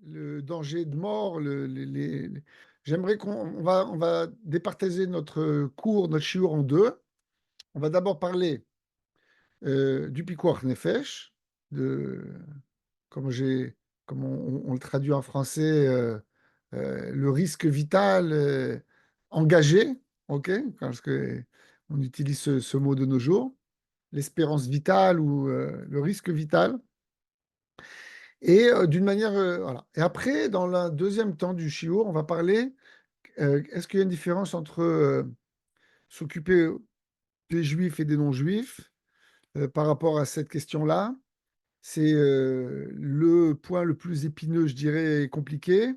le danger de mort, j'aimerais qu'on va départager notre cours, notre shiur en deux. On va d'abord parler du pikuach nefesh, de, comme j'ai, comme on le traduit en français, le risque vital engagé, ok, parce que on utilise ce mot de nos jours, l'espérance vitale ou le risque vital. Et d'une manière, voilà. Et après, dans le deuxième temps du shiur, on va parler, est-ce qu'il y a une différence entre s'occuper des juifs et des non-juifs par rapport à cette question-là? C'est le point le plus épineux, je dirais, et compliqué,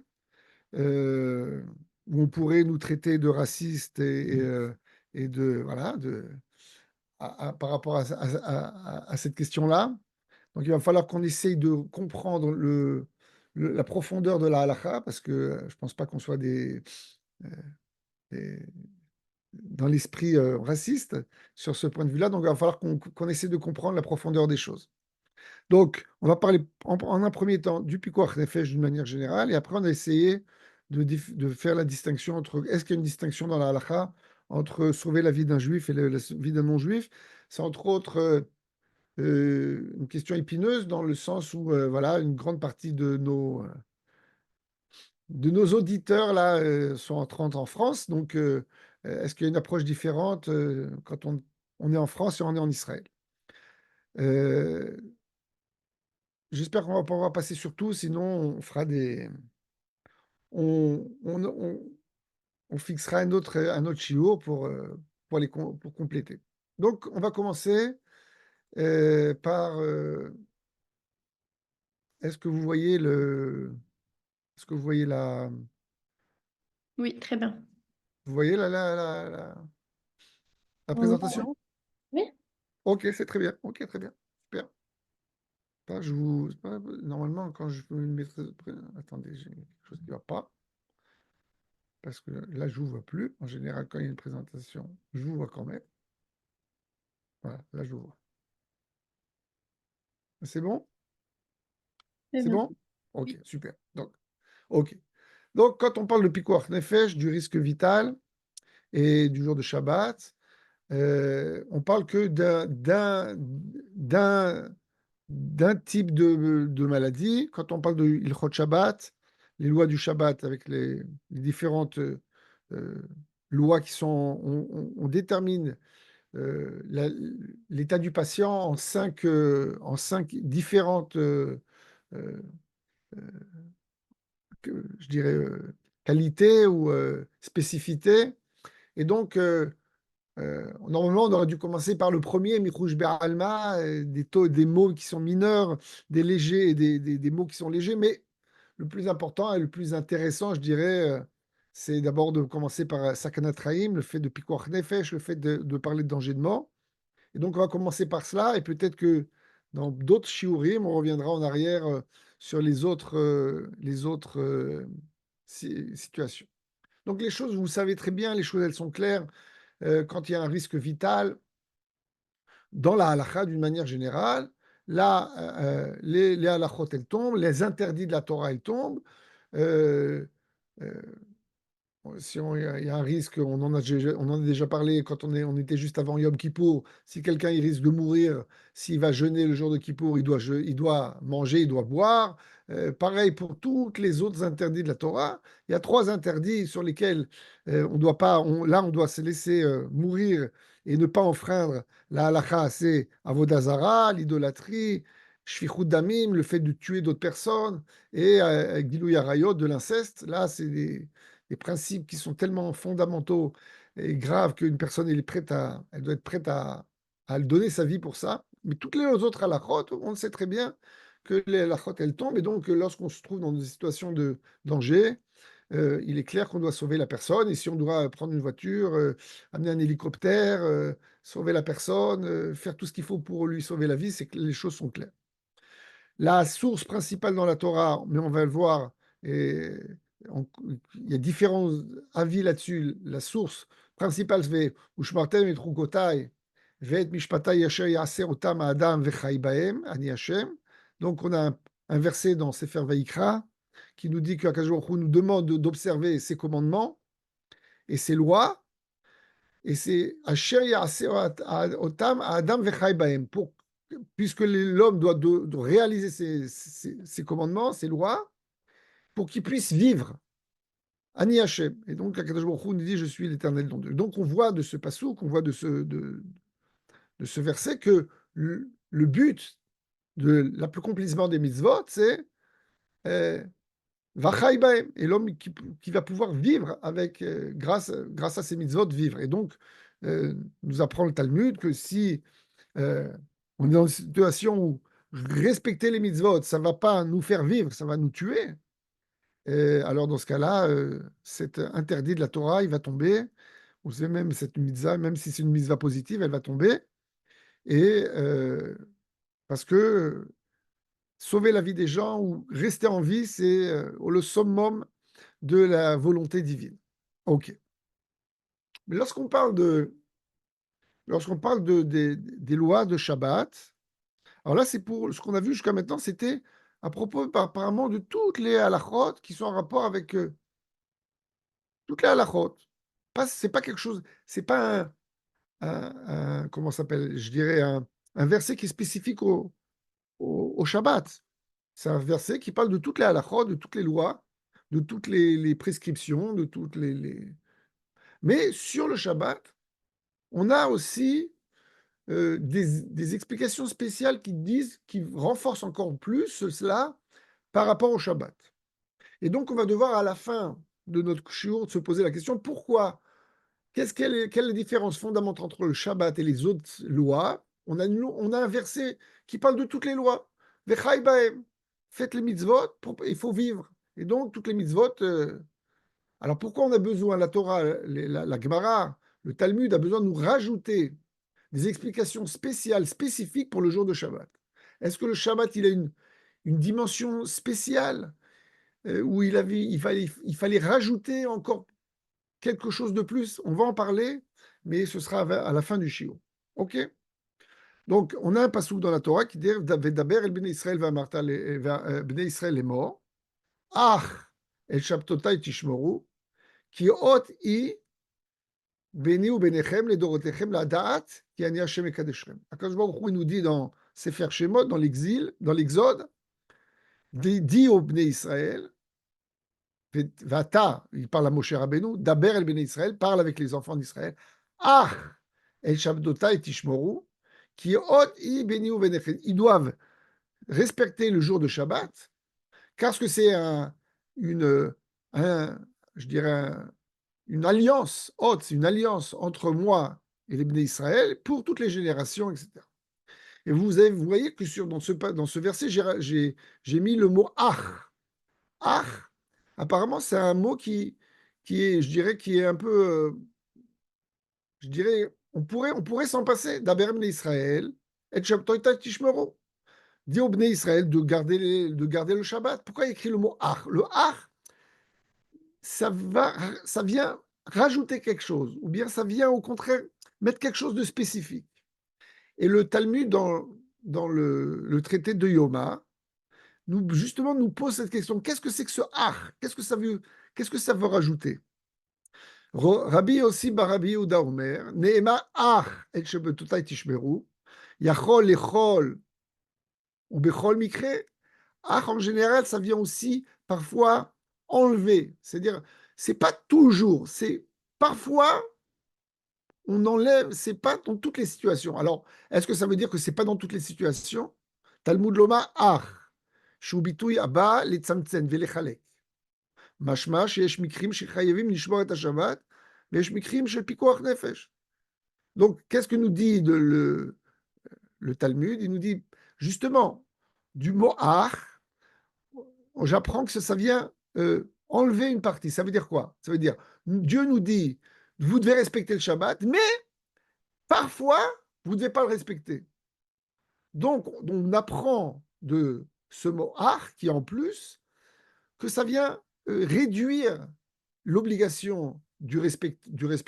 où on pourrait nous traiter de racistes et de, voilà, par rapport à cette question-là. Donc, il va falloir qu'on essaye de comprendre la profondeur de la halakha, parce que je ne pense pas qu'on soit euh, des- dans l'esprit raciste sur ce point de vue-là. Donc, il va falloir qu'on essaie de comprendre la profondeur des choses. Donc, on va parler en un premier temps du pikuach nefesh d'une manière générale, et après, on va essayer de faire la distinction entre, est-ce qu'il y a une distinction dans la halakha entre sauver la vie d'un juif et la vie d'un non-juif? C'est entre autres une question épineuse dans le sens où voilà, une grande partie de nos auditeurs là sont entrants en France. Donc, est-ce qu'il y a une approche différente quand on est en France et on est en Israël? Euh, J'espère qu'on va pouvoir passer sur tout, sinon on fera on fixera un autre chiot pour compléter. Donc, on va commencer par. Est-ce que vous voyez est-ce que vous voyez Oui, très bien. vous voyez la Oui, présentation? oui, Ok, c'est très bien. Ok, très bien. Super. Normalement, quand je peux me mettre. Attendez, j'ai quelque chose qui ne va pas. Parce que là, je ne vous vois plus. En général, quand il y a une présentation, je vous vois quand même. Voilà, là, je vous vois. C'est bon? très C'est bien. bon? Ok, Oui. super. Ok. Donc, quand on parle de pikuach nefesh, du risque vital et du jour de Shabbat, on parle que d'un type de maladie. Quand on parle de Ilchot Shabbat, les lois du Shabbat avec les différentes lois qui sont, on détermine l'état du patient en cinq différentes, euh, je dirais, qualités ou spécificités. Et donc, normalement, on aurait dû commencer par le premier, Mikrouj Be'alma, des mots qui sont mineurs, des légers et des mots qui sont légers. Mais le plus important et le plus intéressant, je dirais, c'est d'abord de commencer par Sakanat Raïm, le fait de Pikuach Nefesh, le fait de parler de danger de mort. Et donc, on va commencer par cela. Et peut-être que dans d'autres shiurim, on reviendra en arrière sur les autres situations. Donc, les choses, vous savez très bien, les choses, elles sont claires. Quand il y a un risque vital, dans la halakha, d'une manière générale, là, les halakhot, elles tombent, les interdits de la Torah, elles tombent. Euh, euh, Si il y a un risque, on en a déjà parlé quand on était juste avant Yom Kippour. Si quelqu'un il risque de mourir, s'il va jeûner le jour de Kippour, il doit manger, il doit boire. Pareil pour toutes les autres interdits de la Torah. Il y a trois interdits sur lesquels on doit pas, là on doit se laisser mourir et ne pas enfreindre la halakha. C'est avodah zara, l'idolâtrie, shfichut damim, le fait de tuer d'autres personnes, et gilui arayot, de l'inceste. Là, c'est des principes qui sont tellement fondamentaux et graves qu'une personne elle doit être prête à donner sa vie pour ça. Mais toutes les autres halakhot, on sait très bien que les halakhot, elles tombent. Et donc, lorsqu'on se trouve dans des situations de danger, il est clair qu'on doit sauver la personne. Et si on doit prendre une voiture, amener un hélicoptère, sauver la personne, faire tout ce qu'il faut pour lui sauver la vie, c'est que les choses sont claires. La source principale dans la Torah, mais on va le voir, et il y a différents avis là-dessus. La source principale, c'est Ushmartem et Trukotai, Ve'et Mishpatai Yasher Yasser Otam Adam Vechai Baem, Ani Hashem. Donc, on a un verset dans Sefer Vaïkra qui nous dit qu'Akadosh Baruch Hu nous demande d'observer ses commandements et ses lois, et c'est Asher Ya'aseh Otam Adam Vechai Bahem, puisque l'homme doit de réaliser ses commandements, ses lois, pour qu'il puisse vivre. Ani Hashem. Et donc, Akadosh Baruch Hu nous dit, je suis l'éternel ton Dieu. Donc, on voit de ce passouk, on voit de ce verset que le but de l'accomplissement des mitzvot, c'est Vachai Bahem, et l'homme qui va pouvoir vivre avec, grâce à ces mitzvot, vivre. Et donc, nous apprend le Talmud que si on est dans une situation où respecter les mitzvot, ça ne va pas nous faire vivre, ça va nous tuer, alors dans ce cas-là, cet interdit de la Torah, il va tomber. Vous savez, même cette mitzvah, même si c'est une mitzvah positive, elle va tomber. Et parce que sauver la vie des gens ou rester en vie, c'est le summum de la volonté divine. OK. Mais des lois de Shabbat, alors là, c'est pour ce qu'on a vu jusqu'à maintenant, c'était à propos apparemment de toutes les halachot qui sont en rapport avec toutes les halachot. C'est pas quelque chose, c'est pas comment ça s'appelle, je dirais un verset qui est spécifique au Shabbat. C'est un verset qui parle de toutes les halachot, de toutes les lois, de toutes les prescriptions, de toutes Mais sur le Shabbat, on a aussi des explications spéciales qui renforcent encore plus cela par rapport au Shabbat. Et donc, on va devoir à la fin de notre shiur se poser la question pourquoi, quelle est la différence fondamentale entre le Shabbat et les autres lois? On a un verset qui parle de toutes les lois. Vechai bahem. Faites les mitzvot, il faut vivre. Et donc, toutes les mitzvot. Alors, pourquoi on a besoin, la Torah, la Gemara, le Talmud a besoin de nous rajouter des explications spéciales, spécifiques pour le jour de Shabbat? Est-ce que le Shabbat, il a une dimension spéciale où il fallait rajouter encore quelque chose de plus? On va en parler, mais ce sera à la fin du shiur. OK? Donc, on a un passouk dans la Torah qui dit Vedaber el bnei Israël ve'amarta bnei Israël est mort. Ach el shabtotai tishmoru ki ot i beni u benechem ledorotechem ladaat ki ani Hashem ekadeshem. Akadosh Baruch Hu nous dit dans Sefer Shemot, dans l'Exode, dit au bnei Israël, Vata, il parle à Moshe Rabbeinu, Daber el bnei Israël, parle avec les enfants d'Israël. Ach el shabtotai tishmoru ki ot i beni u benechem. Ils doivent respecter le jour de Shabbat, parce que c'est je dirais, une alliance haute, une alliance entre moi et les Bnei Israël pour toutes les générations, etc. Et vous voyez que dans ce verset, j'ai mis le mot ach. Ach, apparemment, c'est un mot qui est, je dirais, qui est un peu, je dirais, on pourrait s'en passer. Daber Bnei Israël, et Shabtoita Tishmeru. Dit aux Bnei Israël de garder le Shabbat. Pourquoi il écrit le mot ach? Le ach, ça vient rajouter quelque chose, ou bien ça vient au contraire mettre quelque chose de spécifique. Et le Talmud, dans le traité de Yoma, justement nous pose cette question. Qu'est-ce que c'est que ce ach? Qu'est-ce que ça veut rajouter? Rabbi aussi Barabi Yehuda Omer, Neema ach et shebetotai tishmeru, yachol lechol ou bechol mikre. Ach, en général, ça vient aussi parfois enlever. C'est-à-dire, c'est pas toujours, c'est parfois on enlève, c'est pas dans toutes les situations. Alors, est-ce que ça veut dire que c'est pas dans toutes les situations? Talmud Loma Ach, Shubitui Abba, Litzamtsen, Velechalek. Mashma, Sheyesh Mikrim, Shechayevim, Nishmor et Shabbat, Veyesh Mikrim, Shepikoach Nefesh. Donc, qu'est-ce que nous dit le Talmud? Il nous dit, justement, du mot Ach, j'apprends que ça vient enlever une partie. Ça veut dire quoi? Ça veut dire, Dieu nous dit, vous devez respecter le Shabbat, mais parfois, vous ne devez pas le respecter. Donc, on apprend de ce mot ar, qui en plus, que ça vient réduire l'obligation du respect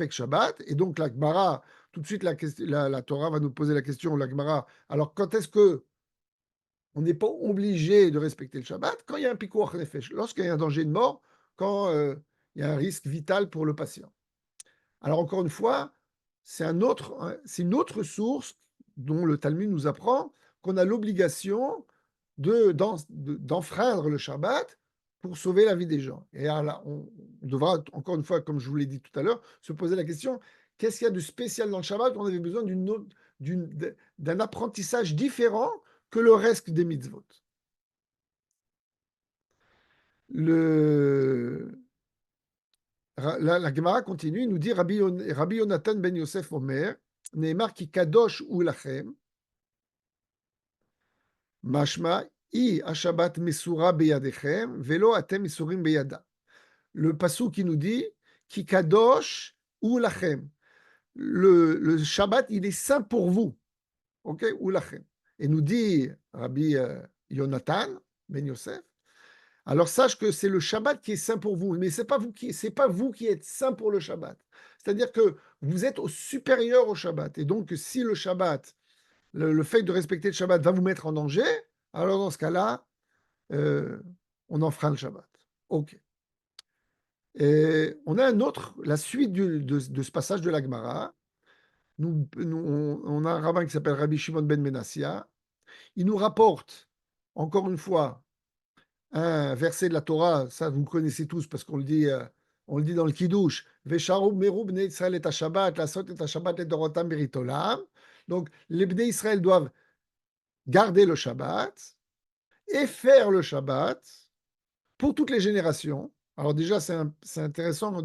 Shabbat. Et donc, la Gemara, tout de suite, la Torah va nous poser la question, la Gemara, alors quand est-ce que on n'est pas obligé de respecter le Shabbat quand il y a un pikuach nefesh, lorsqu'il y a un danger de mort, quand il y a un risque vital pour le patient. Alors encore une fois, c'est une autre source dont le Talmud nous apprend qu'on a l'obligation d'enfreindre le Shabbat pour sauver la vie des gens. Et là, on devra, encore une fois, comme je vous l'ai dit tout à l'heure, se poser la question, qu'est-ce qu'il y a de spécial dans le Shabbat? On avait besoin d'un apprentissage différent que le reste des mitzvot. La Gemara continue, il nous dit Rabbi Yonatan ben Yosef Omer, Neymar ki kadosh ou lachem, mashma i ashabat mesura beyadechem, velo atem mesurim beyada. Le passou qui nous dit ki kadosh ou lachem. Le Shabbat, il est saint pour vous. Ok, ou lachem. Et nous dit Rabbi Yonatan ben Yosef, alors sache que c'est le Shabbat qui est saint pour vous, mais c'est pas vous qui êtes saint pour le Shabbat. C'est-à-dire que vous êtes au supérieur au Shabbat. Et donc, si le Shabbat, le fait de respecter le Shabbat va vous mettre en danger, alors dans ce cas-là, on enfreint le Shabbat. Ok. Et on a la suite de ce passage de la Gemara. On a un rabbin qui s'appelle Rabbi Shimon ben Menassia. Il nous rapporte, encore une fois, un verset de la Torah, ça vous le connaissez tous parce qu'on le dit dans le Kiddush. Vesharu meru bnei Israël et Shabbat, la sot et Shabbat et dorotam beritolam. Donc, les bnei Israël doivent garder le Shabbat et faire le Shabbat pour toutes les générations. Alors déjà, c'est intéressant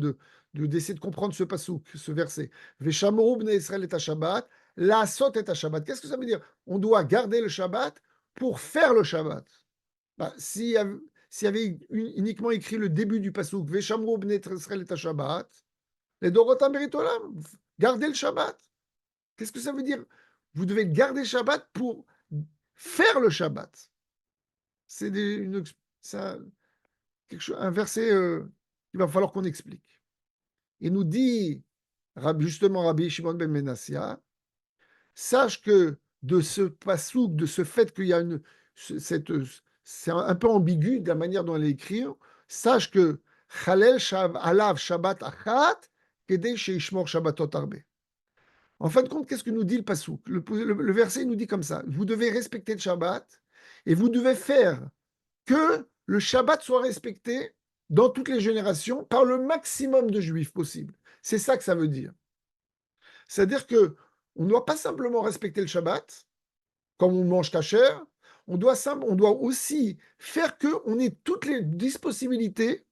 d'essayer de comprendre ce passouk, ce verset. Vesharu bnei Israël et Shabbat, la sot et Shabbat. Qu'est-ce que ça veut dire? On doit garder le Shabbat pour faire le Shabbat. Bah, s'il y avait uniquement écrit le début du passouk, Veshamru bnei Israël et Shabbat, les Dorotam Beritolam, gardez le Shabbat. Qu'est-ce que ça veut dire? Vous devez garder le Shabbat pour faire le Shabbat. C'est un verset qu'il va falloir qu'on explique. Il nous dit, justement, Rabbi Shimon ben Menassia, sache que de ce passouk, de ce fait qu'il y a c'est un peu ambigu de la manière dont elle est écrite, sache que Chalel alav Shabbat achat kedei sheishmor Shabbatot arbe. En fin de compte, qu'est-ce que nous dit le passouk? Le verset nous dit comme ça, vous devez respecter le Shabbat et vous devez faire que le Shabbat soit respecté dans toutes les générations par le maximum de juifs possible. C'est ça que ça veut dire. C'est-à-dire que on ne doit pas simplement respecter le Shabbat, comme on mange kasher, on doit aussi faire qu'on ait toutes les possibilités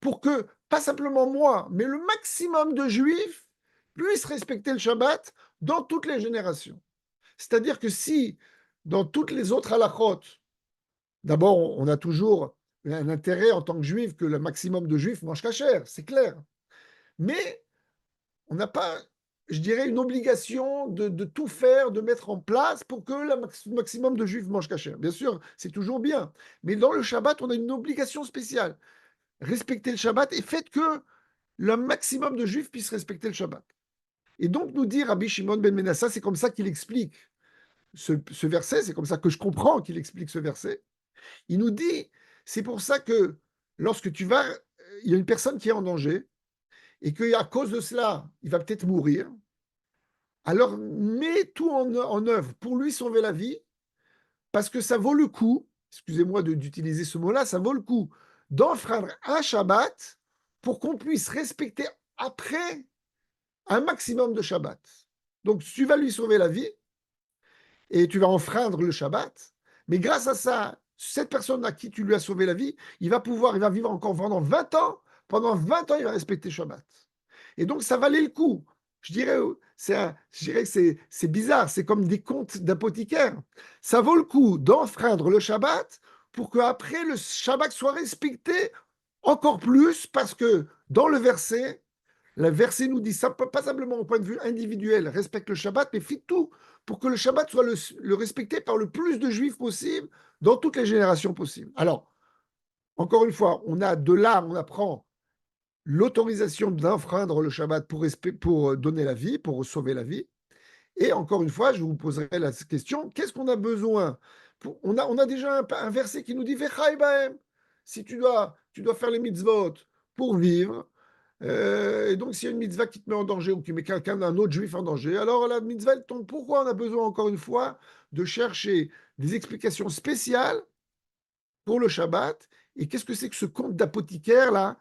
pour que, pas simplement moi, mais le maximum de juifs puissent respecter le Shabbat dans toutes les générations. C'est-à-dire que si, dans toutes les autres halachot, d'abord, on a toujours un intérêt en tant que juif que le maximum de juifs mangent kasher, c'est clair. Mais on n'a pas, je dirais, une obligation de tout faire, de mettre en place pour que le maximum de juifs mangent kasher. Bien sûr, c'est toujours bien. Mais dans le Shabbat, on a une obligation spéciale. Respectez le Shabbat et faites que le maximum de juifs puissent respecter le Shabbat. Et donc, nous dit Rabbi Shimon ben Menassa, c'est comme ça qu'il explique ce verset, c'est comme ça que je comprends qu'il explique ce verset. Il nous dit, c'est pour ça que lorsque il y a une personne qui est en danger, et qu'à cause de cela, il va peut-être mourir, alors mets tout en œuvre pour lui sauver la vie, parce que ça vaut le coup, excusez-moi d'utiliser ce mot-là, ça vaut le coup d'enfreindre un Shabbat pour qu'on puisse respecter après un maximum de Shabbat. Donc tu vas lui sauver la vie et tu vas enfreindre le Shabbat, mais grâce à ça, cette personne à qui tu lui as sauvé la vie, il va vivre encore pendant 20 ans. Pendant 20 ans, il va respecter Shabbat. Et donc, ça valait le coup. Je dirais que c'est bizarre, c'est comme des contes d'apothicaire. Ça vaut le coup d'enfreindre le Shabbat pour qu'après le Shabbat soit respecté encore plus, parce que dans le verset nous dit ça, pas simplement au point de vue individuel, respecte le Shabbat, mais fait tout pour que le Shabbat soit le respecté par le plus de juifs possible dans toutes les générations possibles. Alors, encore une fois, on apprend l'autorisation d'enfreindre le Shabbat pour donner la vie, pour sauver la vie. Et encore une fois, je vous poserai la question, qu'est-ce qu'on a besoin on a déjà un verset qui nous dit Vechai bahem. Si tu dois faire les mitzvot pour vivre, et donc s'il y a une mitzvah qui te met en danger ou qui met quelqu'un d'un autre juif en danger, alors la mitzvah elle tombe. Pourquoi on a besoin encore une fois de chercher des explications spéciales pour le Shabbat? Et qu'est-ce que c'est que ce conte d'apothicaire là?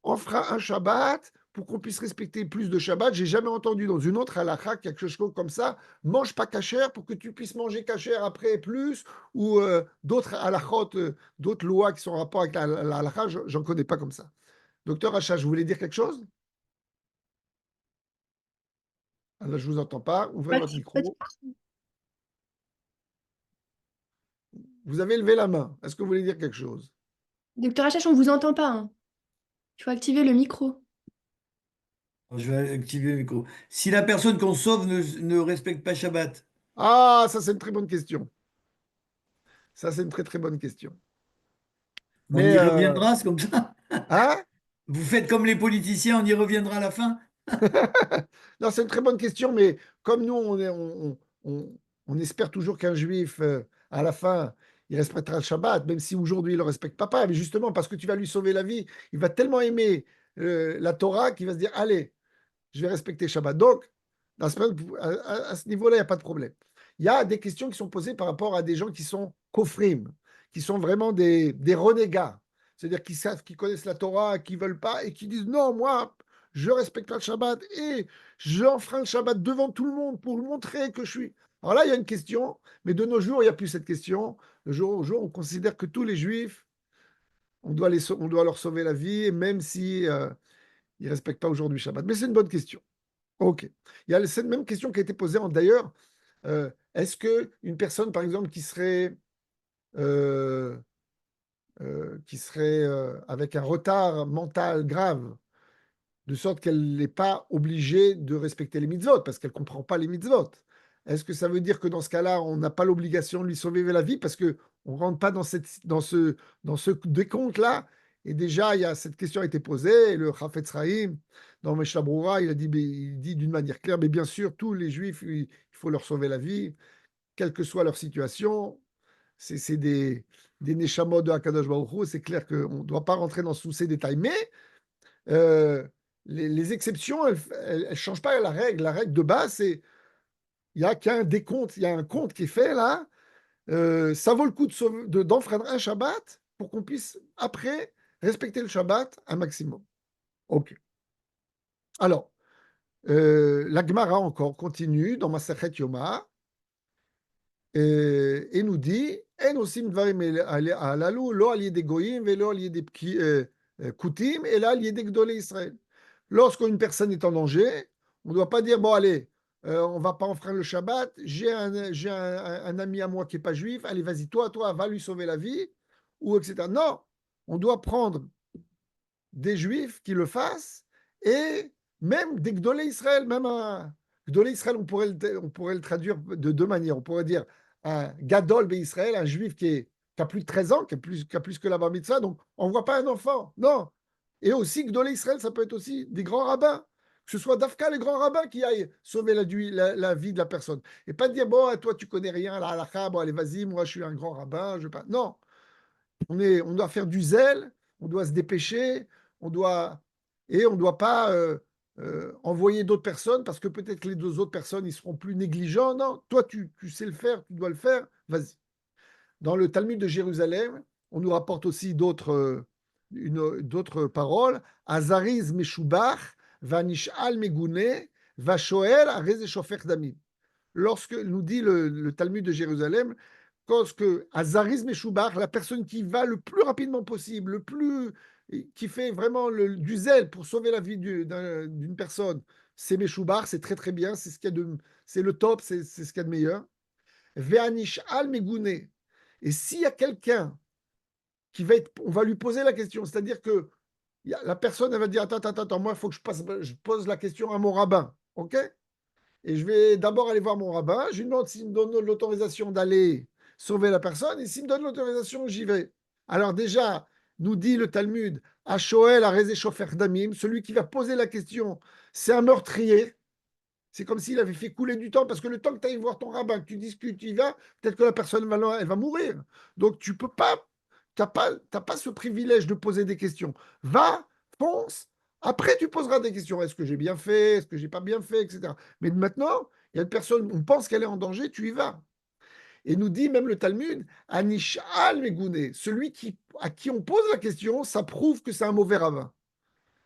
On fera un Shabbat pour qu'on puisse respecter plus de Shabbat. J'ai jamais entendu dans une autre halakha quelque chose comme ça. Mange pas kasher pour que tu puisses manger kasher après plus, ou d'autres halakhot, d'autres lois qui sont en rapport avec la halakha, j'en connais pas comme ça. Docteur Hacha, je voulais dire quelque chose? Ah, là, je vous entends pas. Ouvrez votre micro. Vous avez levé la main. Est-ce que vous voulez dire quelque chose? Docteur Achache, on vous entend pas, hein. Il faut activer le micro. Je vais activer le micro. Si la personne qu'on sauve ne respecte pas Shabbat, Ah, ça c'est une très bonne question. Ça c'est une très très bonne question. on Mais y reviendra, c'est comme ça. hein? Vous faites comme les politiciens, on y reviendra à la fin. Non, c'est une très bonne question, mais comme nous, on espère toujours qu'un juif, à la fin, il respectera le Shabbat, même si aujourd'hui il ne le respecte pas. Mais justement, parce que tu vas lui sauver la vie, il va tellement aimer la Torah qu'il va se dire, allez, je vais respecter Shabbat. Donc, à ce niveau-là, il n'y a pas de problème. Il y a des questions qui sont posées par rapport à des gens qui sont kofrim, qui sont vraiment des renégats. C'est-à-dire qui savent, qui connaissent la Torah, qui ne veulent pas et qui disent non, moi, je respecte pas le Shabbat et j'enfreins le Shabbat devant tout le monde pour montrer que je suis. Alors là, il y a une question, mais de nos jours, il n'y a plus cette question. De jour au jour, on considère que tous les juifs, on doit leur sauver la vie, même si ils ne respectent pas aujourd'hui le Shabbat. Mais c'est une bonne question. Ok. Il y a cette même question qui a été posée d'ailleurs. Est-ce qu'une personne, par exemple, euh, qui serait avec un retard mental grave, de sorte qu'elle n'est pas obligée de respecter les mitzvot, parce qu'elle ne comprend pas les mitzvot, est-ce que ça veut dire que dans ce cas-là, on n'a pas l'obligation de lui sauver la vie, parce qu'on ne rentre pas dans ce décompte-là? Et déjà, cette question a été posée, et le Chafetz Chaim, dans Mishnah Broura, il dit d'une manière claire, mais bien sûr, tous les juifs, il faut leur sauver la vie, quelle que soit leur situation. C'est des neshamot de Hakadosh Baruch Hu. C'est clair qu'on ne doit pas rentrer dans tous ces détails. Mais euh, les exceptions, elles ne changent pas la règle. La règle de base, c'est il y a qu'un décompte, il y a un compte qui est fait là. Ça vaut le coup d'enfreindre un Shabbat pour qu'on puisse, après, respecter le Shabbat un maximum. OK. Alors, la Gemara encore continue dans Masechet Yoma. Et nous dit En osim dvarim halalu lo al yedei goyim velo al yedei kutim et là al yedei gdolei Israël. Lorsqu'une personne est en danger, on ne doit pas dire bon allez, on va pas enfreindre le Shabbat. J'ai un ami à moi qui est pas juif. Allez vas-y toi va lui sauver la vie ou etc. Non, on doit prendre des juifs qui le fassent et même des Gdolé Israël, même un Gdolé Israël, on pourrait le traduire de deux manières. On pourrait dire un Gadol Israël, un juif qui a plus de 13 ans, qui a plus que la bar mitzvah, donc on ne voit pas un enfant. Non. Et aussi, Gdolé Israël, ça peut être aussi des grands rabbins. Que ce soit Dafka, les grands rabbins qui aillent sauver la vie de la personne. Et pas de dire, bon, toi, tu connais rien, la halakha, bon, allez, vas-y, moi, je suis un grand rabbin. Je pas. Non. On doit faire du zèle, on doit se dépêcher, on doit, et on ne doit pas envoyer d'autres personnes parce que peut-être que les deux autres personnes ils seront plus négligents. Non, toi tu sais le faire, tu dois le faire, vas-y. Dans le Talmud de Jérusalem, on nous rapporte aussi d'autres paroles. Azariz meshubach, vanishal megune, vashoel arez shofech damim. Lorsque nous dit le Talmud de Jérusalem, lorsque Azariz Meshubach, la personne qui va le plus rapidement possible, qui fait vraiment du zèle pour sauver la vie d'une personne, c'est Meshubach, c'est très très bien, c'est le top, c'est ce qu'il y a de meilleur. Ve'anish al megune. Et s'il y a quelqu'un on va lui poser la question, c'est-à-dire que la personne elle va dire attends, moi il faut que je pose la question à mon rabbin, ok? Et je vais d'abord aller voir mon rabbin. Je lui demande s'il me donne l'autorisation d'aller sauver la personne. Et s'il me donne l'autorisation, j'y vais. Alors déjà, nous dit le Talmud, Ashoel a Damim, celui qui va poser la question, c'est un meurtrier. C'est comme s'il avait fait couler du temps, parce que le temps que tu ailles voir ton rabbin, que tu discutes, tu y vas, peut-être que la personne elle va mourir. Donc tu peux pas, t'as pas ce privilège de poser des questions. Va, fonce, après tu poseras des questions. Est-ce que j'ai bien fait, est-ce que j'ai pas bien fait, etc. Mais maintenant, il y a une personne, on pense qu'elle est en danger, tu y vas. Et nous dit même le Talmud, Anishal Megouné, celui à qui on pose la question, ça prouve que c'est un mauvais rabbin.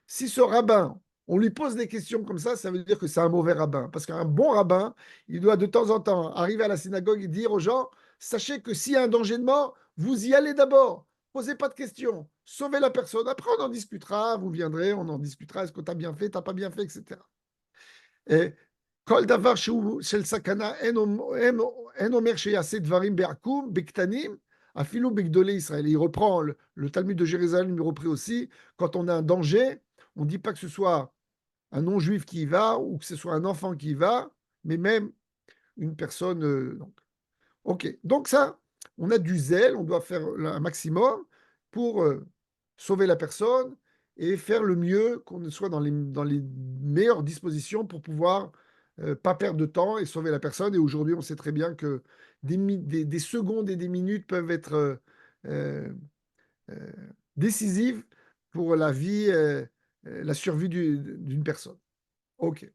Si ce rabbin, on lui pose des questions comme ça veut dire que c'est un mauvais rabbin. Parce qu'un bon rabbin, il doit de temps en temps arriver à la synagogue et dire aux gens, sachez que s'il y a un danger de mort, vous y allez d'abord. Posez pas de questions. Sauvez la personne. Après, on en discutera. Vous viendrez, on en discutera. Est-ce que tu as bien fait, tu n'as pas bien fait, etc. Et כל דבר שהוא של סכנה אין אומר שיעשה דברים בעקום, בקטנים, אפילו בגדולי ישראל. Il reprend le Talmud de Jérusalem, il reprit aussi, quand on a un danger, on ne dit pas que ce soit un non-juif qui y va ou que ce soit un enfant qui y va, mais même une personne. Ok, donc ça, on a du zèle, on doit faire un maximum pour sauver la personne et faire le mieux, qu'on soit dans les meilleures dispositions pour pouvoir pas perdre de temps et sauver la personne. Et aujourd'hui, on sait très bien que des secondes et des minutes peuvent être euh, euh, décisives pour la vie, la survie d'une personne. Ok.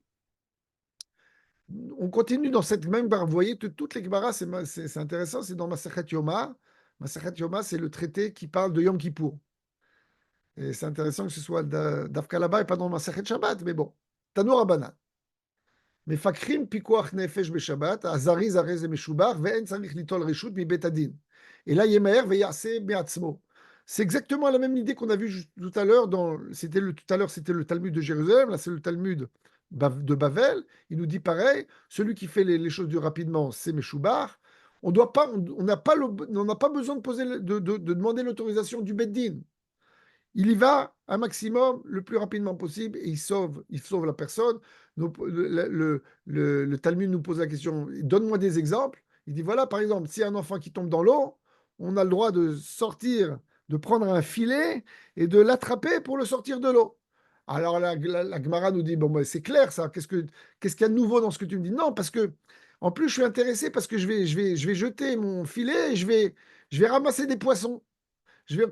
On continue dans cette même barre. Vous voyez, toutes les Gemara, c'est intéressant, c'est dans Masechet Yoma. Masechet Yoma, c'est le traité qui parle de Yom Kippour. Et c'est intéressant que ce soit d'Afka là-bas et pas dans Masechet Shabbat, mais bon. Tanour Rabbanan. מפקחים פיקוח נפש בשבת, הזריז הרי זה משובח, ואין צריך ליטול רשות מבית הדין. אלא ימהר ויעשה מעצמו. C'est exactement la même idée qu'on a vue tout à l'heure. Tout à l'heure, c'était le Talmud de Jérusalem. Là, c'est le Talmud de Bavel. Il nous dit pareil. Celui qui fait les choses rapidement, c'est Meshoubar. On n'a pas besoin de de demander l'autorisation du Beddin. Il y va un maximum le plus rapidement possible et il sauve la personne. Le Talmud nous pose la question, donne-moi des exemples. Il dit, voilà, par exemple, si un enfant qui tombe dans l'eau, on a le droit de sortir, de prendre un filet et de l'attraper pour le sortir de l'eau. Alors la Gemara nous dit, bon, ben, c'est clair ça, qu'est-ce qu'il y a de nouveau dans ce que tu me dis? Non, parce que, en plus, je suis intéressé parce que je vais jeter mon filet et je vais ramasser des poissons.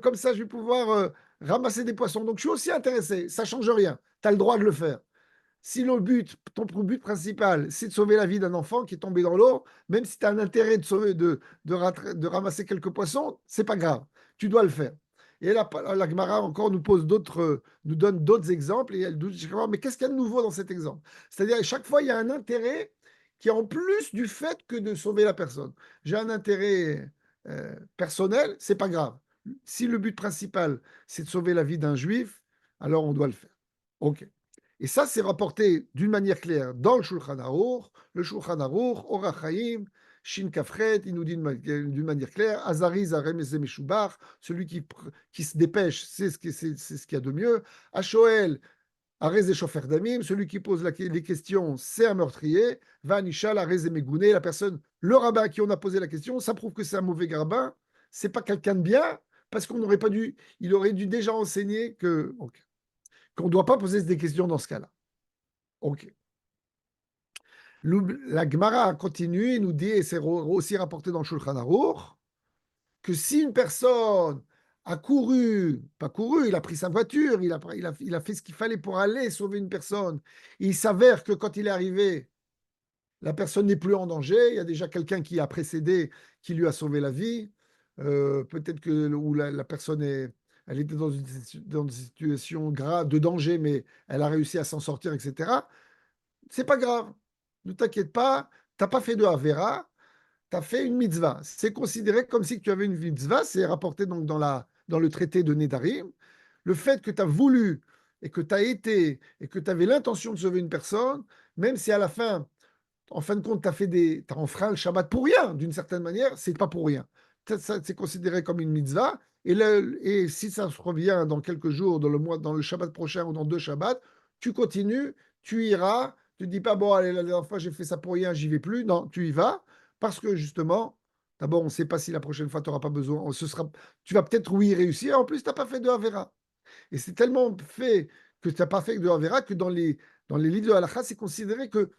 Comme ça, je vais pouvoir ramasser des poissons. Donc, je suis aussi intéressé. Ça ne change rien. Tu as le droit de le faire. Si ton but principal, c'est de sauver la vie d'un enfant qui est tombé dans l'eau, même si tu as un intérêt de ramasser quelques poissons, c'est pas grave. Tu dois le faire. Et là, la Gemara encore nous donne d'autres exemples. Et elle nous dit, mais qu'est-ce qu'il y a de nouveau dans cet exemple? C'est-à-dire, à chaque fois, il y a un intérêt qui est en plus du fait que de sauver la personne. J'ai un intérêt personnel, c'est pas grave. Si le but principal, c'est de sauver la vie d'un juif, alors on doit le faire. OK. Et ça, c'est rapporté d'une manière claire dans le Shulchan Aruch. Le Shulchan Aruch, Orach Chaim, Shin Kafret, il nous dit d'une manière claire, Azari Zarem Meshubach, celui qui se dépêche, c'est ce qu'il y a de mieux. Ashoel, Arez Shofer Damim, celui qui pose les questions, c'est un meurtrier. Vanishal, Arez Megouné, la personne, le rabbin à qui on a posé la question, ça prouve que c'est un mauvais rabbin, c'est pas quelqu'un de bien, parce il aurait dû déjà enseigner qu'on ne doit pas poser des questions dans ce cas-là. Ok. La Gemara continue et nous dit, et c'est aussi rapporté dans le Shulchan Aruch, que si une personne a pas couru, il a pris sa voiture, il a fait ce qu'il fallait pour aller sauver une personne, et il s'avère que quand il est arrivé, la personne n'est plus en danger, il y a déjà quelqu'un qui a précédé, qui lui a sauvé la vie, peut-être que la personne elle était dans une situation grave de danger, mais elle a réussi à s'en sortir, etc. C'est pas grave. Ne t'inquiète pas, tu n'as pas fait de Avera, tu as fait une mitzvah. C'est considéré comme si tu avais une mitzvah, c'est rapporté donc dans le traité de Nedarim. Le fait que tu as voulu et que tu as été et que tu avais l'intention de sauver une personne, même si à la fin, en fin de compte, t'as enfreint le Shabbat pour rien, d'une certaine manière, c'est pas pour rien. C'est considéré comme une mitzvah. Et si ça se revient dans quelques jours, dans le Shabbat prochain ou dans 2 Shabbats, tu continues, tu iras, tu ne dis pas, bon, allez, la dernière fois j'ai fait ça pour rien, j'y vais plus. Non, tu y vas, parce que justement, d'abord, on ne sait pas si la prochaine fois tu n'auras pas besoin. Tu vas peut-être, oui, réussir. En plus, tu n'as pas fait de Havera. Et c'est tellement fait que tu n'as pas fait de Havera que dans les livres de Halakha, c'est considéré que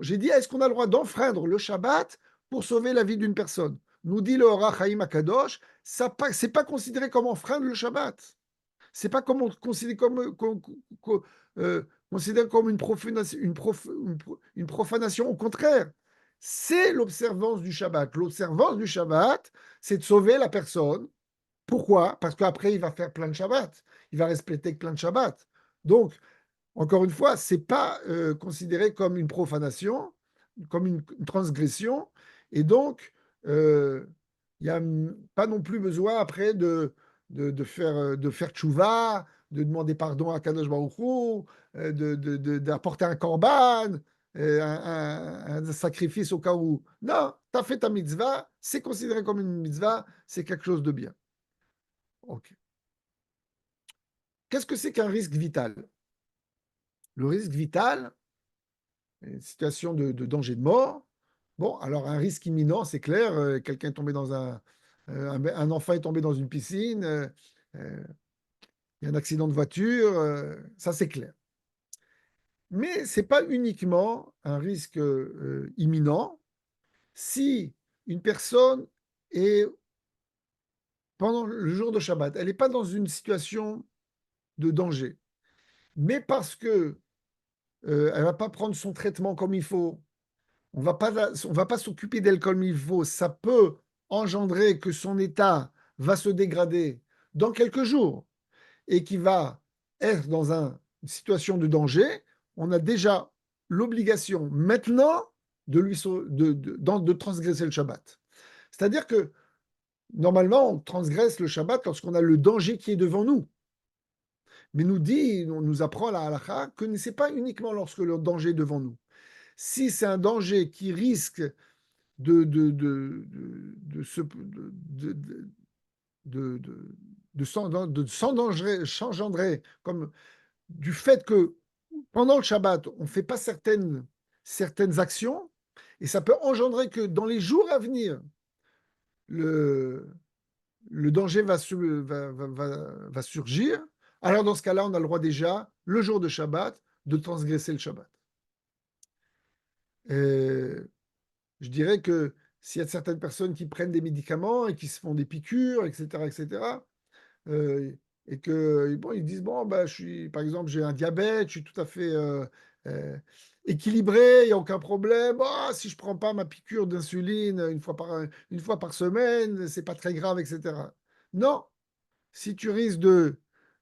J'ai dit, est-ce qu'on a le droit d'enfreindre le Shabbat pour sauver la vie d'une personne? Nous dit le Orach Chaim Akadosh, c'est pas considéré comme enfreindre le Shabbat. C'est pas comme considéré comme une profanation. Au contraire, c'est l'observance du Shabbat. L'observance du Shabbat, c'est de sauver la personne. Pourquoi? Parce qu'après, il va faire plein de Shabbat. Il va respecter plein de Shabbat. Donc, encore une fois, c'est pas considéré comme une profanation, comme une transgression. Et donc, il n'y a pas non plus besoin après de faire tchouva, de demander pardon à Kadosh Baruch Hu, d'apporter un korban, un sacrifice au cas où. Non, tu as fait ta mitzvah, c'est considéré comme une mitzvah, c'est quelque chose de bien. Ok. Qu'est-ce que c'est qu'un risque vital? Le risque vital, une situation de danger de mort. Bon, alors un risque imminent, c'est clair, quelqu'un est tombé dans un enfant est tombé dans une piscine, il y a un accident de voiture, ça c'est clair. Mais ce n'est pas uniquement un risque imminent. Si une personne est, pendant le jour de Shabbat, elle n'est pas dans une situation de danger, mais parce que elle ne va pas prendre son traitement comme il faut, on va pas s'occuper d'elle comme il faut, ça peut engendrer que son état va se dégrader dans quelques jours et qu'il va être dans une situation de danger, on a déjà l'obligation maintenant de transgresser le Shabbat. C'est-à-dire que normalement, on transgresse le Shabbat lorsqu'on a le danger qui est devant nous. Mais on nous apprend la halakha que ce n'est pas uniquement lorsque le danger est devant nous. Si c'est un danger qui risque s'engendrer comme du fait que pendant le Shabbat, on ne fait pas certaines actions, et ça peut engendrer que dans les jours à venir, le, le danger va surgir. Alors dans ce cas-là, on a le droit déjà, le jour de Shabbat, de transgresser le Shabbat. Je dirais que s'il y a certaines personnes qui prennent des médicaments et qui se font des piqûres, etc., et que bon, ils disent bon, bah, par exemple, j'ai un diabète, je suis tout à fait euh, équilibré, il n'y a aucun problème. Ah, si je prends pas ma piqûre d'insuline une fois par semaine, c'est pas très grave, etc. Non, si tu risques de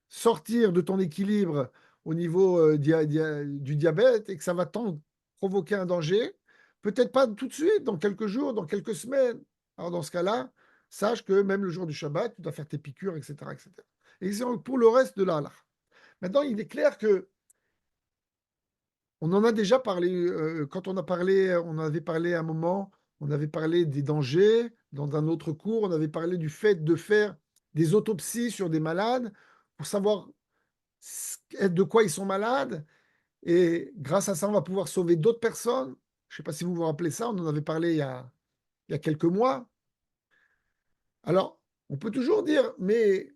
sortir de ton équilibre au niveau du diabète et que ça va tant provoquer un danger, peut-être pas tout de suite, dans quelques jours, dans quelques semaines. Alors dans ce cas-là, sache que même le jour du Shabbat, tu dois faire tes piqûres, etc., etc. Et c'est pour le reste de la halakha. Maintenant, il est clair que on en a déjà parlé, quand on avait parlé à un moment, on avait parlé des dangers, dans un autre cours, on avait parlé du fait de faire des autopsies sur des malades pour savoir de quoi ils sont malades, et grâce à ça, on va pouvoir sauver d'autres personnes. Je ne sais pas si vous vous rappelez ça, on en avait parlé il y a quelques mois. Alors, on peut toujours dire, mais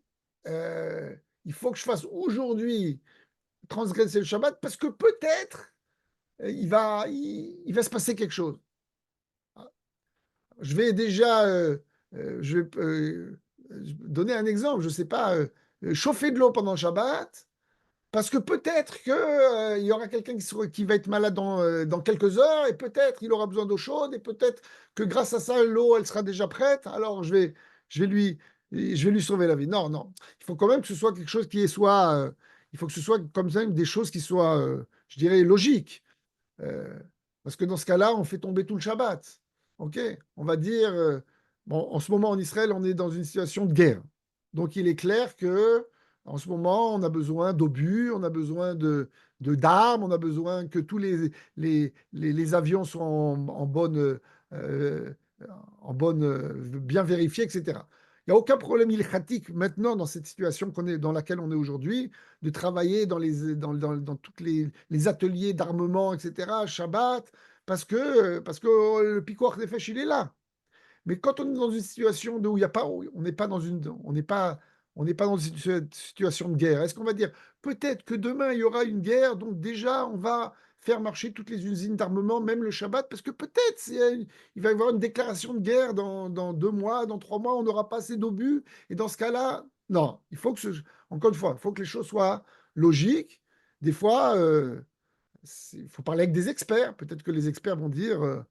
il faut que je fasse aujourd'hui transgresser le Shabbat parce que peut-être il va se passer quelque chose. Je vais déjà je vais, donner un exemple. Je ne sais pas, chauffer de l'eau pendant le Shabbat parce que peut-être qu'il y aura quelqu'un qui va être malade dans quelques heures et peut-être il aura besoin d'eau chaude et peut-être que grâce à ça, l'eau, elle sera déjà prête. Alors, je vais lui sauver la vie. Non, non. Il faut quand même que ce soit quelque chose il faut que ce soit comme ça des choses qui soient, je dirais, logiques. Euh, Parce que dans ce cas-là, on fait tomber tout le Shabbat. OK? On va dire, bon, en ce moment en Israël, on est dans une situation de guerre. Donc il est clair que en ce moment, on a besoin d'obus, on a besoin d'armes, on a besoin que tous les avions soient euh, bien vérifiés, etc. Il n'y a aucun problème ilkhatique maintenant dans cette situation dans laquelle on est aujourd'hui, de travailler dans tous les ateliers d'armement, etc., Shabbat, parce que le pikuach nefesh, il est là. Mais quand on est dans une situation où il y a pas, on n'est pas dans une situation de guerre, est-ce qu'on va dire peut-être que demain il y aura une guerre, donc déjà on va faire marcher toutes les usines d'armement, même le Shabbat, parce que peut-être il va y avoir une déclaration de guerre dans 2 mois, dans 3 mois, on n'aura pas assez d'obus. Et dans ce cas-là, non, il faut encore une fois, il faut que les choses soient logiques. Des fois, il faut parler avec des experts. Peut-être que les experts vont dire,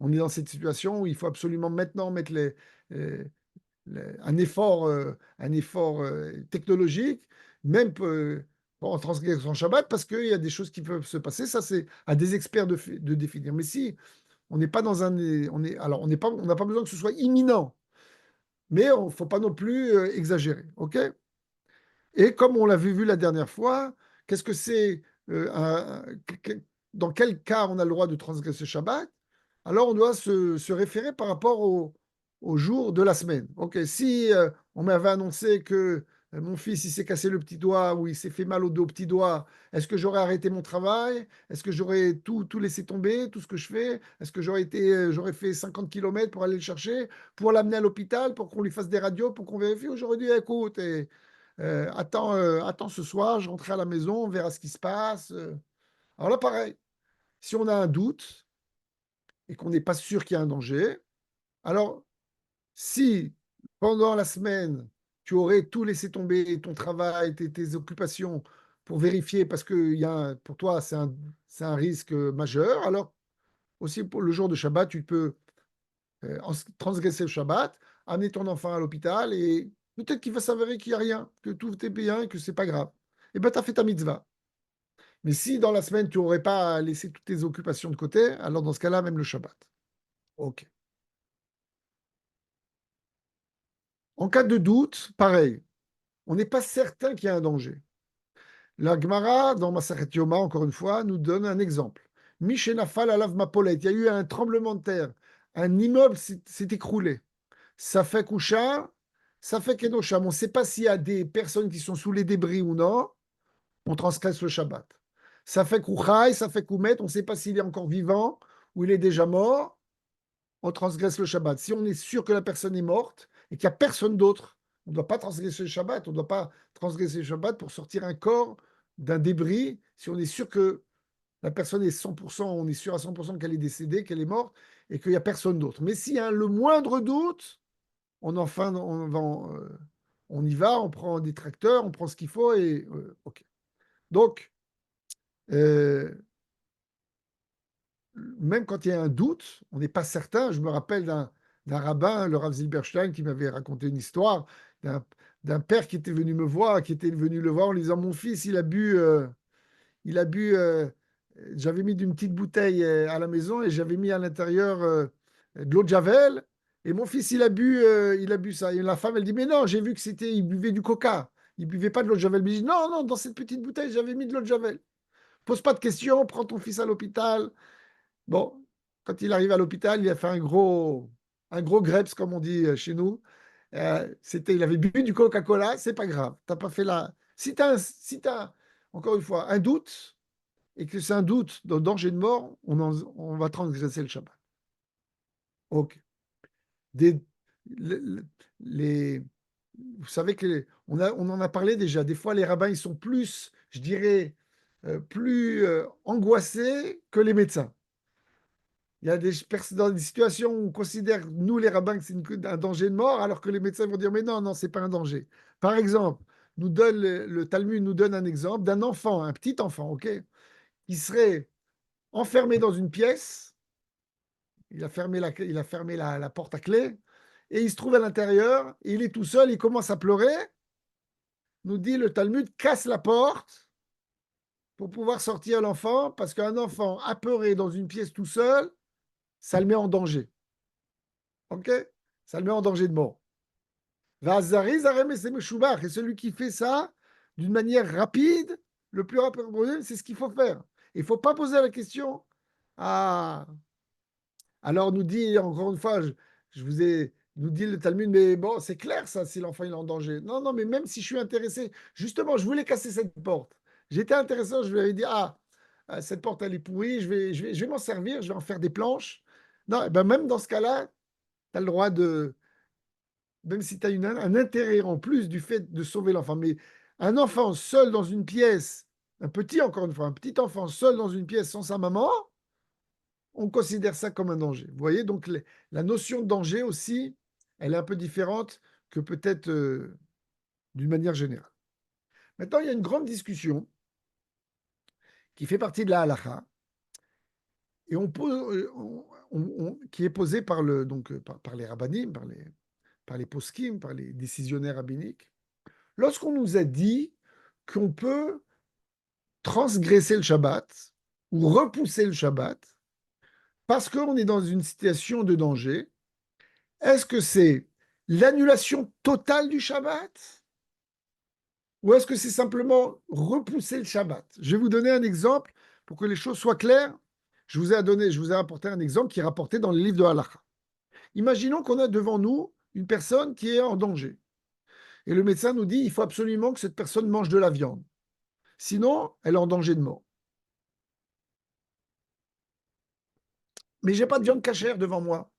on est dans cette situation où il faut absolument maintenant mettre euh, un effort technologique, même en transgressant Shabbat, parce qu'il y a des choses qui peuvent se passer. Ça, c'est à des experts de définir. Mais si on n'est pas dans un, alors on n'a pas besoin que ce soit imminent, mais il ne faut pas non plus exagérer, ok? Et comme on l'avait vu la dernière fois, qu'est-ce que c'est dans quel cas on a le droit de transgresser Shabbat? Alors on doit se référer par rapport au jour de la semaine. Ok, si on m'avait annoncé que mon fils il s'est cassé le petit doigt ou il s'est fait mal au dos au petit doigt, est-ce que j'aurais arrêté mon travail? Est-ce que j'aurais tout laissé tomber, tout ce que je fais? Est-ce que j'aurais fait 50 kilomètres pour aller le chercher, pour l'amener à l'hôpital, pour qu'on lui fasse des radios, pour qu'on vérifie? J'aurais dit, écoute, attends ce soir, je rentrerai à la maison, on verra ce qui se passe. Alors là, pareil, si on a un doute et qu'on n'est pas sûr qu'il y a un danger, alors si pendant la semaine, tu aurais tout laissé tomber, ton travail, tes occupations, pour vérifier, parce que pour toi, c'est un risque majeur, alors aussi pour le jour de Shabbat, tu peux transgresser le Shabbat, amener ton enfant à l'hôpital et peut-être qu'il va s'avérer qu'il n'y a rien, que tout est bien et que c'est pas grave. Et bien, tu as fait ta mitzvah. Mais si dans la semaine, tu n'aurais pas laissé toutes tes occupations de côté, alors dans ce cas-là, même le Shabbat. OK. En cas de doute, pareil, on n'est pas certain qu'il y a un danger. La Gemara, dans Masachet Yoma, encore une fois, nous donne un exemple. Mishenafal alav mapolet. Il y a eu un tremblement de terre. Un immeuble s'est écroulé. Ça fait Kusha, ça fait Kedosham. On ne sait pas s'il y a des personnes qui sont sous les débris ou non. On transgresse le Shabbat. Ça fait Kuchai, ça fait Koumet. On ne sait pas s'il est encore vivant ou il est déjà mort. On transgresse le Shabbat. Si on est sûr que la personne est morte et qu'il n'y a personne d'autre, on ne doit pas transgresser le Shabbat. On ne doit pas transgresser le Shabbat pour sortir un corps d'un débris. Si on est sûr que la personne est 100%, on est sûr à 100% qu'elle est décédée, qu'elle est morte et qu'il n'y a personne d'autre. Mais s'il y a le moindre doute, on y va, on prend des tracteurs, on prend ce qu'il faut et ok. Donc, euh, même quand il y a un doute, on n'est pas certain. Je me rappelle d'un rabbin, le Rav Zilberstein, qui m'avait raconté une histoire d'un père qui était venu me voir, qui était venu le voir en lui disant, mon fils, il a bu, j'avais mis d'une petite bouteille à la maison et j'avais mis à l'intérieur de l'eau de Javel. Et mon fils, il a bu ça. Et la femme, elle dit, mais non, j'ai vu que il buvait du coca. Il buvait pas de l'eau de Javel. Mais je dis, non, non, dans cette petite bouteille, j'avais mis de l'eau de Javel. Pose pas de questions, prends ton fils à l'hôpital. Bon, quand il arrive à l'hôpital, il a fait un gros greps, comme on dit chez nous. Il avait bu du Coca-Cola, c'est pas grave. T'as pas fait la. Si t'as, encore une fois, un doute, et que c'est un doute de danger de mort, on va transgresser le Shabbat. Ok. Des, les, les- vous savez que on en a parlé déjà. Des fois, les rabbins, ils sont plus, je dirais, plus angoissés que les médecins. Il y a dans des situations où on considère, nous les rabbins, que c'est un danger de mort, alors que les médecins vont dire, mais non, non, c'est pas un danger. Par exemple, le Talmud nous donne un exemple d'un enfant, un petit enfant, ok, qui serait enfermé dans une pièce, il a fermé la porte à clé, et il se trouve à l'intérieur, et il est tout seul, il commence à pleurer, nous dit le Talmud, casse la porte pour pouvoir sortir l'enfant, parce qu'un enfant apeuré dans une pièce tout seul, ça le met en danger. Ok? Ça le met en danger de mort. Vazari, zarem, c'est meshubach. Et celui qui fait ça d'une manière rapide, le plus rapide possible, c'est ce qu'il faut faire. Il ne faut pas poser la question. Ah, alors nous dit, encore une fois, nous dit le Talmud, mais bon, c'est clair ça, si l'enfant il est en danger. Non, non, mais même si je suis intéressé, justement, je voulais casser cette porte. J'étais intéressé, je lui avais dit, cette porte elle est pourrie, je vais m'en servir, je vais en faire des planches. Non, eh ben même dans ce cas-là, tu as le droit même si tu as un intérêt en plus du fait de sauver l'enfant. Mais un enfant seul dans une pièce, un petit, encore une fois, un petit enfant seul dans une pièce sans sa maman, on considère ça comme un danger. Vous voyez, donc la notion de danger aussi, elle est un peu différente que peut-être d'une manière générale. Maintenant, il y a une grande discussion qui fait partie de la halakha et qui est posée par, par les rabbinim, par les poskim, par les décisionnaires rabbiniques. Lorsqu'on nous a dit qu'on peut transgresser le Shabbat ou repousser le Shabbat parce qu'on est dans une situation de danger, est-ce que c'est l'annulation totale du Shabbat ou est-ce que c'est simplement repousser le Shabbat? Je vais vous donner un exemple pour que les choses soient claires. Je vous ai apporté un exemple qui est rapporté dans le livre de Halakha. Imaginons qu'on a devant nous une personne qui est en danger. Et le médecin nous dit il faut absolument que cette personne mange de la viande. Sinon, elle est en danger de mort. Mais je n'ai pas de viande cachère devant moi.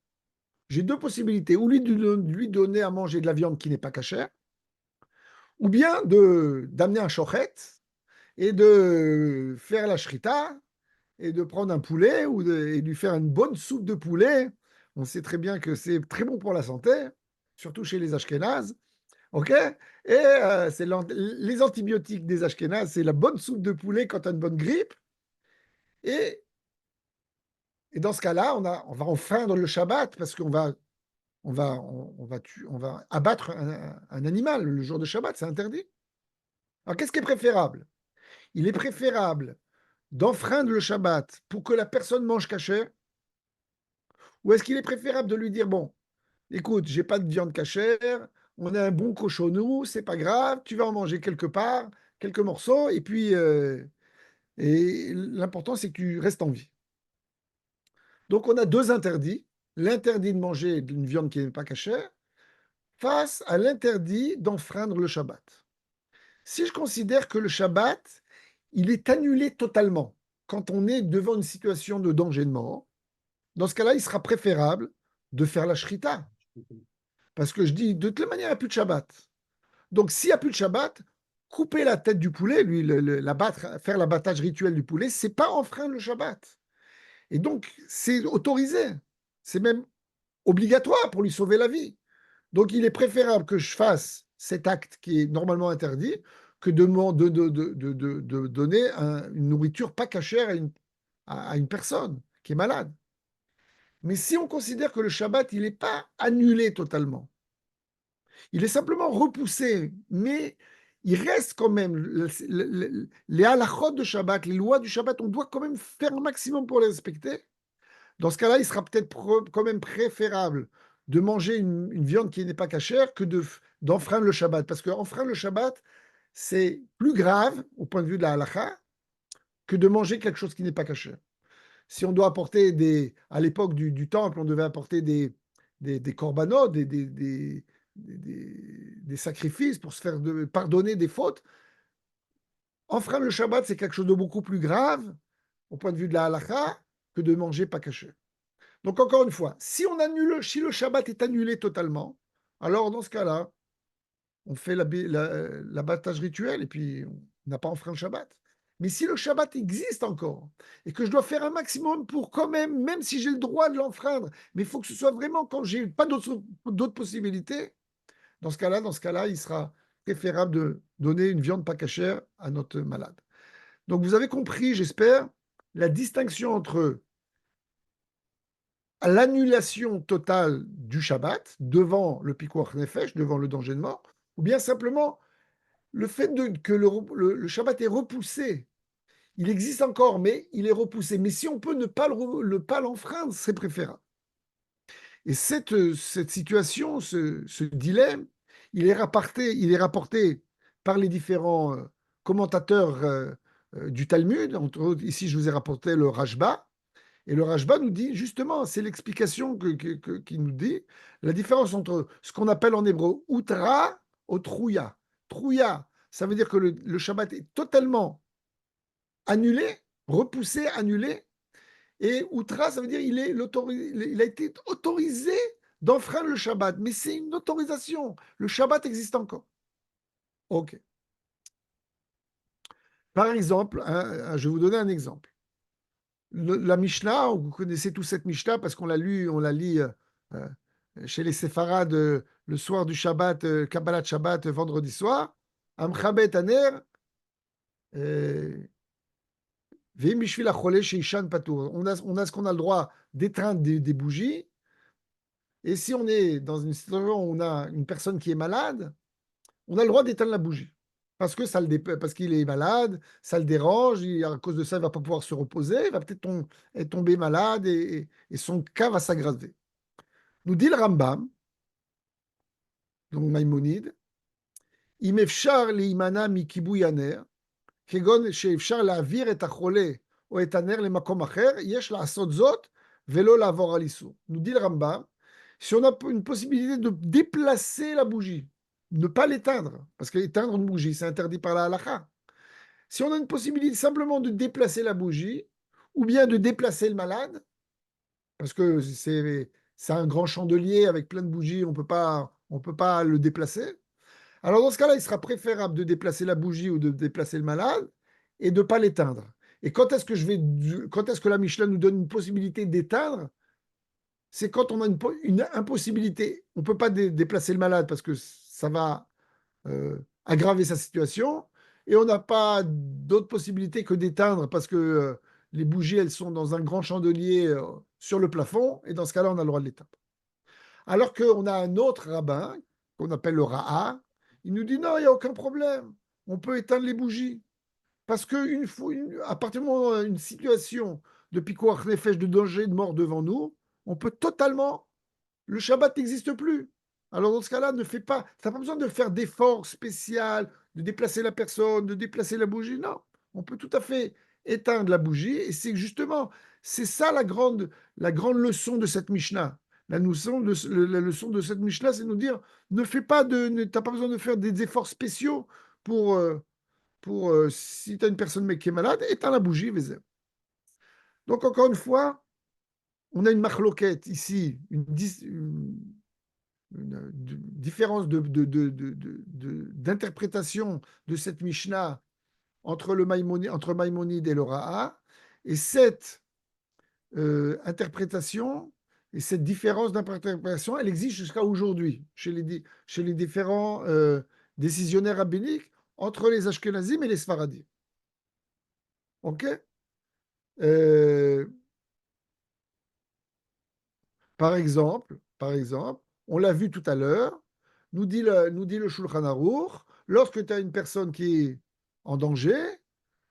J'ai deux possibilités. Ou lui donner à manger de la viande qui n'est pas cachère, ou bien d'amener un shochet et de faire la shrita et de prendre un poulet et de lui faire une bonne soupe de poulet. On sait très bien que c'est très bon pour la santé, surtout chez les Ashkénazes. OK? Et c'est les antibiotiques des Ashkénazes, c'est la bonne soupe de poulet quand tu as une bonne grippe. Et, et dans ce cas-là, on va enfreindre le Shabbat parce qu'on va, on va abattre un animal le jour de Shabbat, c'est interdit. Alors qu'est-ce qui est préférable? Il est préférable d'enfreindre le Shabbat pour que la personne mange cachère, ou est-ce qu'il est préférable de lui dire, bon, écoute, j'ai pas de viande cachère, on a un bon cochonou, c'est pas grave, tu vas en manger quelque part, quelques morceaux, et puis et l'important c'est que tu restes en vie. Donc on a deux interdits, l'interdit de manger une viande qui n'est pas cachère, face à l'interdit d'enfreindre le Shabbat. Si je considère que le Shabbat, il est annulé totalement quand on est devant une situation de danger de mort, dans ce cas-là, il sera préférable de faire la shrita. Parce que je dis, de toute manière, il n'y a plus de Shabbat. Donc, s'il n'y a plus de Shabbat, couper la tête du poulet, lui, faire l'abattage rituel du poulet, c'est pas enfreindre le Shabbat. Et donc, c'est autorisé. C'est même obligatoire pour lui sauver la vie. Donc, il est préférable que je fasse cet acte qui est normalement interdit que de donner une nourriture pas cachère à une personne qui est malade. Mais si on considère que le Shabbat, il n'est pas annulé totalement, il est simplement repoussé, mais il reste quand même les halachot de Shabbat, les lois du Shabbat, on doit quand même faire un maximum pour les respecter. Dans ce cas-là, il sera peut-être quand même préférable de manger une viande qui n'est pas cachère que d'enfreindre le Shabbat. Parce qu'enfreindre le Shabbat, c'est plus grave au point de vue de la halakha que de manger quelque chose qui n'est pas cachère. Si on doit apporter à l'époque du temple, on devait apporter des korbanot, des sacrifices pour se faire pardonner des fautes. Enfreindre le Shabbat, c'est quelque chose de beaucoup plus grave au point de vue de la halakha que de manger pas caché. Donc encore une fois, si le Shabbat est annulé totalement, alors dans ce cas-là, on fait l'abattage rituel et puis on n'a pas enfreint le Shabbat. Mais si le Shabbat existe encore et que je dois faire un maximum pour quand même si j'ai le droit de l'enfreindre, mais il faut que ce soit vraiment quand j'ai pas d'autres possibilités, dans ce cas-là, il sera préférable de donner une viande pas cachère à notre malade. Donc vous avez compris, j'espère, la distinction entre l'annulation totale du Shabbat devant le pikuach nefesh, devant le danger de mort, ou bien simplement le fait que le Shabbat est repoussé. Il existe encore, mais il est repoussé. Mais si on peut ne pas l'enfreindre, c'est préférable. Et cette situation, ce dilemme, il est rapporté par les différents commentateurs du Talmud. Entre autres, ici, je vous ai rapporté le Rashba. Et le Rashba nous dit, justement, c'est l'explication qui nous dit la différence entre ce qu'on appelle en hébreu outra ou trouya. Trouya, ça veut dire que le Shabbat est totalement annulé, repoussé, annulé. Et outra, ça veut dire il a été autorisé d'enfreindre le Shabbat. Mais c'est une autorisation. Le Shabbat existe encore. OK. Par exemple, je vais vous donner un exemple. La Mishnah, vous connaissez tous cette Mishnah parce qu'on la lit euh, chez les Séfarades le soir du Shabbat, Kabbalat Shabbat, vendredi soir. Amchabet Aner, Vim Bishvil Acholé chez Ishan Patour. On a ce qu'on a le droit d'éteindre des bougies. Et si on est dans une situation où on a une personne qui est malade, on a le droit d'éteindre la bougie. Parce que parce qu'il est malade, ça le dérange, à cause de ça, il ne va pas pouvoir se reposer, il va peut-être être tombé malade et son cas va s'aggraver. Nous dit le Rambam, donc Maïmonide, אם אפשר להימנע מכיבוי הנר, כגון שאפשר להעביר את החולה או את הנר למקום אחר, יש לעשות זאת ולא לעבור על איסור. Nous dit le Rambam, si on a une possibilité de déplacer la bougie, ne pas l'éteindre, parce qu'éteindre une bougie, c'est interdit par la halakha. Si on a une possibilité simplement de déplacer la bougie, ou bien de déplacer le malade, parce que c'est un grand chandelier avec plein de bougies, on peut pas le déplacer. Alors dans ce cas-là, il sera préférable de déplacer la bougie ou de déplacer le malade et de ne pas l'éteindre. Et quand est-ce que la Mishnah nous donne une possibilité d'éteindre? C'est quand on a une impossibilité. On ne peut pas déplacer le malade parce que ça va aggraver sa situation. Et on n'a pas d'autre possibilité que d'éteindre parce que les bougies, elles sont dans un grand chandelier sur le plafond. Et dans ce cas-là, on a le droit de l'éteindre. Alors qu'on a un autre rabbin, qu'on appelle le Ra'a, il nous dit non, il n'y a aucun problème. On peut éteindre les bougies. Parce qu'à partir du moment où on a une situation de pikuach nefesh, de danger, de mort devant nous, on peut totalement. Le Shabbat n'existe plus. Alors dans ce cas-là, tu n'as pas besoin de faire d'efforts spéciaux, de déplacer la personne, de déplacer la bougie. Non, on peut tout à fait éteindre la bougie. Et c'est justement, c'est ça la grande leçon de cette Mishnah. La leçon de cette Mishnah, c'est nous dire, t'as pas besoin de faire des efforts spéciaux pour, si tu as une personne qui est malade, éteins la bougie. Donc encore une fois, on a une marloquette ici, une différence d'interprétation de cette Mishnah entre Maïmonide et le Ra'a. Et cette interprétation et cette différence d'interprétation, elle existe jusqu'à aujourd'hui chez les différents décisionnaires rabbiniques entre les Ashkenazim et les Sfaradim. OK? Par exemple, on l'a vu tout à l'heure, nous dit le Shulchan Aruch, lorsque tu as une personne qui est en danger,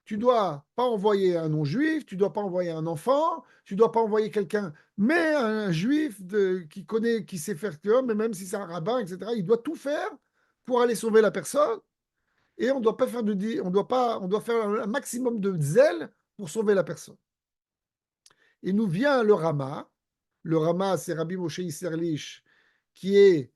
tu ne dois pas envoyer un non-juif, tu ne dois pas envoyer un enfant, tu ne dois pas envoyer quelqu'un, mais un juif qui connaît, qui sait faire que, mais même si c'est un rabbin, etc., il doit tout faire pour aller sauver la personne. Et on doit faire un maximum de zèle pour sauver la personne. Et nous vient le Rama. Le Rama, c'est Rabbi Moshe Isserlich, qui est,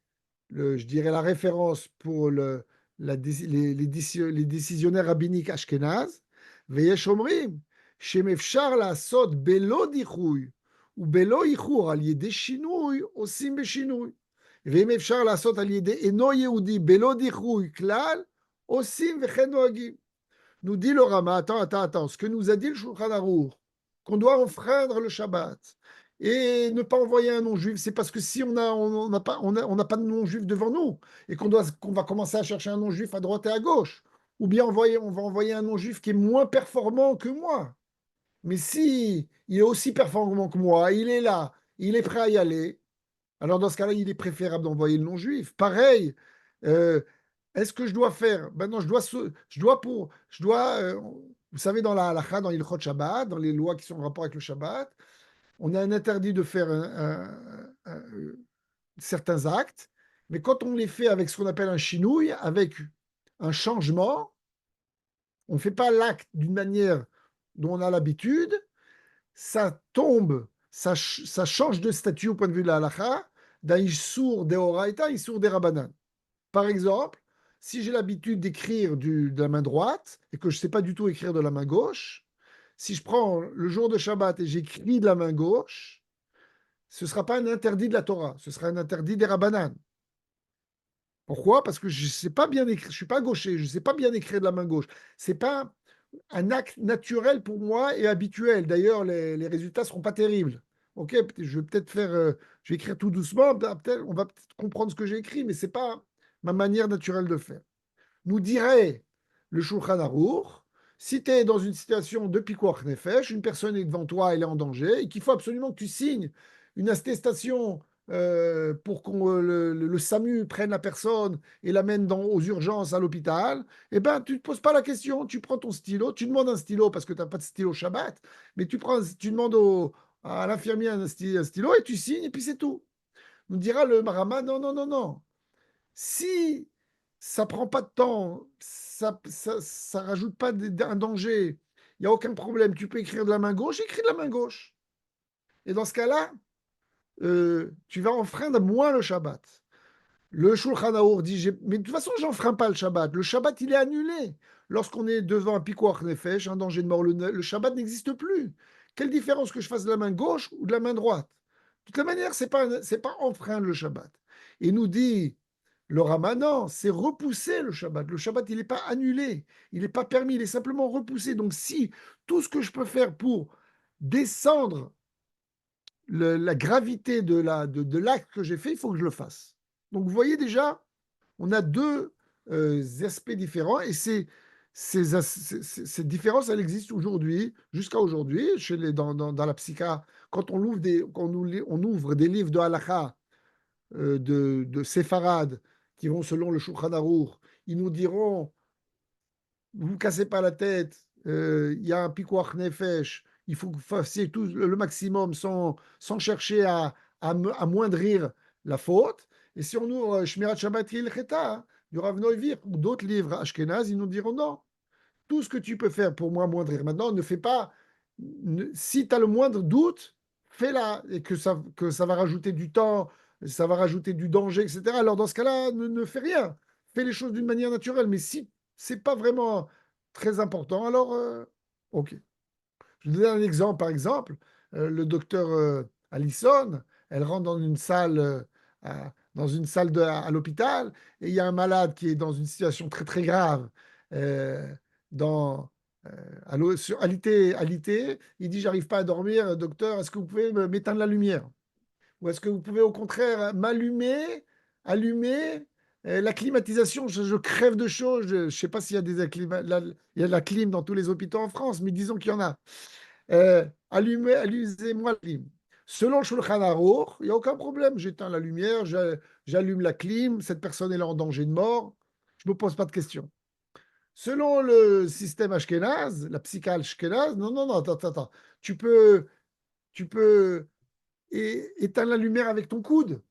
je dirais, la référence pour les décisionnaires rabbiniques ashkénazes. ויש אומרים שאפשר לעשות בלא דיחוי ובלא איחור על ידי שינוי, עושים בשינוי. ואם אפשר לעשות על ידי אינו יהודי בלא דיחוי כלל, עושים וכן נוהגים. Nous dit le Rama, attends, ce que nous a dit le Shulchan Aruch, qu'on doit enfreindre le Shabbat et ne pas envoyer un non-juif, c'est parce que si on n'a pas de non-juif devant nous et qu'on va commencer à chercher un non-juif à droite et à gauche, ou bien on va envoyer un non-juif qui est moins performant que moi. Mais si il est aussi performant que moi, il est là, il est prêt à y aller, alors dans ce cas-là, il est préférable d'envoyer le non-juif. Pareil, est-ce que je dois faire? Ben non, vous savez, dans la halakha, dans l'Ilchot Shabbat, dans les lois qui sont en rapport avec le Shabbat, on a un interdit de faire certains actes, mais quand on les fait avec ce qu'on appelle un chinouille, avec un changement, on ne fait pas l'acte d'une manière dont on a l'habitude, ça tombe, ça change de statut au point de vue de la halakha, d'un issour des oraita, issour des rabbanan. Par exemple, si j'ai l'habitude d'écrire de la main droite et que je ne sais pas du tout écrire de la main gauche, si je prends le jour de Shabbat et j'écris de la main gauche, ce ne sera pas un interdit de la Torah, ce sera un interdit des Rabbanan. Pourquoi? Parce que je ne sais pas bien écrire, je ne suis pas gaucher, je ne sais pas bien écrire de la main gauche. C'est pas un acte naturel pour moi et habituel. D'ailleurs, les résultats ne seront pas terribles. Ok, je vais peut-être faire, je vais écrire tout doucement, peut-être, on va peut-être comprendre ce que j'ai écrit, mais ce n'est pas ma manière naturelle de faire. Nous dirait le Shulchan Aruch, si tu es dans une situation de pikuach nefesh, une personne est devant toi, elle est en danger, et qu'il faut absolument que tu signes une attestation pour que le SAMU prenne la personne et l'amène aux urgences à l'hôpital, eh ben, tu ne te poses pas la question, tu prends ton stylo, tu demandes un stylo parce que tu n'as pas de stylo Shabbat, mais tu demandes à l'infirmier un stylo et tu signes et puis c'est tout. Nous dira le Marama, non, non, non, non. Si ça prend pas de temps, ça rajoute pas un danger, il n'y a aucun problème. Tu peux écrire de la main gauche, écris de la main gauche. Et dans ce cas-là, tu vas enfreindre moins le Shabbat. Le Shulchan Aruch dit, mais de toute façon, j'enfreins pas le Shabbat. Le Shabbat, il est annulé. Lorsqu'on est devant un pikuach nefesh, un danger de mort, le Shabbat n'existe plus. Quelle différence que je fasse de la main gauche ou de la main droite? De toute manière, c'est pas enfreindre le Shabbat. Et nous dit le Rama, non, c'est repousser le Shabbat. Le Shabbat, il n'est pas annulé, il n'est pas permis, il est simplement repoussé. Donc si tout ce que je peux faire pour descendre la gravité de l'acte que j'ai fait, il faut que je le fasse. Donc vous voyez déjà, on a deux aspects différents et cette différence, elle existe aujourd'hui, jusqu'à aujourd'hui, dans la psycha. Quand on ouvre des livres de halakha, de séfarade, qui vont selon le Shulchan Aruch, ils nous diront vous vous cassez pas la tête, il y a un pikuach nefesh, il faut que vous fassiez tout le maximum sans chercher à amoindrir la faute. Et si on ouvre Shmirat Shabbat Hilcheta du Rav Noivir ou d'autres livres Ashkenaz, ils nous diront non, tout ce que tu peux faire pour moi amoindrir. Maintenant, ne fais pas, si tu as le moindre doute, fais-la, et que ça va rajouter du temps, ça va rajouter du danger, etc. Alors dans ce cas-là, ne fais rien. Fais les choses d'une manière naturelle. Mais si c'est pas vraiment très important, alors ok. Je vous donne un exemple, par exemple, le docteur Allison, elle rentre dans une salle, à l'hôpital, et il y a un malade qui est dans une situation très très grave, euh, dans, à l'IT, il dit, j'arrive pas à dormir, docteur, est-ce que vous pouvez m'éteindre la lumière? Ou est-ce que vous pouvez au contraire allumer la climatisation? Je crève de chaud, je ne sais pas s'il y a il y a de la clim dans tous les hôpitaux en France, mais disons qu'il y en a. Allumez-moi la clim. Selon le Shulchan Aruch, il n'y a aucun problème. J'éteins la lumière, j'allume la clim, cette personne est là en danger de mort, je ne me pose pas de questions. Selon le système Ashkenaz, la psycha Ashkenaz, non, non, non, attends, attends, attends. Tu peux éteindre la lumière avec ton coude,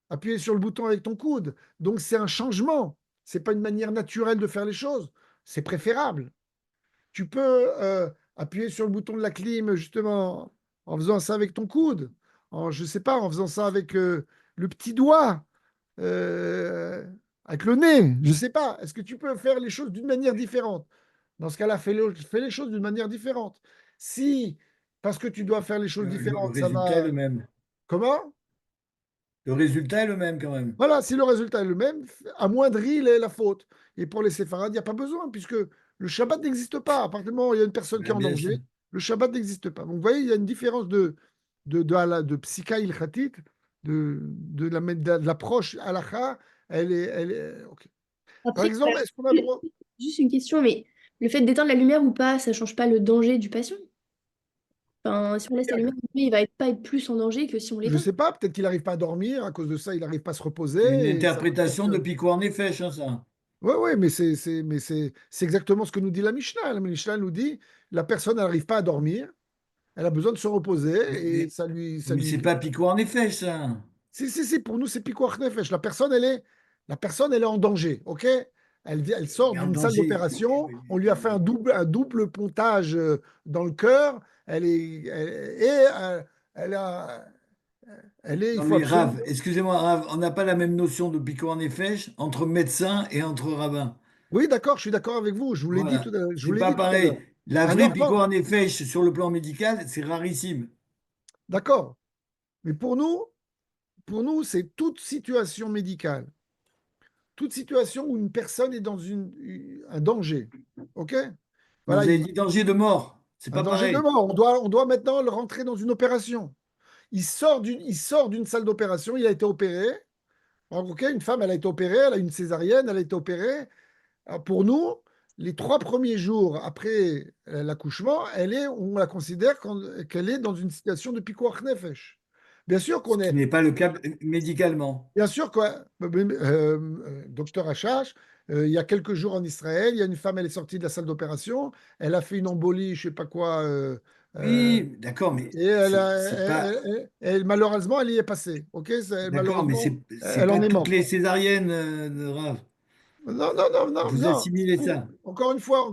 appuyer sur le bouton avec ton coude. Donc c'est un changement. C'est pas une manière naturelle de faire les choses. C'est préférable. Tu peux appuyer sur le bouton de la clim justement en faisant ça avec ton coude, je sais pas, en faisant ça avec le petit doigt, euh, avec le nez, je sais pas. Est-ce que tu peux faire les choses d'une manière différente? Dans ce cas-là, fais les choses d'une manière différente. Si, parce que tu dois faire les choses Le différentes, ça résultat est va... le même. Comment? Le résultat est le même quand même. Voilà, si le résultat est le même, amoindrit la faute. Et pour les séfarades, il n'y a pas besoin, puisque le Shabbat n'existe pas. À partir du moment où il y a une personne qui est Ouais, en bien sûr. danger, le Shabbat n'existe pas. Donc, vous voyez, il y a une différence de psycha ilchatit, de l'approche halakha. Ok. Par Après, exemple, est-ce qu'on a le droit? juste une question, mais le fait d'éteindre la lumière ou pas, ça change pas le danger du patient? Enfin, si on laisse la lumière allumée, il va pas être plus en danger que si on Je ne l'éteint. sais pas, peut-être qu'il n'arrive pas à dormir, à cause de ça, il n'arrive pas à se C'est une reposer, et ça va interprétation de peut-être. Pico Nefesh, hein, ça. Ouais, ouais, mais c'est exactement ce que nous dit la Mishnah. La Mishnah nous dit la personne n'arrive pas à dormir, elle a besoin de se Mais, reposer et mais, ça lui, ça mais lui. c'est pas Pico Nefesh, ça. Si, pour nous, c'est pikuach nefesh. La personne, elle est en danger, ok? Elle sort Mais en d'une salle danger. d'opération, on lui a fait un double pontage dans le cœur, elle a, il Non faut mais absolument. Rav, excusez-moi, Rav, on n'a pas la même notion de Pico Nefesh entre médecin et entre rabbin. Oui, d'accord, je suis d'accord avec vous, je vous l'ai dit tout Voilà. à l'heure. Je vous C'est l'ai pas dit tout à l'heure. pareil. La Un vraie enfant, Pico Nefesh sur le plan médical, c'est rarissime. d'accord. Mais pour nous, c'est toute situation médicale, toute situation où une personne est dans un danger. OK? Non, Voilà, vous avez dit danger de mort. C'est un pas danger de pareil. mort. On doit maintenant le rentrer dans une opération. Il sort d'une salle d'opération, il a été opéré. Alors, ok, une femme, elle a été opérée, elle a une césarienne, elle a été opérée. Alors, pour nous, les 3 premiers jours après l'accouchement, on la considère qu'elle est dans une situation de pikuach nefesh. Bien sûr Ce qu'on qui est, n'est pas le cas médicalement. bien sûr quoi, docteur Achash, il y a quelques jours en Israël, il y a une femme, elle est sortie de la salle d'opération, elle a fait une embolie, je sais pas quoi, euh, Oui, d'accord, mais et c'est pas. malheureusement, elle y est passée. Ok, D'accord, mais malheureusement, c'est elle en pas est toutes morte. les césariennes, Rav. Non, non, non, non, Vous non. assimilez ça. Encore une fois,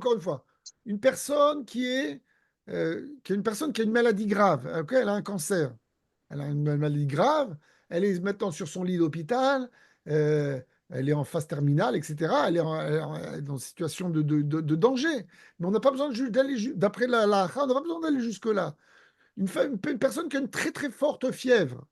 une personne qui est une personne qui a une maladie grave, ok, elle a un cancer, elle a une maladie grave, elle est maintenant sur son lit d'hôpital, euh, elle est en phase terminale, etc. Elle est dans une situation de danger. Mais on n'a pas besoin d'aller, d'après la on n'a pas besoin d'aller jusque-là. Une personne qui a une très très forte fièvre.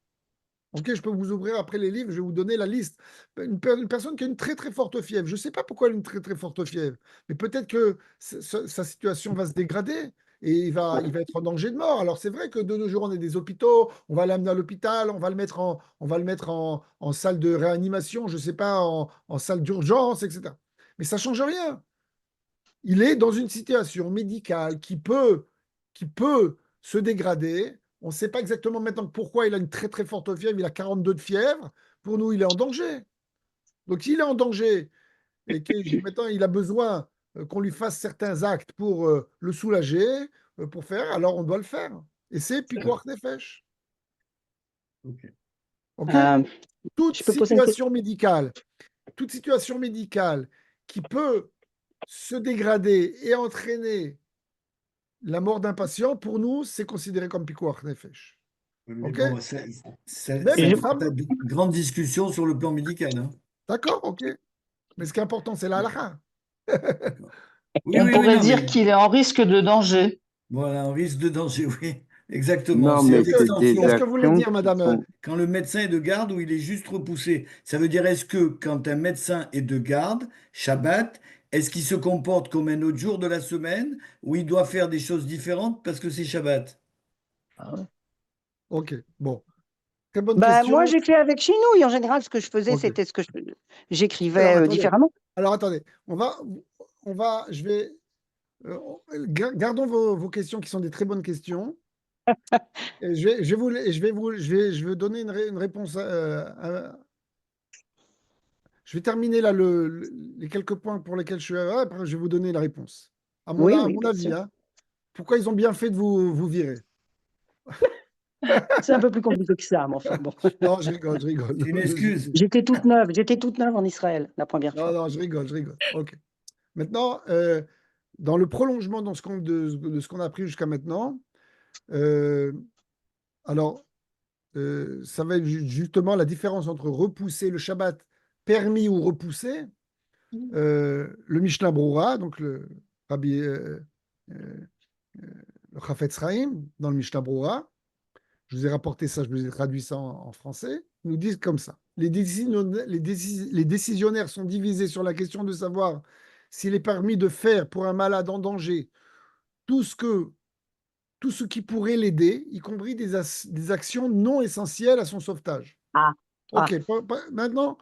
Ok, je peux vous ouvrir après les livres, je vais vous donner la liste. Une personne qui a une très très forte fièvre. Je ne sais pas pourquoi elle a une très très forte fièvre, mais peut-être que sa situation va se dégrader et il va être en danger de mort. Alors c'est vrai que de nos jours, on a des hôpitaux, on va l'amener à l'hôpital, on va le mettre en salle de réanimation, je ne sais pas, en salle d'urgence, etc. Mais ça ne change rien. Il est dans une situation médicale qui peut se dégrader. On ne sait pas exactement maintenant pourquoi il a une très très forte fièvre. Il a 42 de fièvre. Pour nous, il est en danger. Donc, s'il est en danger et que maintenant il a besoin qu'on lui fasse certains actes pour le soulager, pour faire, alors on doit le faire. Et c'est Pikuach Nefesh. Ok. OK? Euh, Toute je peux poser une question? situation médicale, toute situation médicale qui peut se dégrader et entraîner la mort d'un patient, pour nous, c'est considéré comme pikuach nefesh. Mais OK? bon, Même ça une Je- porte femme, à de grandes discussions sur le plan médical, hein. d'accord, OK. Mais ce qui est important, c'est la halakha. D'accord. Oui, On oui, oui, pourrait non, dire mais qu'il est en risque de danger. voilà, un risque de danger, oui, exactement. Non, C'est mais Qu'est-ce que, c'est des qu'est-ce l'extension. que vous voulez actions dire, qui madame? sont. Quand le médecin est de garde ou il est juste repoussé, ça veut dire est-ce que quand un médecin est de garde, Shabbat, est-ce qu'il se comporte comme un autre jour de la semaine ou il doit faire des choses différentes parce que c'est Shabbat? OK, bon. Très bonne Ben, moi, question. j'ai fait avec chinouille. En général, ce que je faisais, OK. c'était ce que Alors, j'écrivais attendez. différemment. Alors, attendez. Je vais, gardons vos questions qui sont des très bonnes questions. Et je vais donner une réponse. Je vais terminer là les quelques points pour lesquels je suis. Après, je vais vous donner la réponse. Oui, À oui, mon bien avis, sûr. hein. Pourquoi ils ont bien fait de vous virer? C'est un peu plus compliqué que ça, mais enfin bon. Non, je rigole, je rigole. C'est une excuse. J'étais toute neuve en Israël la première Non, fois. non, je rigole, je rigole. OK. Maintenant, dans le prolongement de ce qu'on a appris jusqu'à maintenant, euh, alors, ça va être justement la différence entre repousser le Shabbat permis ou repoussé. Le Mishnah Broura, donc le Rabbi euh, le Chafetz Chaim, dans le Mishnah Broura, je vous ai rapporté ça, je vous ai traduit ça en français, nous disent comme ça. Les décisionnaires sont divisés sur la question de savoir s'il est permis de faire pour un malade en danger tout ce que tout ce qui pourrait l'aider, y compris des actions non essentielles à son sauvetage. Ah, ah, OK, maintenant,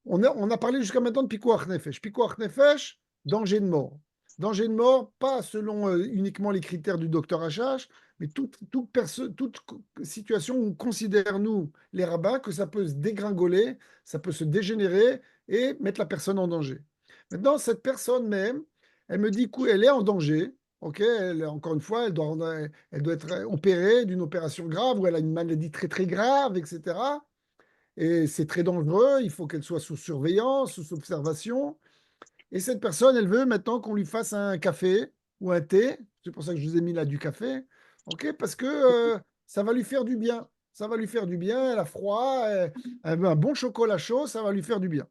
on a parlé jusqu'à maintenant de Pikuach Nefesh. Pikuach Nefesh, danger de mort. Danger de mort, pas selon uniquement les critères du docteur Hachash, mais toute situation où on considère, nous, les rabbins, que ça peut se dégringoler, ça peut se dégénérer et mettre la personne en danger. Maintenant, cette personne même, elle me dit qu'elle est en danger. Ok, encore une fois, elle doit être opérée d'une opération grave ou elle a une maladie très très grave, etc. Et c'est très dangereux, il faut qu'elle soit sous surveillance, sous observation. Et cette personne, elle veut maintenant qu'on lui fasse un café ou un thé. C'est pour ça que je vous ai mis là du café. OK? Parce que ça va lui faire du bien. Ça va lui faire du bien. Elle a froid. Elle veut un bon chocolat chaud. Ça va lui faire du bien.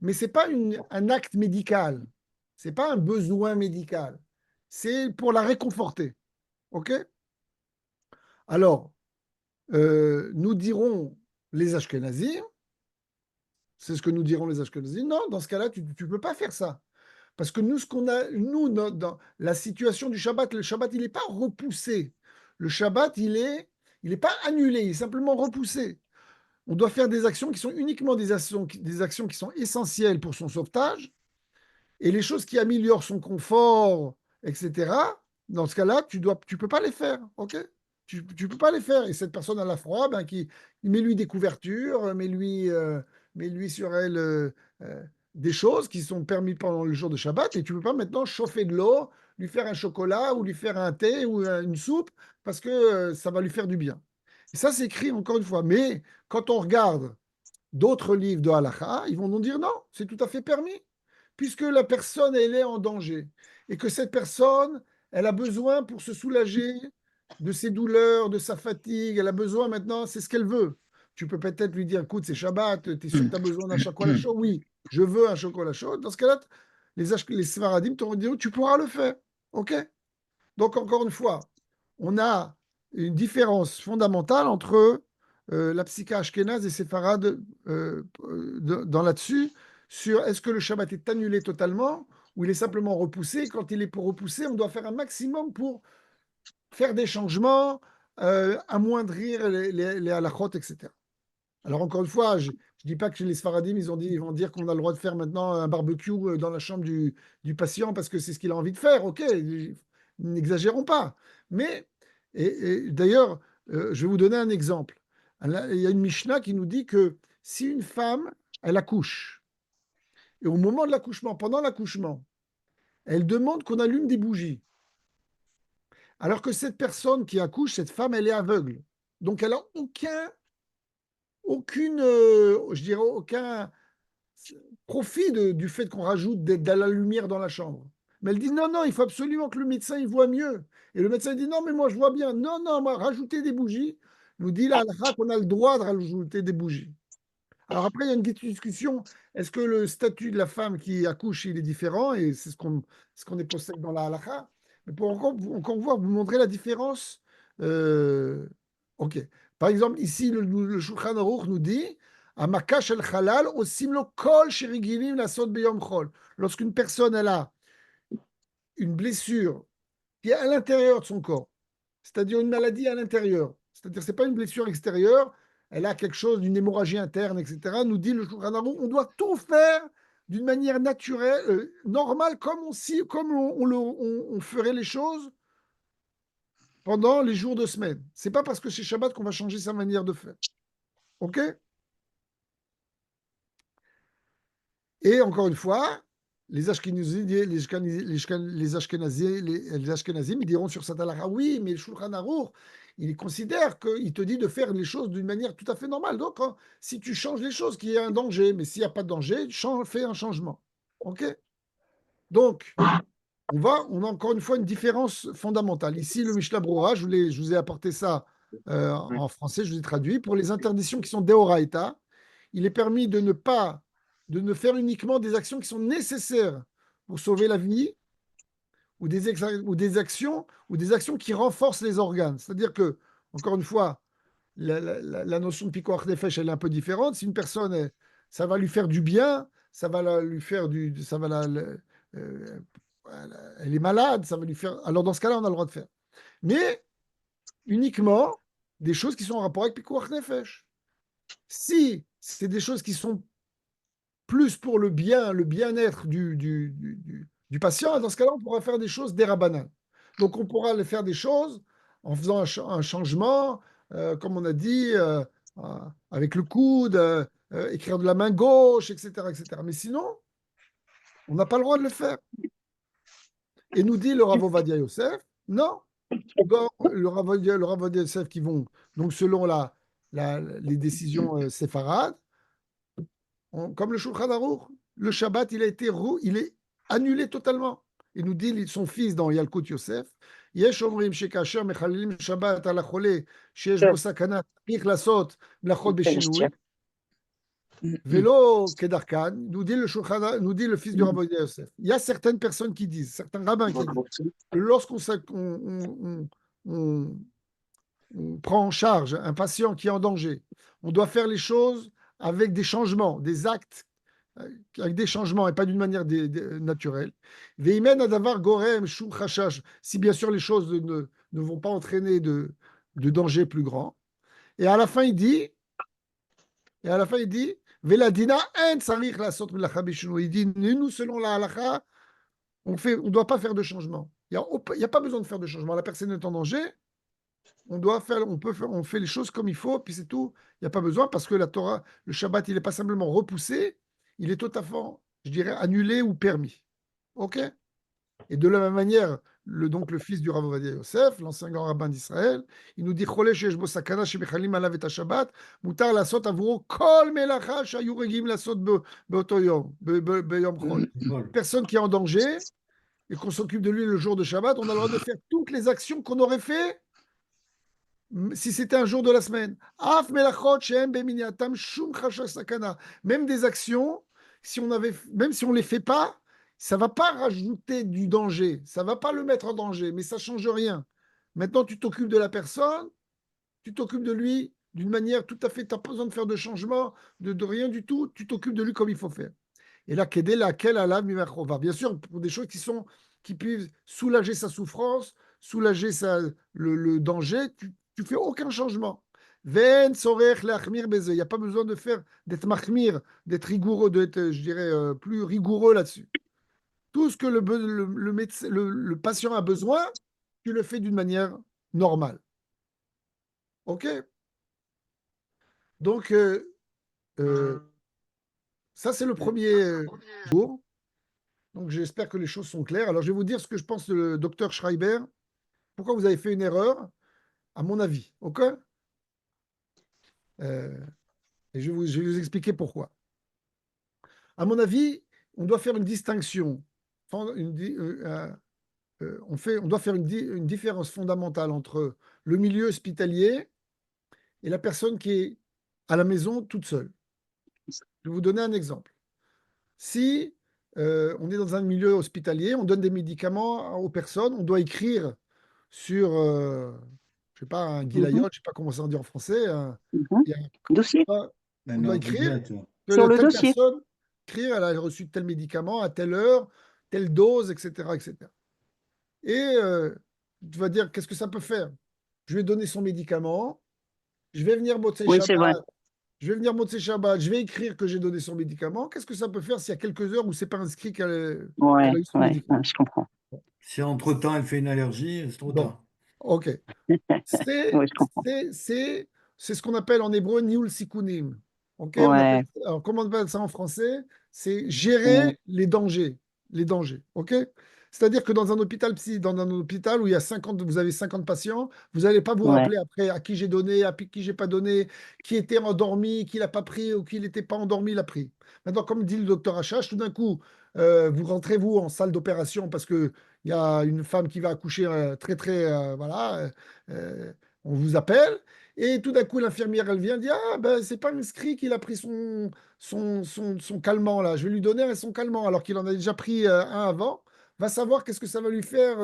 Mais ce n'est pas un acte médical. Ce n'est pas un besoin médical. C'est pour la réconforter. OK? Alors, nous dirons les Ashkenazim. C'est ce que nous diront les Ashkenazim. Non, dans ce cas-là, tu ne peux pas faire ça. Parce que nous, ce qu'on a, nous, dans la situation du Shabbat, le Shabbat, il n'est pas repoussé. Le Shabbat, il est pas annulé, il est simplement repoussé. On doit faire des actions qui sont uniquement des actions qui sont essentielles pour son sauvetage. Et les choses qui améliorent son confort, etc., dans ce cas-là, tu peux pas les faire, ok? Tu peux pas les faire. Et cette personne à la froid, ben, mets-lui des couvertures, mets-lui sur elle des choses qui sont permises pendant le jour de Shabbat. Et tu peux pas maintenant chauffer de l'eau, lui faire un chocolat ou lui faire un thé ou une soupe parce que ça va lui faire du bien. Et ça, c'est écrit encore une fois. Mais quand on regarde d'autres livres de halakha, ils vont nous dire non, c'est tout à fait permis puisque la personne, elle est en danger, et que cette personne, elle a besoin pour se soulager de ses douleurs, de sa fatigue, elle a besoin maintenant, c'est ce qu'elle veut. Tu peux peut-être lui dire, écoute, c'est Shabbat, tu es sûr que tu as besoin d'un chocolat chaud? Oui, je veux un chocolat chaud. Dans ce cas-là, les Sfaradim t'auront dit, tu pourras le faire. OK? Donc, encore une fois, on a une différence fondamentale entre la psycha ashkénaze et séfarade dans là-dessus, sur est-ce que le Shabbat est annulé totalement ou il est simplement repoussé. Quand il est pour repousser, on doit faire un maximum pour faire des changements, amoindrir les halakhot, etc. Alors, encore une fois, je ne dis pas que les Sfaradim, ils vont dire qu'on a le droit de faire maintenant un barbecue dans la chambre du patient parce que c'est ce qu'il a envie de faire. OK, n'exagérons pas. Mais, et d'ailleurs, je vais vous donner un exemple. Il y a une Mishnah qui nous dit que si une femme, elle accouche, et au moment de l'accouchement, pendant l'accouchement, elle demande qu'on allume des bougies, alors que cette personne qui accouche, cette femme, elle est aveugle. Donc, elle n'a je dirais, aucun profit du fait qu'on rajoute de la lumière dans la chambre. Mais elle dit non, non, il faut absolument que le médecin il voit mieux. Et le médecin dit non, mais moi je vois bien. Non, non, moi, rajouter des bougies. Nous dit la halakha qu'on a le droit de rajouter des bougies. Alors après, il y a une petite discussion. Est-ce que le statut de la femme qui accouche, il est différent? Et c'est ce qu'on est posé dans la halakha. Mais pour encore voir, vous montrer la différence. Ok. Par exemple, ici, le Shulchan Aruch nous dit Amaka shel halal osim lo kol sherigilim lasot beyom chol. Lorsqu'une personne elle a une blessure qui est à l'intérieur de son corps, c'est-à-dire une maladie à l'intérieur, c'est-à-dire c'est pas une blessure extérieure, elle a quelque chose d'une hémorragie interne, etc. Nous dit le Shulchan Aruch, on doit tout faire d'une manière naturelle, normale, comme on ferait les choses pendant les jours de semaine. C'est pas parce que c'est Shabbat qu'on va changer sa manière de faire. OK? Et encore une fois, les Ashkénazim, ils diront sur cette halakha, oui, mais le Shulchan Aruch, il considère qu'il te dit de faire les choses d'une manière tout à fait normale. Donc, si tu changes les choses, qu'il y a un danger, mais s'il n'y a pas de danger, fais un changement. OK? Donc, on a encore une fois une différence fondamentale. Ici, le Mishnah Brura, je vous ai apporté ça en français, je vous ai traduit. Pour les interdictions qui sont deoraita, il est permis de ne faire uniquement des actions qui sont nécessaires pour sauver la vie ou des actions qui renforcent les organes. C'est-à-dire que, encore une fois, la notion de pikoach nefesh, elle est un peu différente. Si une personne, ça va lui faire du bien, ça va lui faire euh, elle est malade, ça va lui faire. Alors dans ce cas-là, on a le droit de faire. Mais uniquement des choses qui sont en rapport avec pikoach nefesh. Si c'est des choses qui sont plus pour le bien-être du patient, dans ce cas-là, on pourra faire des choses dérabanan. Donc on pourra aller faire des choses en faisant un changement, comme on a dit, avec le coude, écrire de la main gauche, etc., etc. Mais sinon, on n'a pas le droit de le faire. Et nous dit le Rav Ovadia Yosef, non, le Rav Ovadia Yosef qui vont, donc selon les décisions séfarades, comme le Shulchan Aruch, le Shabbat, il est annulé totalement. Il nous dit son fils dans Yalkut Yosef, יש אומרים שכאשר מחללים שבת על החולה שיש בו סכנה צריך לעשות מלאכות בשינוי, ולא כדרכן, nous dit le fils du Rabbi Yosef. Il y a certaines personnes qui disent, certains rabbins qui disent, que lorsqu'on on prend en charge un patient qui est en danger, on doit faire les choses avec des changements, des actes avec des changements et pas d'une manière naturelle. Veimen adavar gorem shum chashash, si bien sûr les choses ne vont pas entraîner de danger plus grand. Et à la fin, il dit, Veladina en sarich la sot melacha bishunu. Il dit, nous, selon la halakha, on ne doit pas faire de changement. Il n'y a pas besoin de faire de changement. La personne est en danger, on fait les choses comme il faut, puis c'est tout. Il n'y a pas besoin parce que la Torah, le Shabbat, il n'est pas simplement repoussé, il est tout à fait, je dirais, annulé ou permis. OK? Et de la même manière, donc le fils du Rav Ovadia Yosef, l'ancien grand rabbin d'Israël, il nous dit Choleh sheyesh bo sakana shemechalim alav et Shabbat, mutar lasot avuro kol melacha shayu regim lasot beoto yom, beyom chol. Personne qui est en danger et qu'on s'occupe de lui le jour de Shabbat, on a le droit de faire toutes les actions qu'on aurait fait si c'était un jour de la semaine. Af melachot shehem beminiatam shum chashash sakana. Même des actions, même si on ne les fait pas, ça ne va pas rajouter du danger, ça ne va pas le mettre en danger, mais ça ne change rien. Maintenant, tu t'occupes de la personne, tu t'occupes de lui d'une manière tout à fait, tu n'as pas besoin de faire de changement, de rien du tout, tu t'occupes de lui comme il faut faire. Et là, Kedé, laquelle Allah mimachova. Bien sûr, pour des choses qui peuvent soulager sa souffrance, soulager le danger, tu fais aucun changement. Ven sorech leachmir beze. Il n'y a pas besoin d'être machmir, d'être rigoureux, d'être, je dirais, plus rigoureux là-dessus. Tout ce que le patient a besoin, tu le fais d'une manière normale. OK? Donc, ça, c'est le premier jour. Donc, j'espère que les choses sont claires. Alors, je vais vous dire ce que je pense de docteur Schreiber. Pourquoi vous avez fait une erreur, à mon avis. OK? Et je vais vous expliquer pourquoi. À mon avis, on doit faire une distinction. On doit faire une différence fondamentale entre le milieu hospitalier et la personne qui est à la maison toute seule. Je vais vous donner un exemple. Si on est dans un milieu hospitalier, on donne des médicaments aux personnes, on doit écrire sur, je sais pas, un guilayot, je ne sais pas comment ça se dit en français. Dossier. On doit écrire que Sur le telle dossier. personne, elle a reçu tel médicament à telle heure, telle dose, etc. etc. Et tu vas dire, qu'est-ce que ça peut faire? Je vais donner son médicament, je vais venir Motzei Oui, c'est vrai. Shabbat, je vais écrire que j'ai donné son médicament. Qu'est-ce que ça peut faire s'il y a quelques heures où c'est pas inscrit qu'elle Ouais, a eu son médicament? je comprends. Si entre-temps elle fait une allergie, c'est trop Bon, tard. OK. C'est Oui, je comprends. ce qu'on appelle en hébreu Niul Sikunim. OK? Ouais. Alors, comment on appelle ça en français? C'est gérer les dangers. Les dangers. OK? C'est-à-dire que dans un hôpital où il y a 50, vous avez 50 patients, vous n'allez pas vous Ouais. rappeler après à qui j'ai donné, à qui j'ai pas donné, qui était endormi, qui l'a pas pris ou qui n'était pas endormi, l'a pris. Maintenant, comme dit le docteur Achache, tout d'un coup, vous rentrez vous en salle d'opération parce que il y a une femme qui va accoucher voilà, on vous appelle, et tout d'un coup, l'infirmière, elle vient dire, ah, ben, c'est pas inscrit qu'il a pris son calmant, là, je vais lui donner son calmant, alors qu'il en a déjà pris un avant, va savoir qu'est-ce que ça va lui faire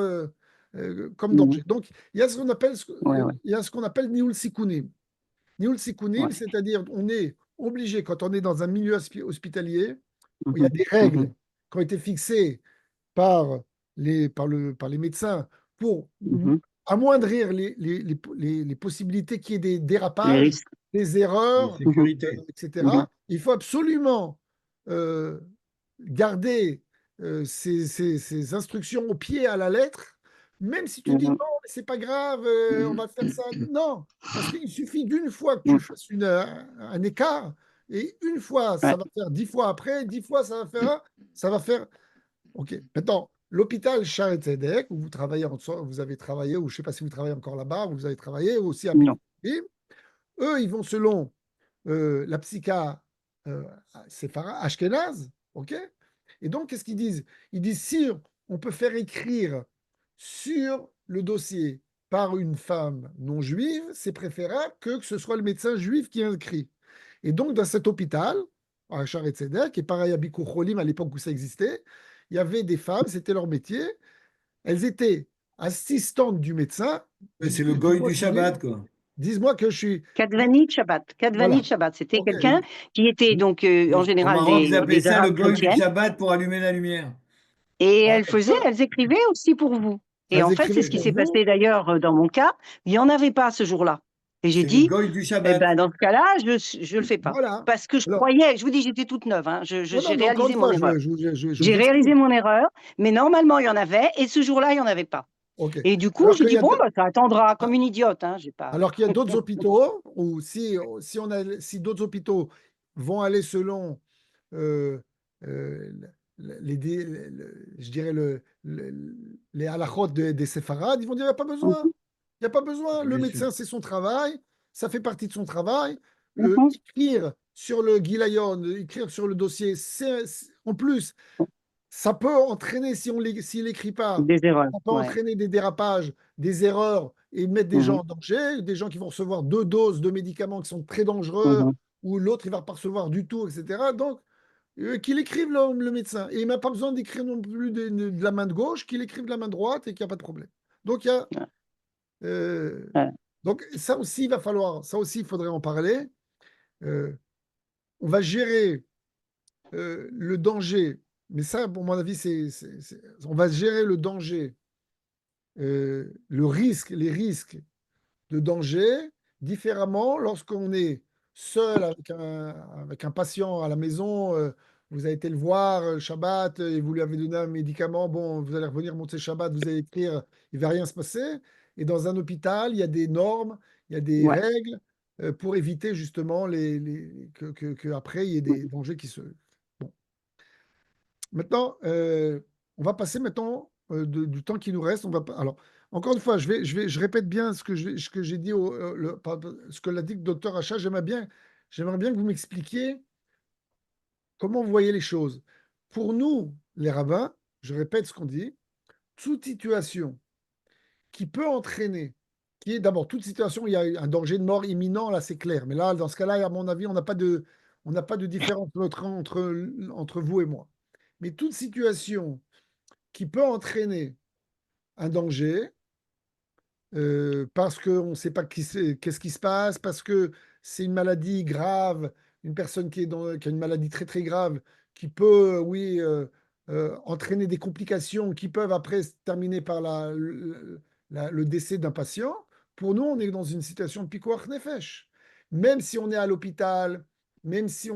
comme danger. Donc, il y a ce qu'on appelle, Ouais. il y a ce qu'on appelle Niul Sikunim. Niul Sikunim, Ouais. c'est-à-dire, on est obligé, quand on est dans un milieu hospitalier, où il y a Mhm. des règles qui ont été fixées par les médecins pour Mhm. amoindrir les possibilités qu'il y ait des Les dérapages, risques. des De erreurs, sécurité. etc. Mhm. Il faut absolument garder ces instructions au pied à la lettre, même si tu dis non, Mhm. mais c'est pas grave, on va faire ça. Non, parce qu'il suffit d'une fois que tu Mhm. fasses un écart, et une fois, ça Ouais. va faire 10 fois après, 10 fois, ça va faire un, ça va faire. OK. Maintenant, l'hôpital Shaare Zedek, où vous avez travaillé, ou je ne sais pas si vous travaillez encore là-bas, vous avez travaillé aussi à Non. Bikurim, eux, ils vont selon la psycha séphara, ashkénaze, OK? Et donc, qu'est-ce qu'ils disent? Ils disent, si on peut faire écrire sur le dossier par une femme non juive, c'est préférable que ce soit le médecin juif qui inscrit. Et donc, dans cet hôpital, à Shaare Zedek, et pareil à Bikur Cholim, à l'époque où ça existait, il y avait des femmes, c'était leur métier, elles étaient assistantes du médecin. Ouais, c'est le goy du Shabbat, quoi. Dis-moi que je suis. Kadvanit Shabbat. Kadvanit Voilà. Shabbat. C'était Ok. quelqu'un qui était donc en Au général Maroc, ils appelaient des ça le Arabes goy du chrétiennes. Shabbat pour allumer la lumière. Et Ah, elles écrivaient aussi pour vous. Et elles en fait, c'est écrivaient ce qui pour s'est vous. passé d'ailleurs dans mon cas. Il n'y en avait pas ce jour-là. Et j'ai C'est le dit, goy du eh Shabbat. ben, dans ce cas-là, je le fais pas. Voilà. Parce que je Alors, croyais, je vous dis, j'étais toute neuve, hein. non, J'ai non, mais encore une réalisé mon fois, erreur. je J'ai vous réalisé explique. mon erreur, mais normalement, il y en avait, et ce jour-là, il n'y en avait pas. Ok. Et du coup, Alors j'ai qu'il y dit, a, bon, bah, ça attendra, comme une idiote, hein. J'ai pas. alors qu'il y a d'autres hôpitaux où si d'autres hôpitaux vont aller selon euh, euh, je dirais les halakhot des séfarades, ils vont dire il n'y a pas besoin. Mhm, Il n'y a pas besoin. Le Bien sûr. médecin, c'est son travail. Ça fait partie de son travail. mhm, Écrire sur le guillayon, écrire sur le dossier, en plus, ça peut entraîner, s'il n'écrit pas, des erreurs, ça peut ouais. entraîner des dérapages, des erreurs et mettre des gens Mhm, en danger, des gens qui vont recevoir 2 doses de médicaments qui sont très dangereux, mhm, ou l'autre, il ne va pas recevoir du tout, etc. Donc, qu'il écrive le médecin. Et il n'a pas besoin d'écrire non plus de la main de gauche, qu'il écrive de la main droite et qu'il n'y a pas de problème. Donc, ouais, euh, ouais. donc, ça aussi, ça aussi, il faudrait en parler. Euh, on va gérer le danger, mais ça, pour mon avis, on va gérer le danger, les risques de danger différemment lorsqu'on est seul avec un patient à la maison. Vous avez été le voir Shabbat et vous lui avez donné un médicament. Bon, vous allez revenir monter Shabbat, vous allez écrire, il ne va rien se passer. Et dans un hôpital, il y a des normes, il y a des Ouais. règles pour éviter justement que après il y ait des dangers qui se. Bon. Maintenant, on va passer maintenant du temps qui nous reste. Alors, encore une fois, je répète bien ce que j'ai dit, ce que l'a dit le docteur Achat. J'aimerais bien que vous m'expliquiez comment vous voyez les choses. Pour nous, les rabbins, je répète ce qu'on dit, toute situation qui peut entraîner, qui est d'abord toute situation où il y a un danger de mort imminent, là c'est clair. Mais là, dans ce cas-là, à mon avis, on n'a pas de différence entre vous et moi. Mais toute situation qui peut entraîner un danger parce qu'on ne sait pas qu'est-ce qui se passe, parce que c'est une maladie grave, une personne qui a une maladie très très grave, qui peut, oui, entraîner des complications qui peuvent après se terminer par le décès d'un patient. Pour nous, on est dans une situation de pikuach nefesh. Même si on est à l'hôpital, même si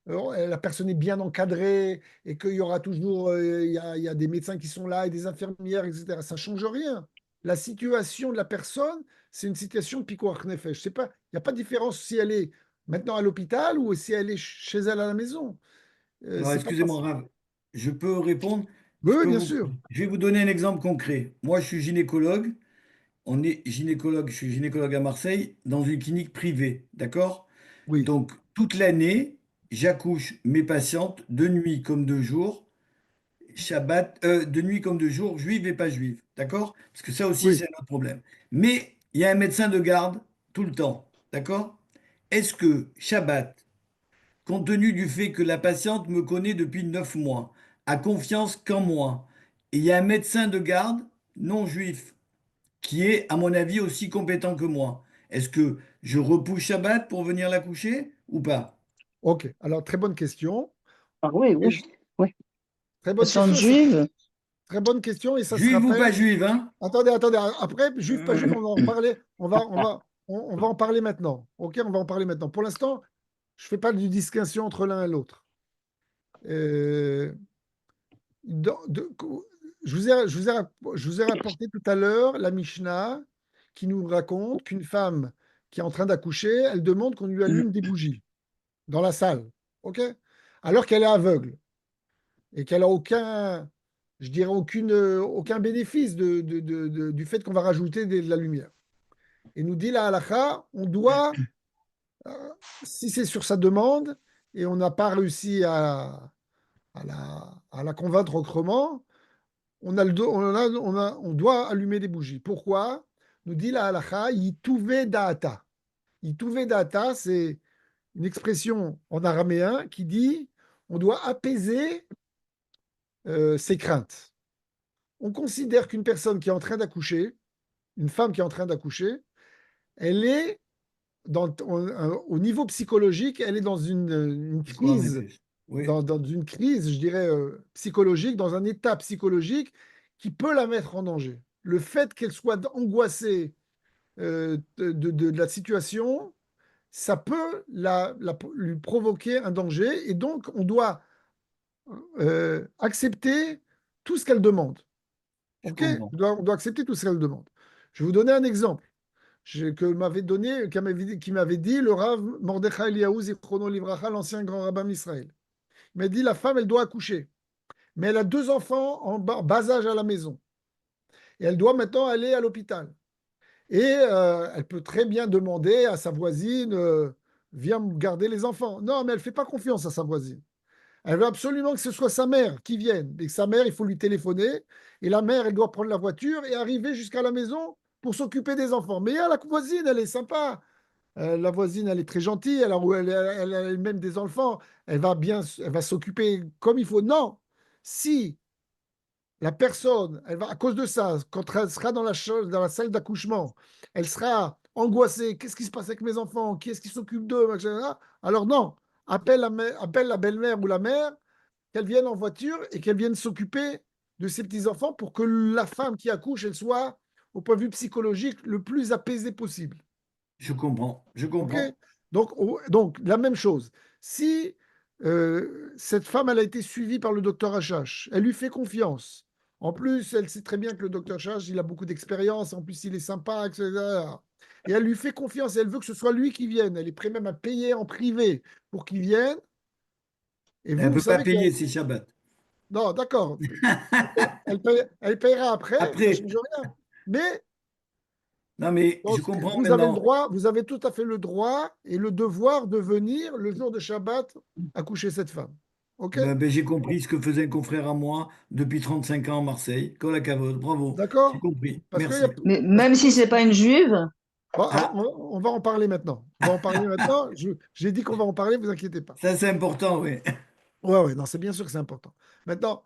la personne est bien encadrée et qu'il y aura toujours, il y a des médecins qui sont là et des infirmières, etc. Ça ne change rien. La situation de la personne, c'est une situation de pikuach nefesh. Il n'y a pas de différence si elle est maintenant à l'hôpital ou si elle est chez elle à la maison. Alors, C'est pas parce... excusez-moi, Rav, je peux répondre? Oui, oui, bien sûr. Je vais vous donner un exemple concret. Moi, je suis gynécologue. On est gynécologue, je suis gynécologue à Marseille, dans une clinique privée, d'accord? Oui, Donc, toute l'année, j'accouche mes patientes de nuit comme de jour, Shabbat, de nuit comme de jour, juive et pas juive, d'accord? Parce que ça aussi, oui. c'est un autre problème. Mais il y a un médecin de garde tout le temps, d'accord? Est-ce que Shabbat, compte tenu du fait que la patiente me connaît depuis 9 mois, a confiance qu'en moi, et il y a un médecin de garde non juif qui est, à mon avis, aussi compétent que moi, est-ce que je repousse Shabbat pour venir la coucher ou pas? OK. Alors, très bonne question. Ah oui, Et oui, oui. très bonne Patiente question. juive. Très bonne question. Et ça se Juive ou rappelle. pas juive, hein? Attendez. Après, juif, pas juif, on va en parler. On va en parler maintenant. OK, on va en parler maintenant. Pour l'instant, je ne fais pas de distinction entre l'un et l'autre. Euh, dans- de- je vous ai rapporté tout à l'heure la Mishnah qui nous raconte qu'une femme qui est en train d'accoucher, elle demande qu'on lui allume des bougies dans la salle, ok? Alors qu'elle est aveugle et qu'elle a aucun, je dirais aucun bénéfice du fait qu'on va rajouter de la lumière. Et nous dit la halakha, on doit, euh, si c'est sur sa demande et on n'a pas réussi à la convaincre autrement, on doit allumer des bougies. Pourquoi? Nous dit la halakha, yituve da'ata. Yituve da'ata, c'est une expression en araméen qui dit on doit apaiser ses craintes. On considère qu'une personne qui est en train d'accoucher, une femme qui est en train d'accoucher, elle est au niveau psychologique, elle est dans une Je crois en crise, effet. Oui, dans une crise, je dirais, psychologique, dans un état psychologique qui peut la mettre en danger. Le fait qu'elle soit angoissée de la situation, ça peut lui provoquer un danger et donc on doit accepter tout ce qu'elle demande. je OK? comprends. On doit accepter tout ce qu'elle demande. Je vais vous donner un exemple qui m'avait dit le Rav Mordechai Eliyahu Zichrono Livracha, l'ancien grand rabbin d'Israël. Il m'a dit la femme, elle doit accoucher, mais elle a deux enfants en bas âge à la maison et elle doit maintenant aller à l'hôpital. Et elle peut très bien demander à sa voisine viens me garder les enfants. Non, mais elle ne fait pas confiance à sa voisine. Elle veut absolument que ce soit sa mère qui vienne. Et que sa mère, il faut lui téléphoner. Et la mère, elle doit prendre la voiture et arriver jusqu'à la maison pour s'occuper des enfants. Mais la voisine, elle est sympa. La voisine, elle est très gentille. Elle a elle-même des enfants. Elle va s'occuper comme il faut. Non. Si la personne, elle va, à cause de ça, quand elle sera dans la salle d'accouchement, elle sera angoissée. Qu'est-ce qui se passe avec mes enfants? Qui est-ce qui s'occupe d'eux? Etc. Alors non, appelle la belle-mère ou la mère, qu'elle vienne en voiture et qu'elle vienne s'occuper de ses petits-enfants pour que la femme qui accouche, elle soit, au point de vue psychologique, le plus apaisée possible. Je comprends. Je OK? comprends. Donc, la même chose. Si cette femme, elle a été suivie par le docteur Achache, elle lui fait confiance. En plus, elle sait très bien que le docteur Achache, il a beaucoup d'expérience. En plus, il est sympa, etc. Et elle lui fait confiance. Et elle veut que ce soit lui qui vienne. Elle est prête même à payer en privé pour qu'il vienne. Et Elle vous, ne vous peut pas savez que... payer, c'est Shabbat. Non, d'accord. Elle paiera après, ça ne Après, change rien. Mais non, mais je donc, comprends vous avez le maintenant. droit, vous avez tout à fait le droit et le devoir de venir le jour de Shabbat accoucher cette femme. OK? Ben, j'ai compris ce que faisait un confrère à moi depuis 35 ans à Marseille. Kol hakavod, bravo. J'ai D'accord? compris. Parce que, Merci. Mais parce que même si moi, c'est pas une juive, bon, Ah, on va en parler maintenant. On va en parler maintenant. J'ai dit qu'on va en parler, vous inquiétez pas. ça c'est important, oui. Ouais, ouais, non, c'est bien sûr que c'est important. Maintenant,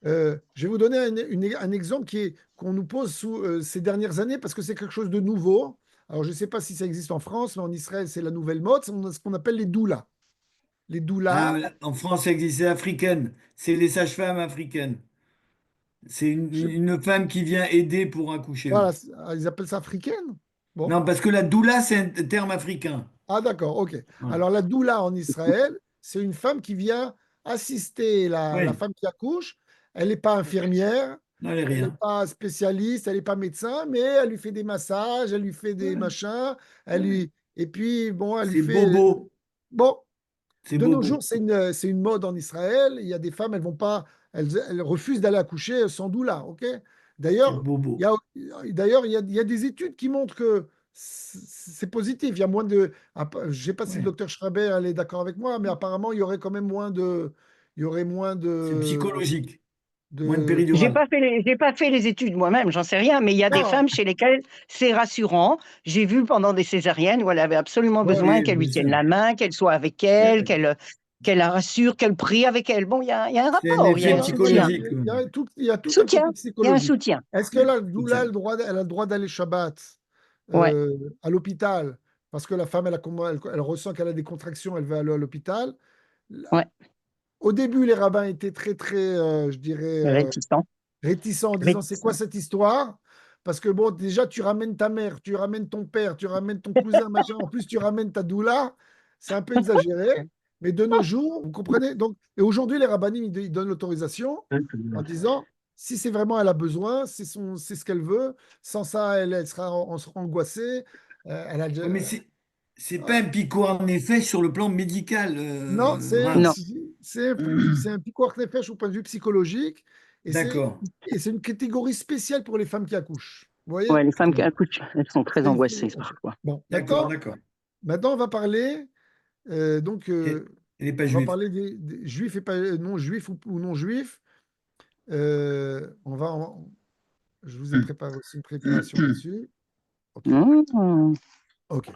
je vais vous donner un exemple qu'on nous pose sous ces dernières années parce que c'est quelque chose de nouveau. Alors, je ne sais pas si ça existe en France, mais en Israël, c'est la nouvelle mode. C'est ce qu'on appelle les doulas. Les doulas, Ah, en France, ça existe, c'est africaine. C'est les sages-femmes africaines. C'est je sais- une femme qui vient aider pour accoucher, voilà, oui. ils appellent ça africaine. Bon, Non, parce que la doula, c'est un terme africain. ah d'accord, ok. Voilà. Alors, la doula en Israël, c'est une femme qui vient assister la Oui, femme qui accouche. Elle n'est pas infirmière, non, elle est elle n'est rien. pas spécialiste, elle n'est pas médecin, mais elle lui fait des massages, elle lui fait des Ouais, machins, ouais. et puis, bon, elle lui C'est fait... bobo. Bon, C'est de nos jours, bobo. c'est une mode en Israël. Il y a des femmes, elles vont pas, elles refusent d'aller accoucher sans doula, ok? C'est D'ailleurs, bobo. il y a des études qui montrent que c'est positif. Il y a moins de, je sais pas si le Ouais. docteur Schreiber elle est d'accord avec moi, mais apparemment, il y aurait quand même il y aurait moins C'est psychologique. Moins de de, péridurale. j'ai pas fait les études moi-même, j'en sais rien, mais il y a des non, femmes chez lesquelles c'est rassurant. J'ai vu pendant des césariennes où elle avait absolument ouais, besoin Oui, qu'elle lui bien tienne sûr. la main, qu'elle soit avec elle, qu'elle la rassure, qu'elle prie avec elle. Bon, il y a un C'est un rapport, il y a effet un non, non, soutien. psychologique. il y a tout un côté Soutien, il y a un psychologique. soutien. Est-ce que la doula a Soutien. le droit, elle a le droit d'aller Shabbat Ouais, à l'hôpital parce que la femme, elle ressent qu'elle a des contractions, elle va aller à l'hôpital. ouais, Au début, les rabbins étaient très, très, je dirais, réticent, réticents en disant, c'est quoi réticent. cette histoire? Parce que bon, déjà, tu ramènes ta mère, tu ramènes ton père, tu ramènes ton cousin, machin. En plus, tu ramènes ta doula. C'est un peu exagéré. Mais de nos jours, vous comprenez? Donc, et aujourd'hui, les rabbinim, ils donnent l'autorisation en disant, si c'est vraiment elle a besoin, c'est ce qu'elle veut. Sans ça, elle sera, sera angoissée. Elle a Ouais, mais déjà- c'est pas un picot en effet sur le plan médical, Non, Rav. Non. c'est un picor nefesh au point de vue psychologique et D'accord. c'est une catégorie spéciale pour les femmes qui accouchent. Vous voyez? Ouais, les femmes qui accouchent, elles sont très angoissées Ok. parfois. Bon, D'accord, d'accord. maintenant, on va parler donc Elle n'est pas on va juive. parler des juifs et pas non juifs ou non juifs. On va je vous ai préparé aussi une préparation là-dessus. Ok. Mmh. Ok.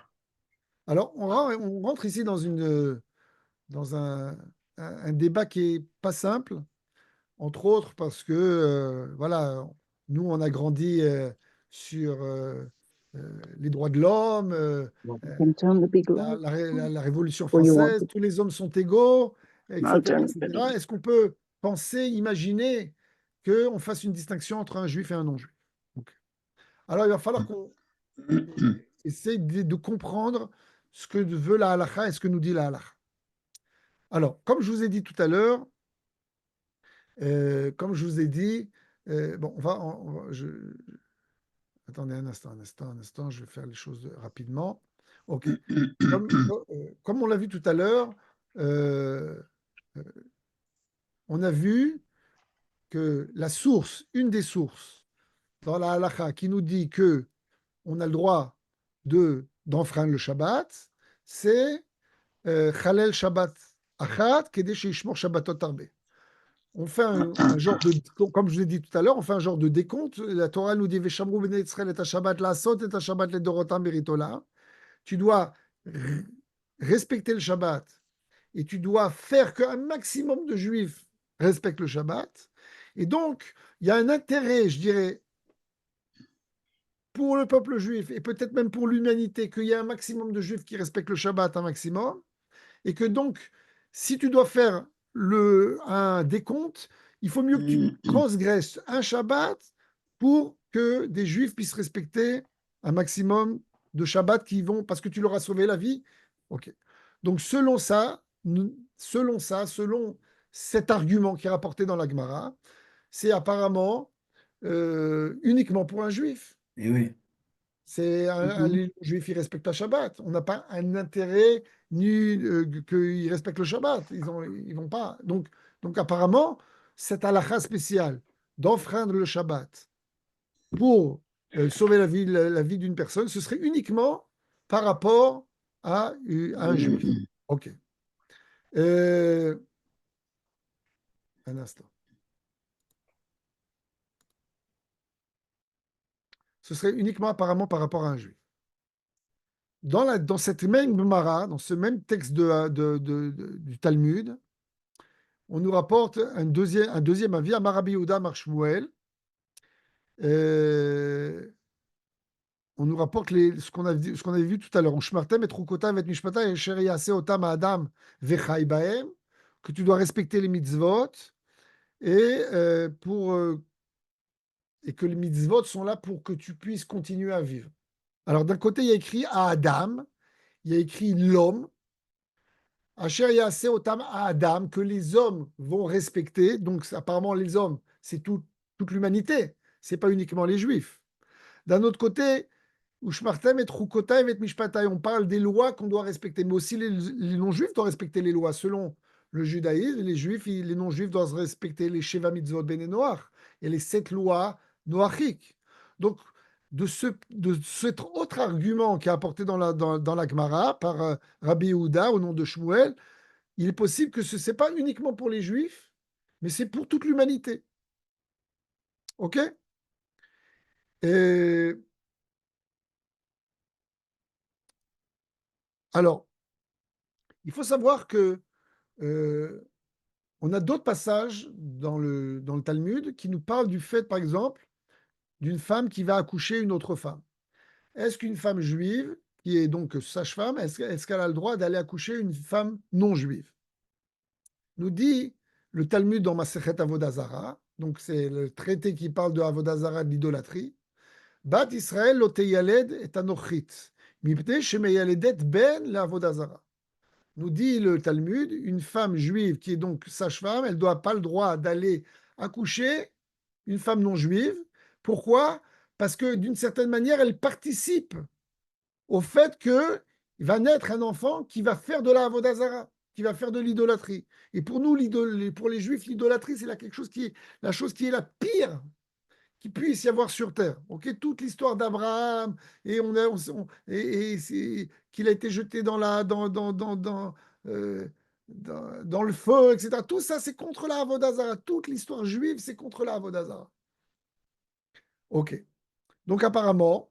Alors, on rentre ici dans un débat qui est pas simple. Entre autres parce que, voilà, nous, on a grandi sur les droits de l'homme, Can turn the big la, light la ré- la- la Révolution or you want française, to. tous les hommes sont égaux, I'll etc., turn it etc. Est-ce qu'on peut penser, imaginer qu'on fasse une distinction entre un juif et un non-juif? Ok. Alors, il va falloir qu'on essaye de comprendre ce que veut la halakha et ce que nous dit la halakha. Alors, comme je vous ai dit tout à l'heure, comme je vous ai dit, bon, attendez un instant, je vais faire les choses rapidement. Ok. Comme on l'a vu tout à l'heure, euh, euh, on a vu que la source, une des sources dans la halakha qui nous dit que on a le droit d'enfreindre le Shabbat, c'est Chalel Shabbat Achat, Kedei Sheishmor Shabbatot Arbe. On fait un genre de, comme je vous ai dit tout à l'heure, on fait un genre de décompte. La Torah nous dit Veshamru bnei Israël et Shabbat la'asot et Shabbat ledorotam beritola. Tu dois respecter le Shabbat et tu dois faire qu'un maximum de juifs respectent le Shabbat. Et donc, il y a un intérêt, je dirais, pour le peuple juif et peut-être même pour l'humanité, qu'il y ait un maximum de juifs qui respectent le Shabbat un maximum. Et que donc, si tu dois faire un décompte, il faut mieux que tu transgresses un Shabbat pour que des Juifs puissent respecter un maximum de Shabbat qui vont, parce que tu leur as sauvé la vie. Ok. Donc, selon cet argument qui est rapporté dans la Gemara, c'est apparemment uniquement pour un Juif. Et oui. C'est les Juifs, ils respectent le Shabbat. On n'a pas un intérêt ni qu'ils respectent le Shabbat. Ils vont pas. Donc apparemment, cette halakha spéciale d'enfreindre le Shabbat pour sauver la vie d'une personne, ce serait uniquement par rapport à un Juif. Ok. Un instant. Ce serait uniquement apparemment par rapport à un Juif. Dans cette même Gemara, dans ce même texte du Talmud, on nous rapporte un deuxième avis, Amar Rabbi Yehuda Amar Shmuel. On nous rapporte ce qu'on avait vu tout à l'heure. Ushmartem et Rukotam et Mishpata et Sher Yaseh Otam Adam Vechai Baem, que tu dois respecter les mitzvot et que les mitzvot sont là pour que tu puisses continuer à vivre. Alors d'un côté, il y a écrit à Adam, il y a écrit l'homme, Asher Yaseh Otam à Adam, que les hommes vont respecter. Donc apparemment, les hommes, c'est toute l'humanité, c'est pas uniquement les juifs. D'un autre côté, Ushmartem et Rukotaim et Mishpatai, on parle des lois qu'on doit respecter, mais aussi les non-juifs doivent respecter les lois. Selon le judaïsme, les juifs, les non-juifs doivent respecter les Sheva Mitzvot Ben et Noach et les 7 lois noachiques. Donc, de cet autre argument qui est apporté dans la Gemara par Rabbi Yehuda au nom de Shmuel, il est possible que ce n'est pas uniquement pour les juifs, mais c'est pour toute l'humanité. OK? Et alors, il faut savoir que on a d'autres passages dans le Talmud qui nous parlent du fait, par exemple, d'une femme qui va accoucher une autre femme. Est-ce qu'une femme juive, qui est donc sage-femme, est-ce qu'elle a le droit d'aller accoucher une femme non juive? Nous dit le Talmud dans Masechet Avodah Zarah, donc c'est le traité qui parle de Avodah Zarah, de l'idolâtrie. Bat Israël lo teyaled et anochit, mipnei shemeyaledet ben le'avodah Zarah. Nous dit le Talmud, une femme juive qui est donc sage-femme, elle ne doit pas le droit d'aller accoucher une femme non juive. Pourquoi? Parce que d'une certaine manière, elle participe au fait qu'il va naître un enfant qui va faire de la avodah zara, qui va faire de l'idolâtrie. Et pour nous, pour les juifs, l'idolâtrie, c'est la chose qui est la pire qu'il puisse y avoir sur terre. Ok, toute l'histoire d'Abraham et qu'il a été jeté dans le feu, etc. Tout ça, c'est contre la avodah zara. Toute l'histoire juive, c'est contre la avodah zara. Ok. Donc apparemment,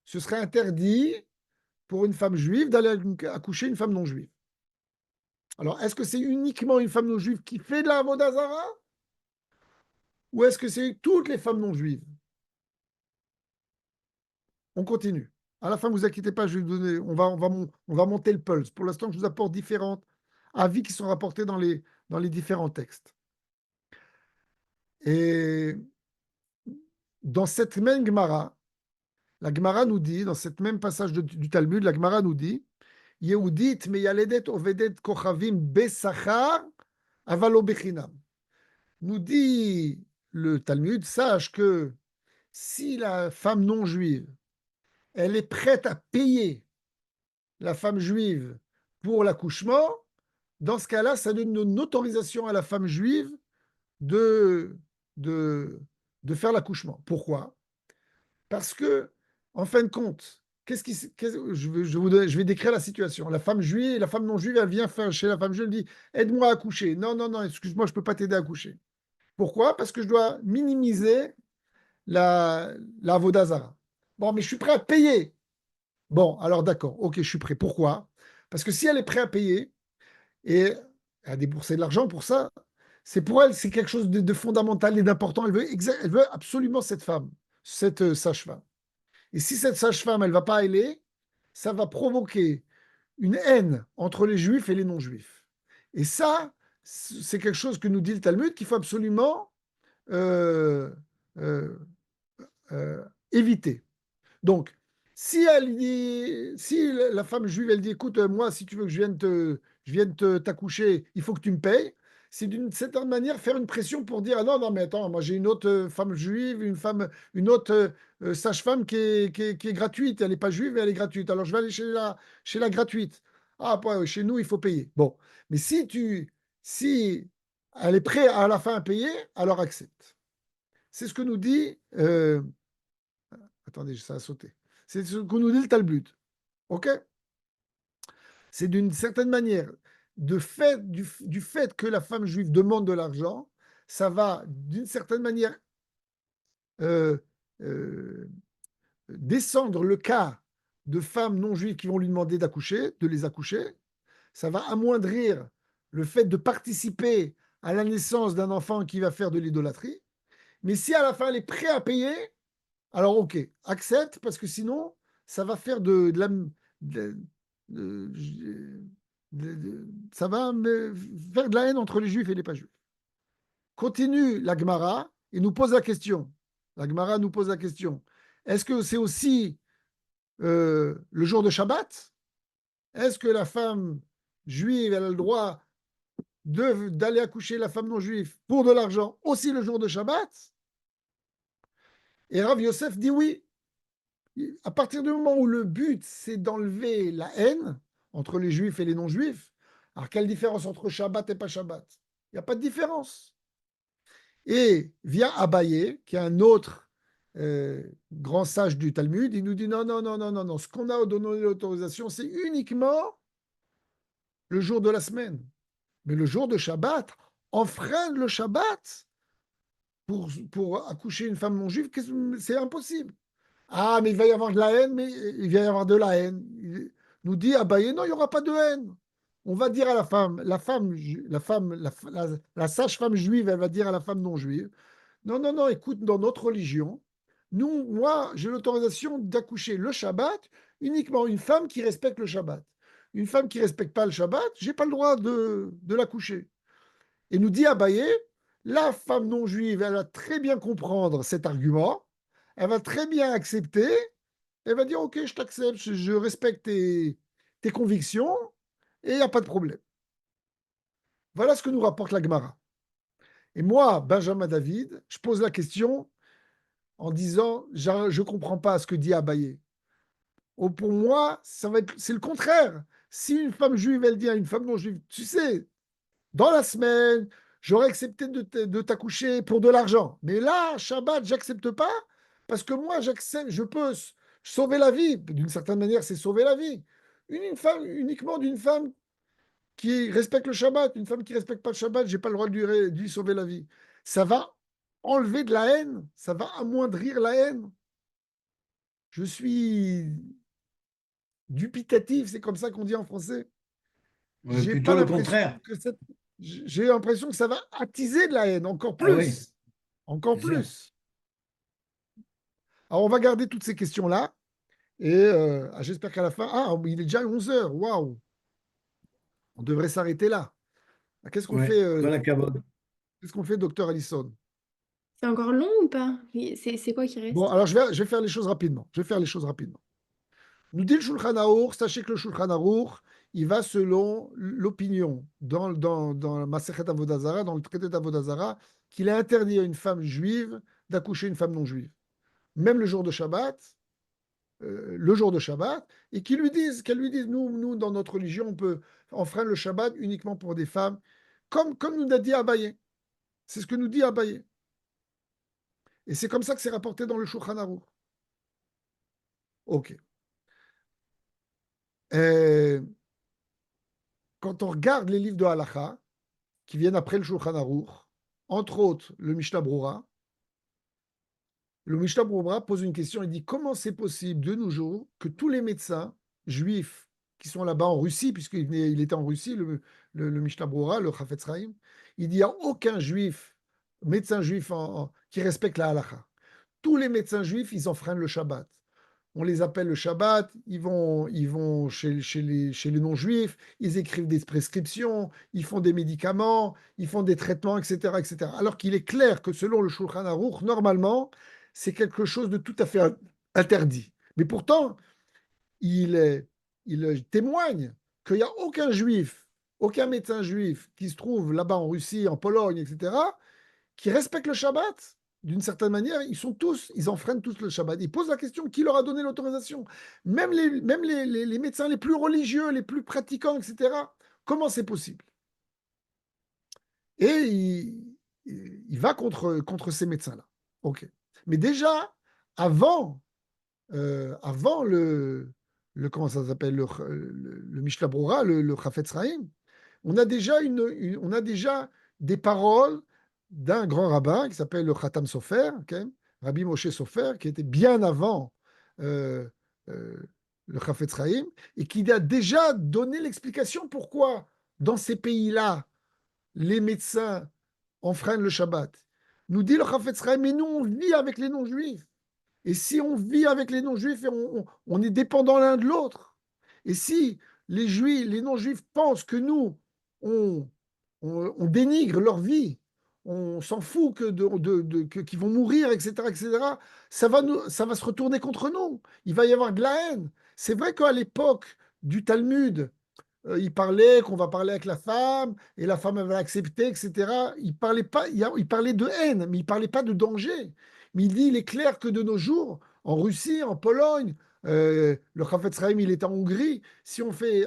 ce serait interdit pour une femme juive d'aller accoucher une femme non juive. Alors, est-ce que c'est uniquement une femme non juive qui fait de la avodah zara? Ou est-ce que c'est toutes les femmes non juives? On continue. À la fin, ne vous inquiétez pas, je vais vous donner, on va monter le pulse. Pour l'instant, je vous apporte différents avis qui sont rapportés dans les différents textes. Et dans cette même Gemara, la Gemara nous dit, dans cette même passage du Talmud, la Gemara nous dit, Yehudit meyaledet ovedet kochavim besachar avalo bechinam. Nous dit le Talmud, sache que si la femme non juive, elle est prête à payer la femme juive pour l'accouchement, dans ce cas-là, ça donne une autorisation à la femme juive de faire l'accouchement. Pourquoi? Parce que, en fin de compte, je vais décrire la situation. La femme juive, la femme non juive, elle vient chez la femme juive, elle dit aide-moi à accoucher. Non, non, non, excuse-moi, je ne peux pas t'aider à accoucher. Pourquoi? Parce que je dois minimiser la Vodazara. Bon, mais je suis prêt à payer. Bon, alors d'accord, ok, je suis prêt. Pourquoi? Parce que si elle est prête à payer et à débourser de l'argent pour ça, c'est pour elle, c'est quelque chose de fondamental et d'important. Elle veut absolument cette femme, cette sage-femme. Et si cette sage-femme, elle ne va pas aller, ça va provoquer une haine entre les juifs et les non-juifs. Et ça, c'est quelque chose que nous dit le Talmud qu'il faut absolument euh, euh, éviter. Donc, si la femme juive, elle dit, écoute, moi, si tu veux que je vienne t'accoucher, il faut que tu me payes. C'est d'une certaine manière faire une pression pour dire, ah non, non, mais attends, moi j'ai une autre femme juive, une autre sage-femme qui est gratuite. Elle n'est pas juive, mais elle est gratuite. Alors je vais aller chez la gratuite. Ah, ouais, chez nous, il faut payer. Bon, mais si elle est prête à la fin à payer, alors accepte. C'est ce que nous dit. Attendez, ça a sauté. C'est ce que nous dit le Talmud. OK? C'est d'une certaine manière, du fait que la femme juive demande de l'argent, ça va d'une certaine manière euh, euh, descendre le cas de femmes non juives qui vont lui demander d'accoucher, de les accoucher. Ça va amoindrir le fait de participer à la naissance d'un enfant qui va faire de l'idolâtrie. Mais si à la fin elle est prête à payer, alors, ok, accepte, parce que sinon, ça va faire ça va faire de la haine entre les juifs et les pas juifs. Continue la Gemara et nous pose la question. La Gemara nous pose la question. Est-ce que c'est aussi le jour de Shabbat? Est-ce que la femme juive, elle a le droit d'aller accoucher la femme non juive pour de l'argent aussi le jour de Shabbat? Et Rav Yosef dit oui. À partir du moment où le but, c'est d'enlever la haine entre les juifs et les non-juifs, alors quelle différence entre Shabbat et pas Shabbat? Il n'y a pas de différence. Et vient Abaye, qui est un autre grand sage du Talmud, il nous dit non, non, non, non, non, non, ce qu'on a donné l'autorisation, c'est uniquement le jour de la semaine. Mais le jour de Shabbat, enfreindre le Shabbat pour accoucher une femme non-juive, c'est impossible. Ah, mais il va y avoir de la haine, mais il va y avoir de la haine. Il nous dit Abaye, non, il n'y aura pas de haine. On va dire à la sage-femme juive, elle va dire à la femme non juive, non, non, non, écoute, dans notre religion, moi, j'ai l'autorisation d'accoucher le Shabbat uniquement une femme qui respecte le Shabbat. Une femme qui ne respecte pas le Shabbat, je n'ai pas le droit de l'accoucher. Et nous dit Abaye, la femme non juive, elle va très bien comprendre cet argument, elle va très bien accepter, elle va dire ok, je t'accepte, je respecte tes convictions, et il n'y a pas de problème. Voilà ce que nous rapporte la Gemara. Et moi, Benjamin David, je pose la question en disant je ne comprends pas ce que dit Abaye. Pour moi, c'est le contraire. Si une femme juive, elle dit à une femme non juive, tu sais, dans la semaine, j'aurais accepté de t'accoucher pour de l'argent. Mais là, Shabbat, j'accepte pas parce que moi, j'accepte, je peux sauver la vie. D'une certaine manière, c'est sauver la vie. Uniquement d'une femme qui respecte le Shabbat. Une femme qui respecte pas le Shabbat, j'ai pas le droit de lui sauver la vie. Ça va enlever de la haine, ça va amoindrir la haine. Je suis dubitatif, c'est comme ça qu'on dit en français. Ouais, J'ai plutôt pas le l'impression contraire. j'ai l'impression que ça va attiser de la haine encore plus. Ah oui, Encore c'est sûr. plus. Alors, on va garder toutes ces questions-là Et j'espère qu'à la fin, il est déjà 11 heures, waouh, on devrait s'arrêter là. Qu'est-ce qu'on Ouais, fait, voilà, Kavod. docteur Allison? C'est encore long ou pas? C'est quoi qui Bon, reste? alors je vais faire les choses rapidement. Nous dit le Shulchan Aruch, sachez que le Shulchan Aruch, il va selon l'opinion dans la Masechet Avodah Zarah, dans le traité d'Avodah Zarah, qu'il est interdit à une femme juive d'accoucher une femme non juive, même le jour de Shabbat, et qu'elle lui dise, nous, dans notre religion, on peut enfreindre le Shabbat uniquement pour des femmes, comme nous a dit Abaye. C'est ce que nous dit Abaye. Et c'est comme ça que c'est rapporté dans le Shulchan Aruch. Ok. Euh, Quand on regarde les livres de Halacha, qui viennent après le Shulchan Aruch, entre autres le Mishnah Brura, le Mishnah Brura pose une question, il dit comment c'est possible de nos jours que tous les médecins juifs qui sont là-bas en Russie, puisqu'il était en Russie, le Mishnah Brura, le Chafetz Chaim, il dit il n'y a aucun médecin juif qui respecte la Halacha. Tous les médecins juifs, ils enfreignent le Shabbat. On les appelle le Shabbat, ils vont chez les non-juifs, ils écrivent des prescriptions, ils font des médicaments, ils font des traitements, etc., etc. Alors qu'il est clair que selon le Shulchan Aruch, normalement, c'est quelque chose de tout à fait interdit. Mais pourtant, il témoigne qu'il n'y a aucun juif, aucun médecin juif qui se trouve là-bas en Russie, en Pologne, etc., qui respectent le Shabbat. D'une certaine manière, ils enfreignent tous le Shabbat. Ils posent la question, qui leur a donné l'autorisation? Même les médecins les plus religieux, les plus pratiquants, etc. Comment c'est possible? Et il va contre ces médecins-là. Ok. Mais déjà, avant, avant comment ça s'appelle, le Mishnah Brura, le Chafetz Chaim, on a déjà des paroles d'un grand rabbin qui s'appelle le Khatam Sofer, okay, Rabbi Moshe Sofer, qui était bien avant euh, euh, le Chafetz Chaim, et qui a déjà donné l'explication pourquoi dans ces pays-là, les médecins enfreignent le Shabbat. Nous dit le Chafetz Chaim, mais nous on vit avec les non-juifs. Et si on vit avec les non-juifs, on est dépendant l'un de l'autre. Et si les juifs, les non-juifs pensent que nous, on, on dénigre leur vie, on s'en fout qu'ils vont mourir, etc., etc., ça va se retourner contre nous. Il va y avoir de la haine. C'est vrai qu'à l'époque du Talmud, il parlait qu'on va parler avec la femme et la femme elle va accepter, etc. Il parlait pas, il parlait de haine, mais il parlait pas de danger. Mais il est clair que de nos jours, en Russie, en Pologne, le Chafetz Chaim, il est en Hongrie. Si on fait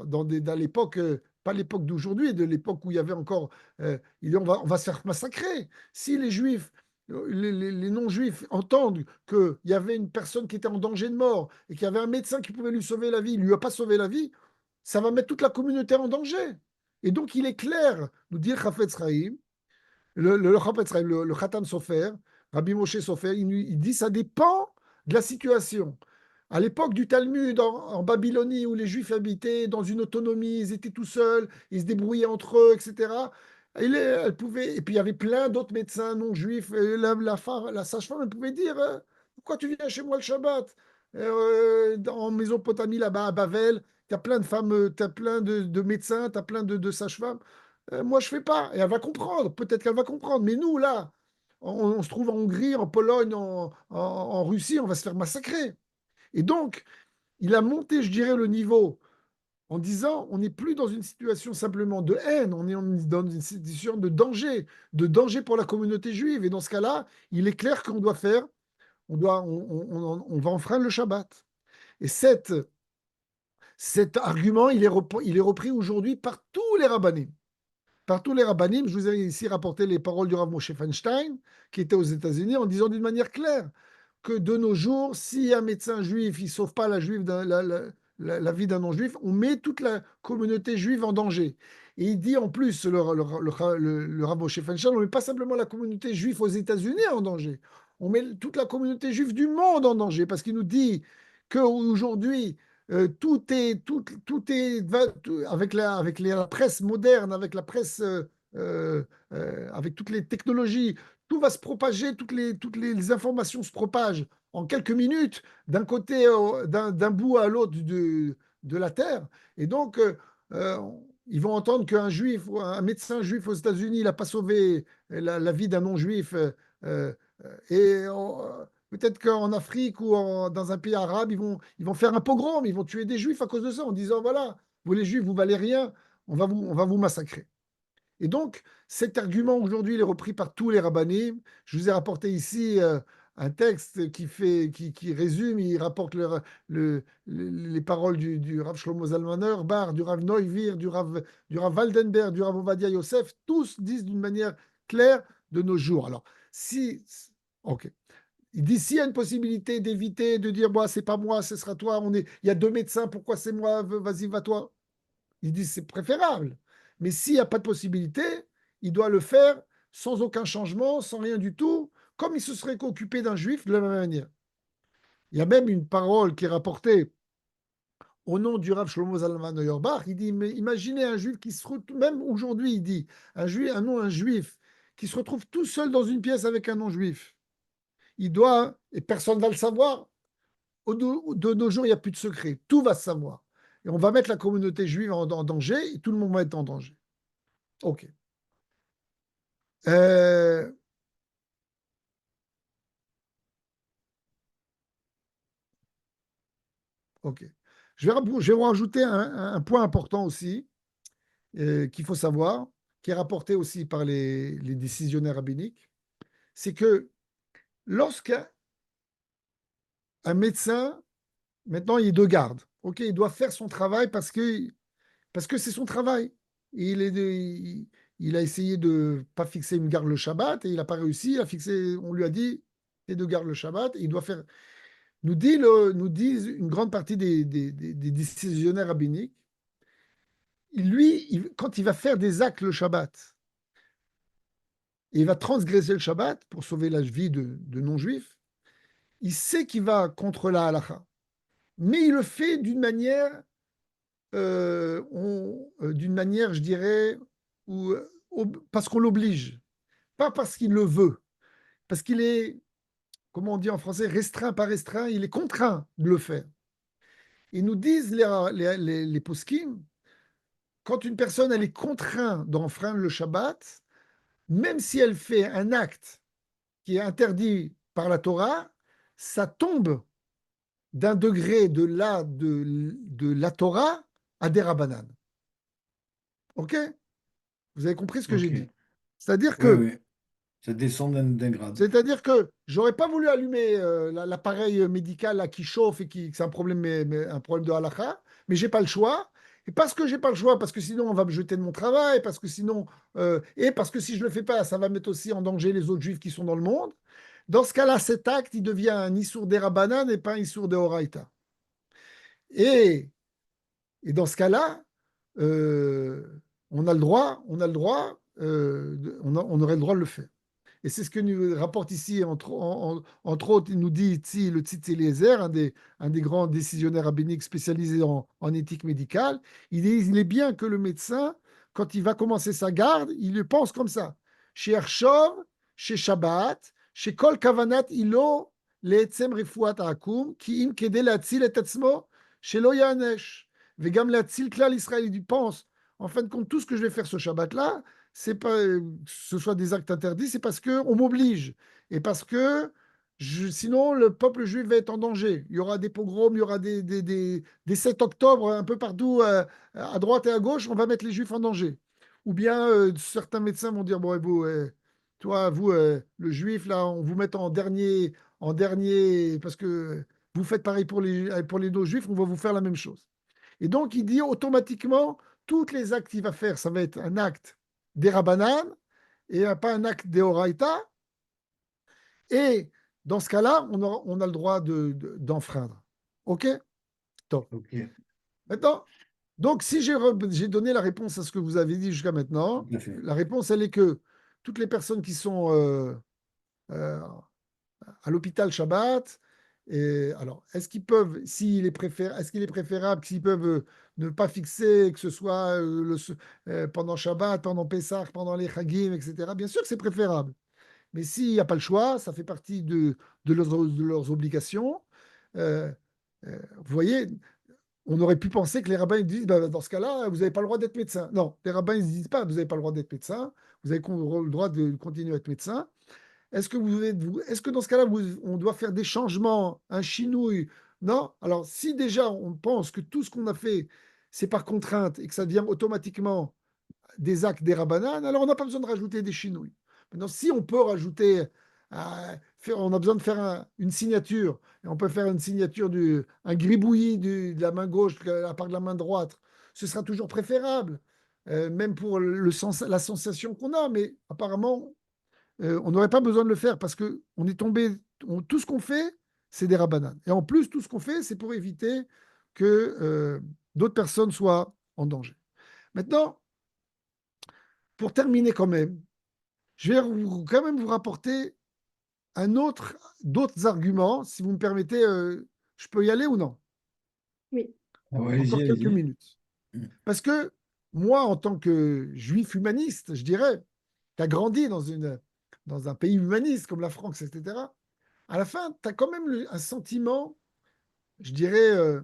dans l'époque, pas l'époque d'aujourd'hui, de l'époque où il y avait encore, il dit on va se faire massacrer. Si les Juifs les non-juifs entendent qu'il y avait une personne qui était en danger de mort et qu'il y avait un médecin qui pouvait lui sauver la vie, il ne lui a pas sauvé la vie, ça va mettre toute la communauté en danger. Et donc, il est clair, nous dit le Chafetz Chaim, le Khatam Sofer, Rabbi Moshe Sofer, il dit ça dépend de la situation. À l'époque du Talmud en Babylonie, où les Juifs habitaient dans une autonomie, ils étaient tout seuls, ils se débrouillaient entre eux, etc. Et puis il y avait plein d'autres médecins non juifs. Et la sage-femme, elle pouvait dire pourquoi tu viens chez moi le Shabbat? En Mésopotamie, là-bas, à Bavel, tu as plein de femmes, tu as plein de médecins, tu as plein de sages-femmes. Moi, je fais pas. Et elle va comprendre. Peut-être qu'elle va comprendre. Mais nous, là, on se trouve en Hongrie, en Pologne, en Russie, on va se faire massacrer. Et donc, il a monté, je dirais, le niveau en disant on n'est plus dans une situation simplement de haine, on est dans une situation de danger pour la communauté juive. Et dans ce cas-là, il est clair qu'on doit faire, on va enfreindre le Shabbat. Et cet argument, il est repris aujourd'hui par tous les rabbinim. Par tous les rabbinim, je vous ai ici rapporté les paroles du Rav Moshe Feinstein, qui était aux États-Unis, en disant d'une manière claire que de nos jours, si un médecin juif ne sauve pas la vie d'un non-juif, on met toute la communauté juive en danger. Et il dit en plus, le Rav Moshe Feinstein, on ne met pas simplement la communauté juive aux États-Unis en danger, on met toute la communauté juive du monde en danger, parce qu'il nous dit qu'aujourd'hui, avec la presse moderne, avec la presse, avec toutes les technologies, tout va se propager, toutes les informations se propagent en quelques minutes d'un côté, d'un bout à l'autre de la terre. Et donc, euh, ils vont entendre qu'un juif, un médecin juif aux États-Unis, il n'a pas sauvé la vie d'un non-juif. Euh, Peut-être qu'en Afrique ou dans un pays arabe, ils vont faire un pogrom, ils vont tuer des juifs à cause de ça, en disant, voilà, vous les juifs, vous valez rien, on va vous massacrer. Et donc, cet argument aujourd'hui, il est repris par tous les rabbinim. Je vous ai rapporté ici un texte qui résume, il rapporte les paroles du Rav Shlomo Zalman Auerbach, du Rav Neuvir, du Rav Waldenberg, du Rav Ovadia Yosef. Tous disent d'une manière claire de nos jours. Alors, ok. Ils disent s'il y a une possibilité d'éviter de dire, c'est pas moi, ce sera toi, il y a deux médecins, pourquoi c'est moi, vas-y, va-toi. Ils disent c'est préférable. Mais s'il n'y a pas de possibilité, il doit le faire sans aucun changement, sans rien du tout, comme il se serait occupé d'un juif de la même manière. Il y a même une parole qui est rapportée au nom du Rav Shlomo Zalman Auerbach. Il dit, mais imaginez un juif qui se retrouve, même aujourd'hui, il dit, un juif qui se retrouve tout seul dans une pièce avec un non-juif. Il doit, et personne ne va le savoir, de nos jours, il n'y a plus de secret. Tout va se savoir. Et on va mettre la communauté juive en danger et tout le monde va être en danger. Ok. Ok. Je vais vous rajouter un point important aussi qu'il faut savoir, qui est rapporté aussi par les décisionnaires rabbiniques, c'est que lorsqu'un médecin, maintenant il est de garde, ok, il doit faire son travail parce que c'est son travail. Et il a essayé de ne pas fixer une garde le Shabbat et il n'a pas réussi à fixer, on lui a dit, t'es de garde le Shabbat, et il doit faire. Nous disent une grande partie des décisionnaires rabbiniques, lui, quand il va faire des actes le Shabbat, et il va transgresser le Shabbat pour sauver la vie de non-juifs, il sait qu'il va contre la halakha. Mais il le fait d'une manière, je dirais, parce qu'on l'oblige, pas parce qu'il le veut, parce qu'il est, comment on dit en français, restreint par restreint, il est contraint de le faire. Ils nous disent les poskim, quand une personne elle est contrainte d'enfreindre le Shabbat, même si elle fait un acte qui est interdit par la Torah, ça tombe d'un degré de la Torah à des Rabbanan. Ok? Vous avez compris ce que j'ai Ok. dit? C'est-à-dire Oui, que, oui. Ça descend d'un grade. c'est-à-dire que j'aurais pas voulu allumer l'appareil médical là, qui chauffe et que c'est un problème, un problème de halakha, mais j'ai pas le choix. Et parce que j'ai pas le choix, parce que sinon on va me jeter de mon travail, parce que sinon, et parce que si je le fais pas, ça va mettre aussi en danger les autres juifs qui sont dans le monde. Dans ce cas-là, cet acte, il devient un issour d'Erabanan et pas un issour d'Oraita. Et, et dans ce cas-là, on a le droit, on aurait le droit de le faire. Et c'est ce que nous rapporte ici, entre autres, il nous dit ici le Tzitz Eliezer, un des grands décisionnaires rabbiniques spécialisés en éthique médicale. Il est bien que le médecin, quand il va commencer sa garde, il le pense comme ça. Chez Ershov, chez Shabbat, chez Kol Kavanat Ilo, Le'etzem Refuat Ha'akum, Ki im Kede Le'atzil et Atzmo, Shelo Yanesh. Vegam Le'atzil Klal Israël, il pense, en fin de compte, tout ce que je vais faire ce Shabbat-là, c'est pas que ce soit des actes interdits, c'est parce qu'on m'oblige. Et parce que sinon, le peuple juif va être en danger. Il y aura des pogroms, il y aura des 7 octobre un peu partout, à droite et à gauche, on va mettre les juifs en danger. Ou bien certains médecins vont dire, bon, et vous, toi, vous, le juif, là, on vous met en dernier, parce que vous faites pareil pour les non-juifs, on va vous faire la même chose. Et donc, il dit automatiquement, tous les actes qu'il va faire, ça va être un acte des Rabbanan et pas un acte des Horaïta. Et dans ce cas-là, on a le droit d'enfreindre. OK? Top. Ok. Maintenant, donc si j'ai donné la réponse à ce que vous avez dit jusqu'à maintenant, Tout à fait. la réponse, elle est que toutes les personnes qui sont à l'hôpital Shabbat, alors, est-ce qu'il est préférable s'ils peuvent ne pas fixer, que ce soit pendant Shabbat, pendant Pessah, pendant les Chagim, etc. Bien sûr que c'est préférable. Mais s'il n'y a pas le choix, ça fait partie de leurs obligations. Euh, vous voyez, on aurait pu penser que les rabbins ils disent, bah, dans ce cas-là, vous n'avez pas le droit d'être médecin. Non, les rabbins ils ne disent pas, vous n'avez pas le droit d'être médecin, vous avez le droit de continuer à être médecin. Est-ce que dans ce cas-là, on doit faire des changements, un chinouille? Non. Alors, si déjà on pense que tout ce qu'on a fait, c'est par contrainte et que ça devient automatiquement des actes des rabbanan, alors on n'a pas besoin de rajouter des chinouilles. Maintenant, si on peut rajouter, on a besoin de faire une signature, et on peut faire une signature, un gribouillis de la main gauche à part de la main droite, ce sera toujours préférable, même pour la sensation qu'on a, mais apparemment, on n'aurait pas besoin de le faire parce que on est tombé, tout ce qu'on fait, c'est des rabbanan. Et en plus, tout ce qu'on fait, c'est pour éviter que d'autres personnes soient en danger. Maintenant, pour terminer quand même, je vais quand même vous rapporter d'autres arguments, si vous me permettez. Je peux y aller ou non? Oui. Ah ouais, Encore allez-y, quelques allez-y. minutes. Parce que moi, en tant que juif humaniste, je dirais, qui a grandi dans un pays humaniste comme la France, etc., à la fin, tu as quand même un sentiment, je dirais, euh,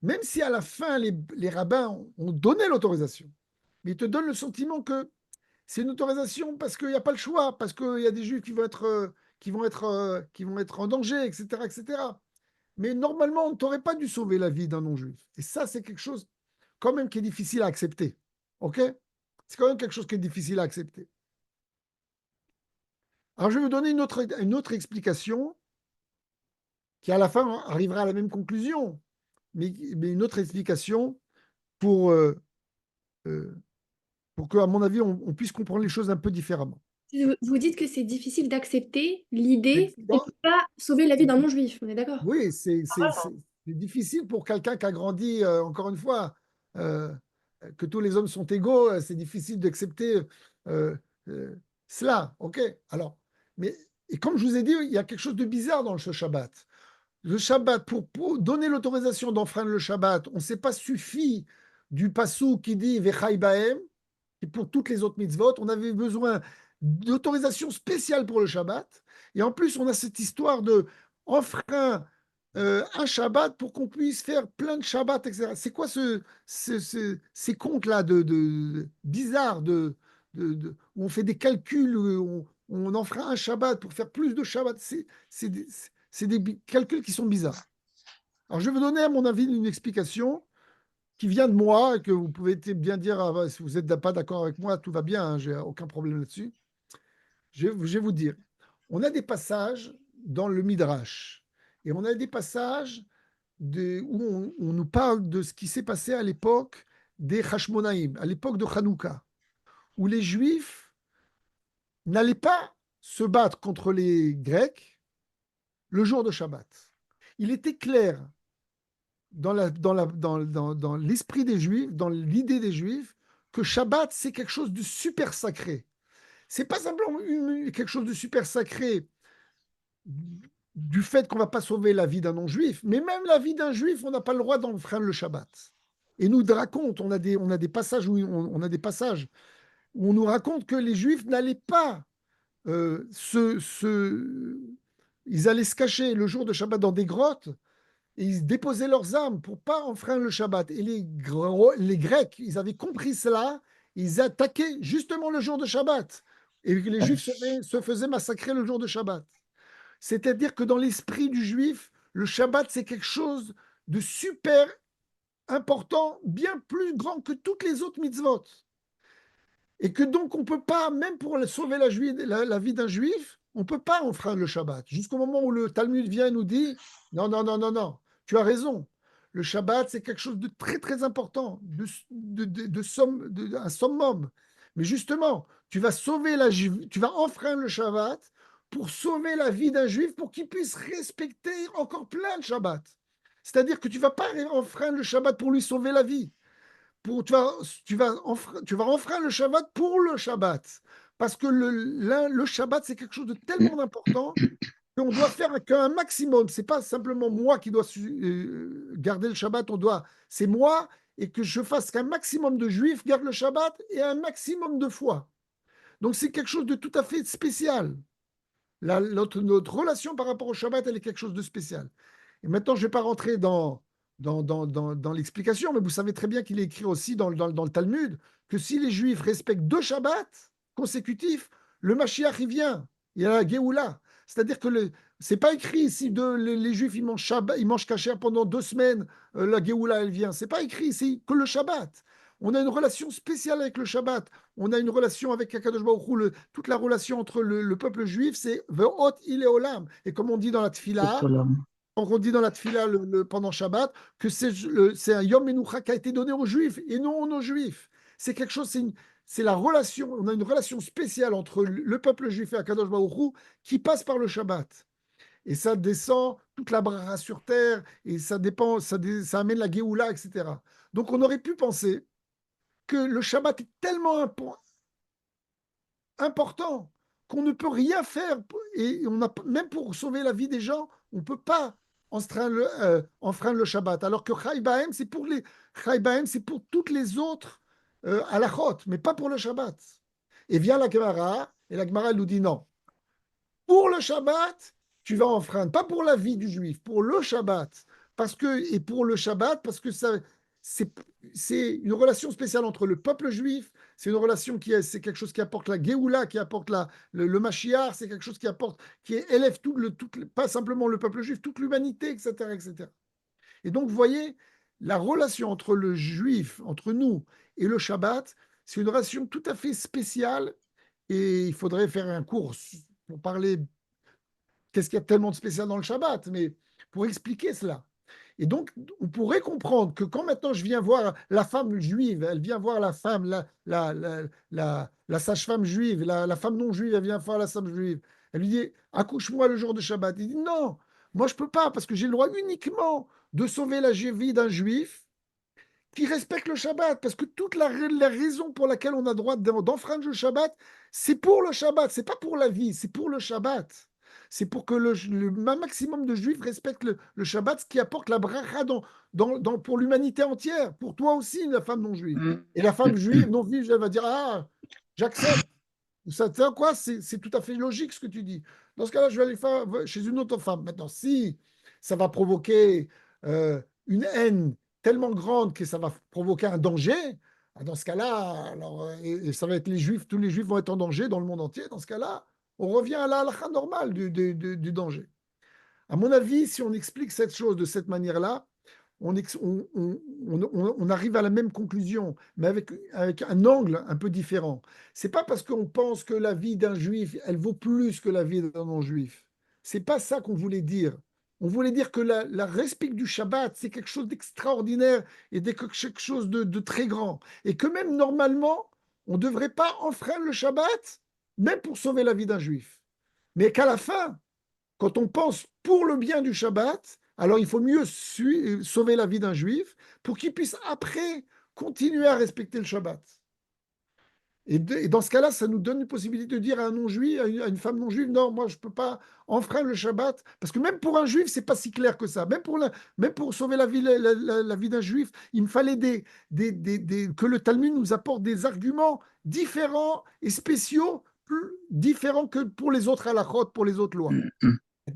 même si à la fin, les rabbins ont donné l'autorisation, mais ils te donnent le sentiment que c'est une autorisation parce qu'il n'y a pas le choix, parce qu'il y a des juifs qui vont être en danger, etc., etc. Mais normalement, on ne t'aurait pas dû sauver la vie d'un non-juif. Et ça, c'est quelque chose quand même qui est difficile à accepter. OK? C'est quand même quelque chose qui est difficile à accepter. Alors, je vais vous donner une autre explication qui, à la fin, arrivera à la même conclusion, mais une autre explication pour, pour qu'à mon avis, on puisse comprendre les choses un peu différemment. Vous dites que c'est difficile d'accepter l'idée qu'on ne Dans- peut pas sauver la vie d'un non-juif, on est d'accord? Oui, c'est difficile pour quelqu'un qui a grandi, encore une fois, euh, que tous les hommes sont égaux, c'est difficile d'accepter euh, euh, cela. OK? Alors, et comme je vous ai dit, il y a quelque chose de bizarre dans ce Shabbat. Le Shabbat, pour donner l'autorisation d'enfreindre le Shabbat, on ne s'est pas suffi du passou qui dit Vechai Bahem, et pour toutes les autres mitzvot, on avait besoin d'autorisation spéciale pour le Shabbat. Et en plus, on a cette histoire de enfreint un Shabbat pour qu'on puisse faire plein de Shabbats, etc. C'est quoi ces comptes-là bizarres où on fait des calculs, où on enfreint un Shabbat pour faire plus de Shabbat? C'est des calculs qui sont bizarres. Alors, je vais vous donner, à mon avis, une explication qui vient de moi, et que vous pouvez bien dire, si vous n'êtes pas d'accord avec moi, tout va bien, hein, j'ai aucun problème là-dessus. Je vais vous dire, on a des passages dans le Midrash, et on a des passages où on nous parle de ce qui s'est passé à l'époque des Hashmonaïm, à l'époque de Hanouka, où les Juifs n'allaient pas se battre contre les Grecs le jour de Shabbat. Il était clair dans l'esprit des Juifs, dans l'idée des Juifs, que Shabbat, c'est quelque chose de super sacré. C'est pas simplement quelque chose de super sacré du fait qu'on ne va pas sauver la vie d'un non-juif, mais même la vie d'un juif, on n'a pas le droit d'enfreindre le Shabbat. Et nous raconte, on a des passages on a des passages où on nous raconte que les juifs n'allaient pas ils allaient se cacher le jour de Shabbat dans des grottes et ils déposaient leurs armes pour pas enfreindre le Shabbat. Et les Grecs, ils avaient compris cela, ils attaquaient justement le jour de Shabbat. Et les Juifs se faisaient massacrer le jour de Shabbat. C'est-à-dire que dans l'esprit du Juif, le Shabbat, c'est quelque chose de super important, bien plus grand que toutes les autres mitzvot. Et que donc, on ne peut pas, même pour sauver la vie d'un Juif, on ne peut pas enfreindre le Shabbat. Jusqu'au moment où le Talmud vient et nous dit, non, non, non, non, non, tu as raison. Le Shabbat, c'est quelque chose de très, très important, un summum. Mais justement, tu vas tu vas enfreindre le Shabbat pour sauver la vie d'un Juif, pour qu'il puisse respecter encore plein de Shabbat. C'est-à-dire que tu ne vas pas enfreindre le Shabbat pour lui sauver la vie. Tu vas enfreindre le Shabbat pour le Shabbat. Parce que le Shabbat, c'est quelque chose de tellement important qu'on doit faire qu'un maximum. Ce n'est pas simplement moi qui dois garder le Shabbat, c'est moi et que je fasse qu'un maximum de juifs gardent le Shabbat et un maximum de fois. Donc c'est quelque chose de tout à fait spécial. Notre relation par rapport au Shabbat, elle est quelque chose de spécial. Et maintenant, je ne vais pas rentrer dans l'explication, mais vous savez très bien qu'il est écrit aussi dans le Talmud que si les Juifs respectent 2 Shabbats consécutifs, le Mashiach, il vient. Il y a la Géoula. C'est-à-dire que c'est pas écrit ici les Juifs, ils mangent, Shabbat, ils mangent kasher pendant 2 semaines, la Géoula, elle vient. C'est pas écrit, c'est que le Shabbat. On a une relation spéciale avec le Shabbat. On a une relation avec Akadosh Baruch Hu. Toute la relation entre le peuple juif, c'est Ve'ot ileolam. Et comme on dit dans la Tfila, Shalom. quand on dit dans la Tfila pendant Shabbat, que c'est un Yom Menucha qui a été donné aux Juifs et non aux Juifs. C'est quelque chose, c'est la relation, on a une relation spéciale entre le peuple juif et Akadosh Baruch Hu qui passe par le Shabbat. Et ça descend toute la bracha sur terre et ça dépend, ça amène la Géoula, etc. Donc on aurait pu penser que le Shabbat est tellement important qu'on ne peut rien faire. Et même pour sauver la vie des gens, on ne peut pas enfreindre le Shabbat. Alors que Chai Bahem, c'est pour toutes les autres halachot, mais pas pour le Shabbat. Et vient la Gemara, et la Gemara nous dit non. Pour le Shabbat, tu vas enfreindre, pas pour la vie du juif, pour le Shabbat. Et pour le Shabbat, parce que c'est une relation spéciale entre le peuple juif, c'est une relation c'est quelque chose qui apporte la Géoula, qui apporte le Mashiach, c'est quelque chose qui élève pas simplement le peuple juif, toute l'humanité, etc., etc. Et donc, vous voyez, la relation entre le juif, entre nous et le Shabbat, c'est une relation tout à fait spéciale et il faudrait faire un cours pour parler qu'est-ce qu'il y a tellement de spécial dans le Shabbat, mais pour expliquer cela. Et donc, on pourrait comprendre que quand maintenant je viens voir la femme juive, elle vient voir la femme, la sage-femme juive, la femme non juive, elle vient voir la femme juive. Elle lui dit, accouche-moi le jour de Shabbat. Il dit, non, moi je ne peux pas, parce que j'ai le droit uniquement de sauver la vie d'un juif qui respecte le Shabbat, parce que toute la raison pour laquelle on a le droit d'enfreindre le Shabbat, c'est pour le Shabbat, c'est pas pour la vie, c'est pour le Shabbat. C'est pour que le maximum de juifs respectent le Shabbat, ce qui apporte la bracha pour l'humanité entière, pour toi aussi, la femme non juive. Et la femme juive, non juive, elle va dire, ah, j'accepte. Ça, tu sais quoi, c'est tout à fait logique ce que tu dis. Dans ce cas-là, je vais aller faire chez une autre femme. Maintenant, si ça va provoquer une haine tellement grande que ça va provoquer un danger, dans ce cas-là, alors, et ça va être les Juifs, tous les Juifs vont être en danger dans le monde entier. Dans ce cas-là, on revient à la halakha normale du danger. À mon avis, si on explique cette chose de cette manière-là, on arrive à la même conclusion, mais avec un angle un peu différent. C'est pas parce qu'on pense que la vie d'un juif, elle vaut plus que la vie d'un non-juif. C'est pas ça qu'on voulait dire. On voulait dire que la respect du Shabbat, c'est quelque chose d'extraordinaire et quelque chose de très grand. Et que même normalement, on ne devrait pas enfreindre le Shabbat, même pour sauver la vie d'un juif. Mais qu'à la fin, quand on pense pour le bien du Shabbat, alors il faut mieux sauver la vie d'un juif pour qu'il puisse après continuer à respecter le Shabbat. Et dans ce cas-là, ça nous donne une possibilité de dire à un non-juif, à une femme non-juive, non, moi je ne peux pas enfreindre le Shabbat, parce que même pour un juif, c'est pas si clair que ça. Même pour sauver la vie d'un juif, il me fallait que le Talmud nous apporte des arguments différents et spéciaux, plus différents que pour les autres halachot, pour les autres lois.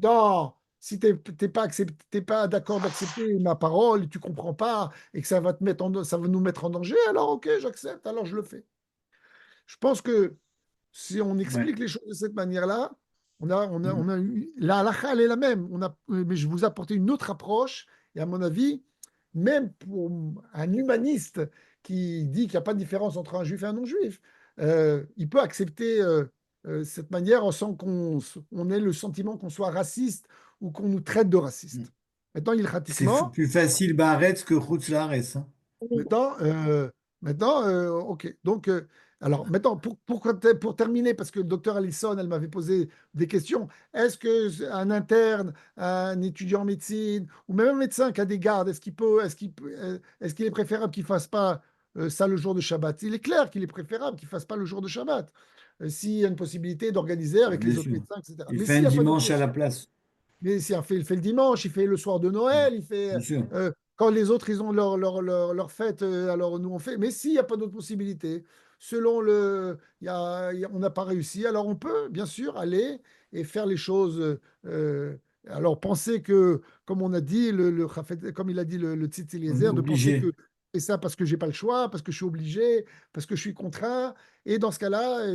Non, si tu n'es pas d'accord d'accepter ma parole, tu ne comprends pas et que ça va nous mettre en danger, alors ok, j'accepte, alors je le fais. Je pense que si on explique les choses de cette manière-là, la halakha, elle est la même. Mais je vous ai apporté une autre approche, et à mon avis, même pour un humaniste qui dit qu'il n'y a pas de différence entre un juif et un non-juif, il peut accepter cette manière sans qu'on ait le sentiment qu'on soit raciste ou qu'on nous traite de raciste. Maintenant, C'est plus facile Baaretz que Chutz Laaretz, hein. Maintenant, ok. Donc, alors, maintenant, pour terminer, parce que le docteur Allison, elle m'avait posé des questions. Est-ce qu'un interne, un étudiant en médecine, ou même un médecin qui a des gardes, est-ce qu'il est préférable qu'il ne fasse pas ça le jour de Shabbat? Il est clair qu'il est préférable qu'il ne fasse pas le jour de Shabbat. S'il y a une possibilité d'organiser avec les autres médecins, etc. Il Mais fait s'il y un a pas dimanche à la place. Mais il fait le dimanche, il fait le soir de Noël, il fait Bien sûr. quand les autres ils ont leur fête, alors nous on fait. Mais s'il n'y a pas d'autre possibilité, selon on n'a pas réussi. Alors on peut bien sûr aller et faire les choses. Alors penser que, comme on a dit, comme il a dit le Tzitz Eliezer, de penser que Obligé. c'est ça parce que j'ai pas le choix, parce que je suis obligé, parce que je suis contraint. Et dans ce cas-là,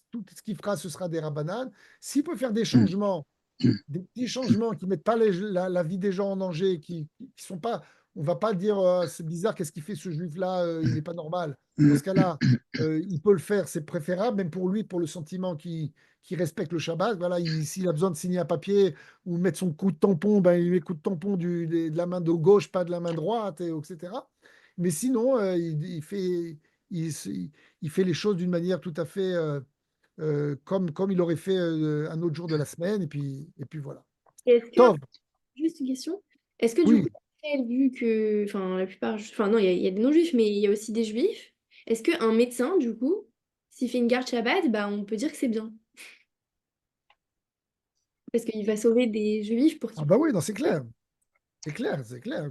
tout ce qu'il fera, ce sera des rabbanan. S'il peut faire des petits changements qui mettent pas la vie des gens en danger, qui sont pas, on va pas dire c'est bizarre, qu'est-ce qu'il fait ce juif-là, il n'est pas normal. Dans ce cas-là, il peut le faire, c'est préférable, même pour lui, pour le sentiment qui respecte le Shabbat. Voilà, s'il a besoin de signer un papier ou mettre son coup de tampon, ben, il met le coup de tampon de la main de gauche, pas de la main droite, etc. Mais sinon, il fait les choses d'une manière tout à fait comme il aurait fait un autre jour de la semaine, et puis voilà. Et est-ce que, Tov, juste une question, est-ce que du coup, oui. Israël, vu que, enfin, la plupart, enfin, non, il y a des non-juifs, mais il y a aussi des juifs, est-ce qu'un médecin, du coup, s'il fait une garde Shabbat, bah, on peut dire que c'est bien? Parce qu'il va sauver des juifs pour Ah qu'ils bah puissent. oui, non, c'est clair. C'est clair, c'est clair.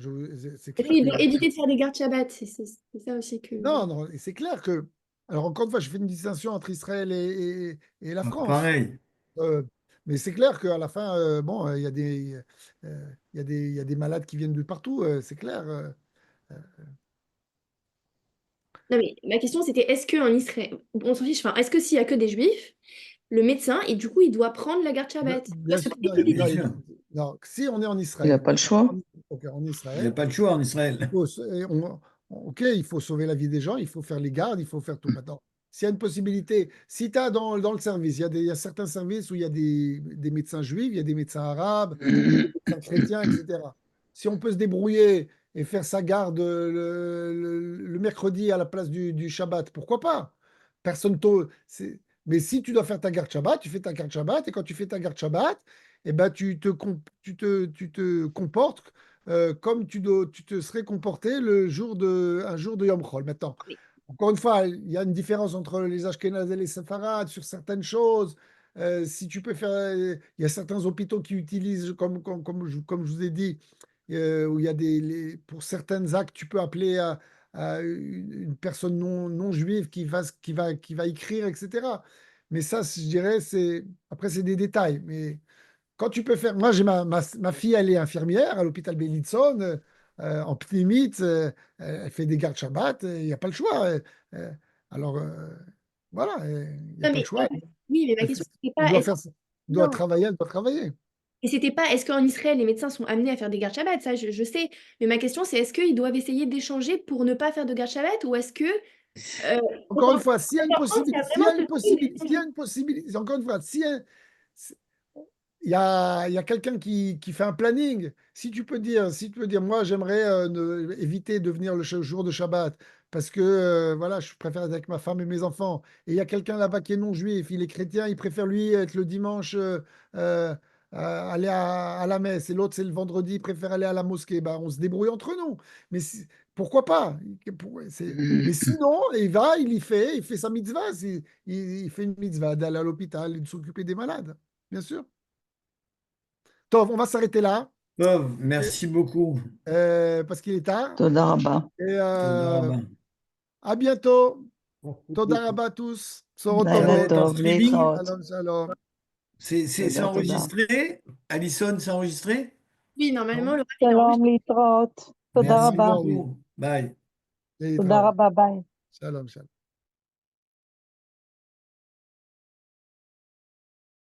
C'est Est-ce clair qu'il que. doit éviter de faire des gardes Shabbat? C'est ça aussi que. Non, non, et c'est clair que. Alors, encore une fois, je fais une distinction entre Israël et la France. Pareil. Euh, mais c'est clair qu'à la fin, bon, il y a des malades qui viennent de partout, c'est clair. Non, mais ma question, c'était est-ce qu'en Israël, on s'en fiche, enfin, est-ce que s'il y a que des juifs, le médecin, et du coup, il doit prendre la garde Shabbat? Bien sûr, non, Ah, bien non, sûr. non, si on est en Il n'a Israël, pas le choix. ok, en Il n'y a Israël, pas de choix en il Israël. faut, ok, il faut sauver la vie des gens, il faut faire les gardes, il faut faire tout. Maintenant, s'il y a une possibilité, si tu as dans le service, il y a certains services où il y a des médecins juifs, il y a des médecins arabes, il y a des médecins chrétiens, etc. Si on peut se débrouiller et faire sa garde le mercredi à la place du Shabbat, pourquoi pas? Personne mais si tu dois faire ta garde Shabbat, tu fais ta garde Shabbat, et quand tu fais ta garde Shabbat, eh ben, tu te comportes comme tu te serais comporté un jour de Yom Chol. Maintenant, encore une fois, il y a une différence entre les Ashkénazes et les Séfarades sur certaines choses. Si tu peux faire, il y a certains hôpitaux qui utilisent, comme je vous ai dit, où il y a pour certains actes, tu peux appeler à une personne non juive qui va écrire, etc. Mais ça, je dirais, après, c'est des détails. Mais quand tu peux faire. Moi, j'ai ma fille, elle est infirmière à l'hôpital Beilinson, en Pnimit, elle fait des gardes Shabbat, il n'y a pas le choix. Euh, alors, voilà, il n'y a Non, pas le mais, choix. oui, mais ma Elle, fait- question, c'était elle pas doit est-ce faire, elle doit non. travailler, elle doit travailler. Et c'était pas est-ce qu'en Israël, les médecins sont amenés à faire des gardes Shabbat, ça je sais. Mais ma question, c'est est-ce qu'ils doivent essayer d'échanger pour ne pas faire de garde Shabbat ou est-ce que. euh, Encore une fois, s'il y a une par contre, il y possibilité, a s'il y vraiment a une possibilité, s'il y a une possibilité, encore une fois, c'est- il y a quelqu'un qui fait un planning. Si tu peux dire, moi, j'aimerais éviter de venir le jour de Shabbat parce que voilà, je préfère être avec ma femme et mes enfants. Et il y a quelqu'un là-bas qui est non juif, il est chrétien, il préfère lui être le dimanche euh, aller à la messe et l'autre c'est le vendredi, il préfère aller à la mosquée. Bah, on se débrouille entre nous. Mais pourquoi pas? Mais sinon, il fait sa mitzvah. Il fait une mitzvah d'aller à l'hôpital et de s'occuper des malades, bien sûr. Tov, on va s'arrêter là Tov, merci beaucoup. parce qu'il est tard. Toda Rabba. Et Toda rabba. à bientôt. Toda rabba à tous. Soro Ça va Laila tovot. être en Tov, streaming? Letraot. Shalom, shalom. C'est Toda, toda. enregistré? Alison, c'est enregistré? Oui, normalement, le rap, il est Shalom, enregistré. Letraot. Toda Merci Normalement, Rabba. oui. beaucoup. Bye. Et Toda Rabba, bye. Shalom, shalom.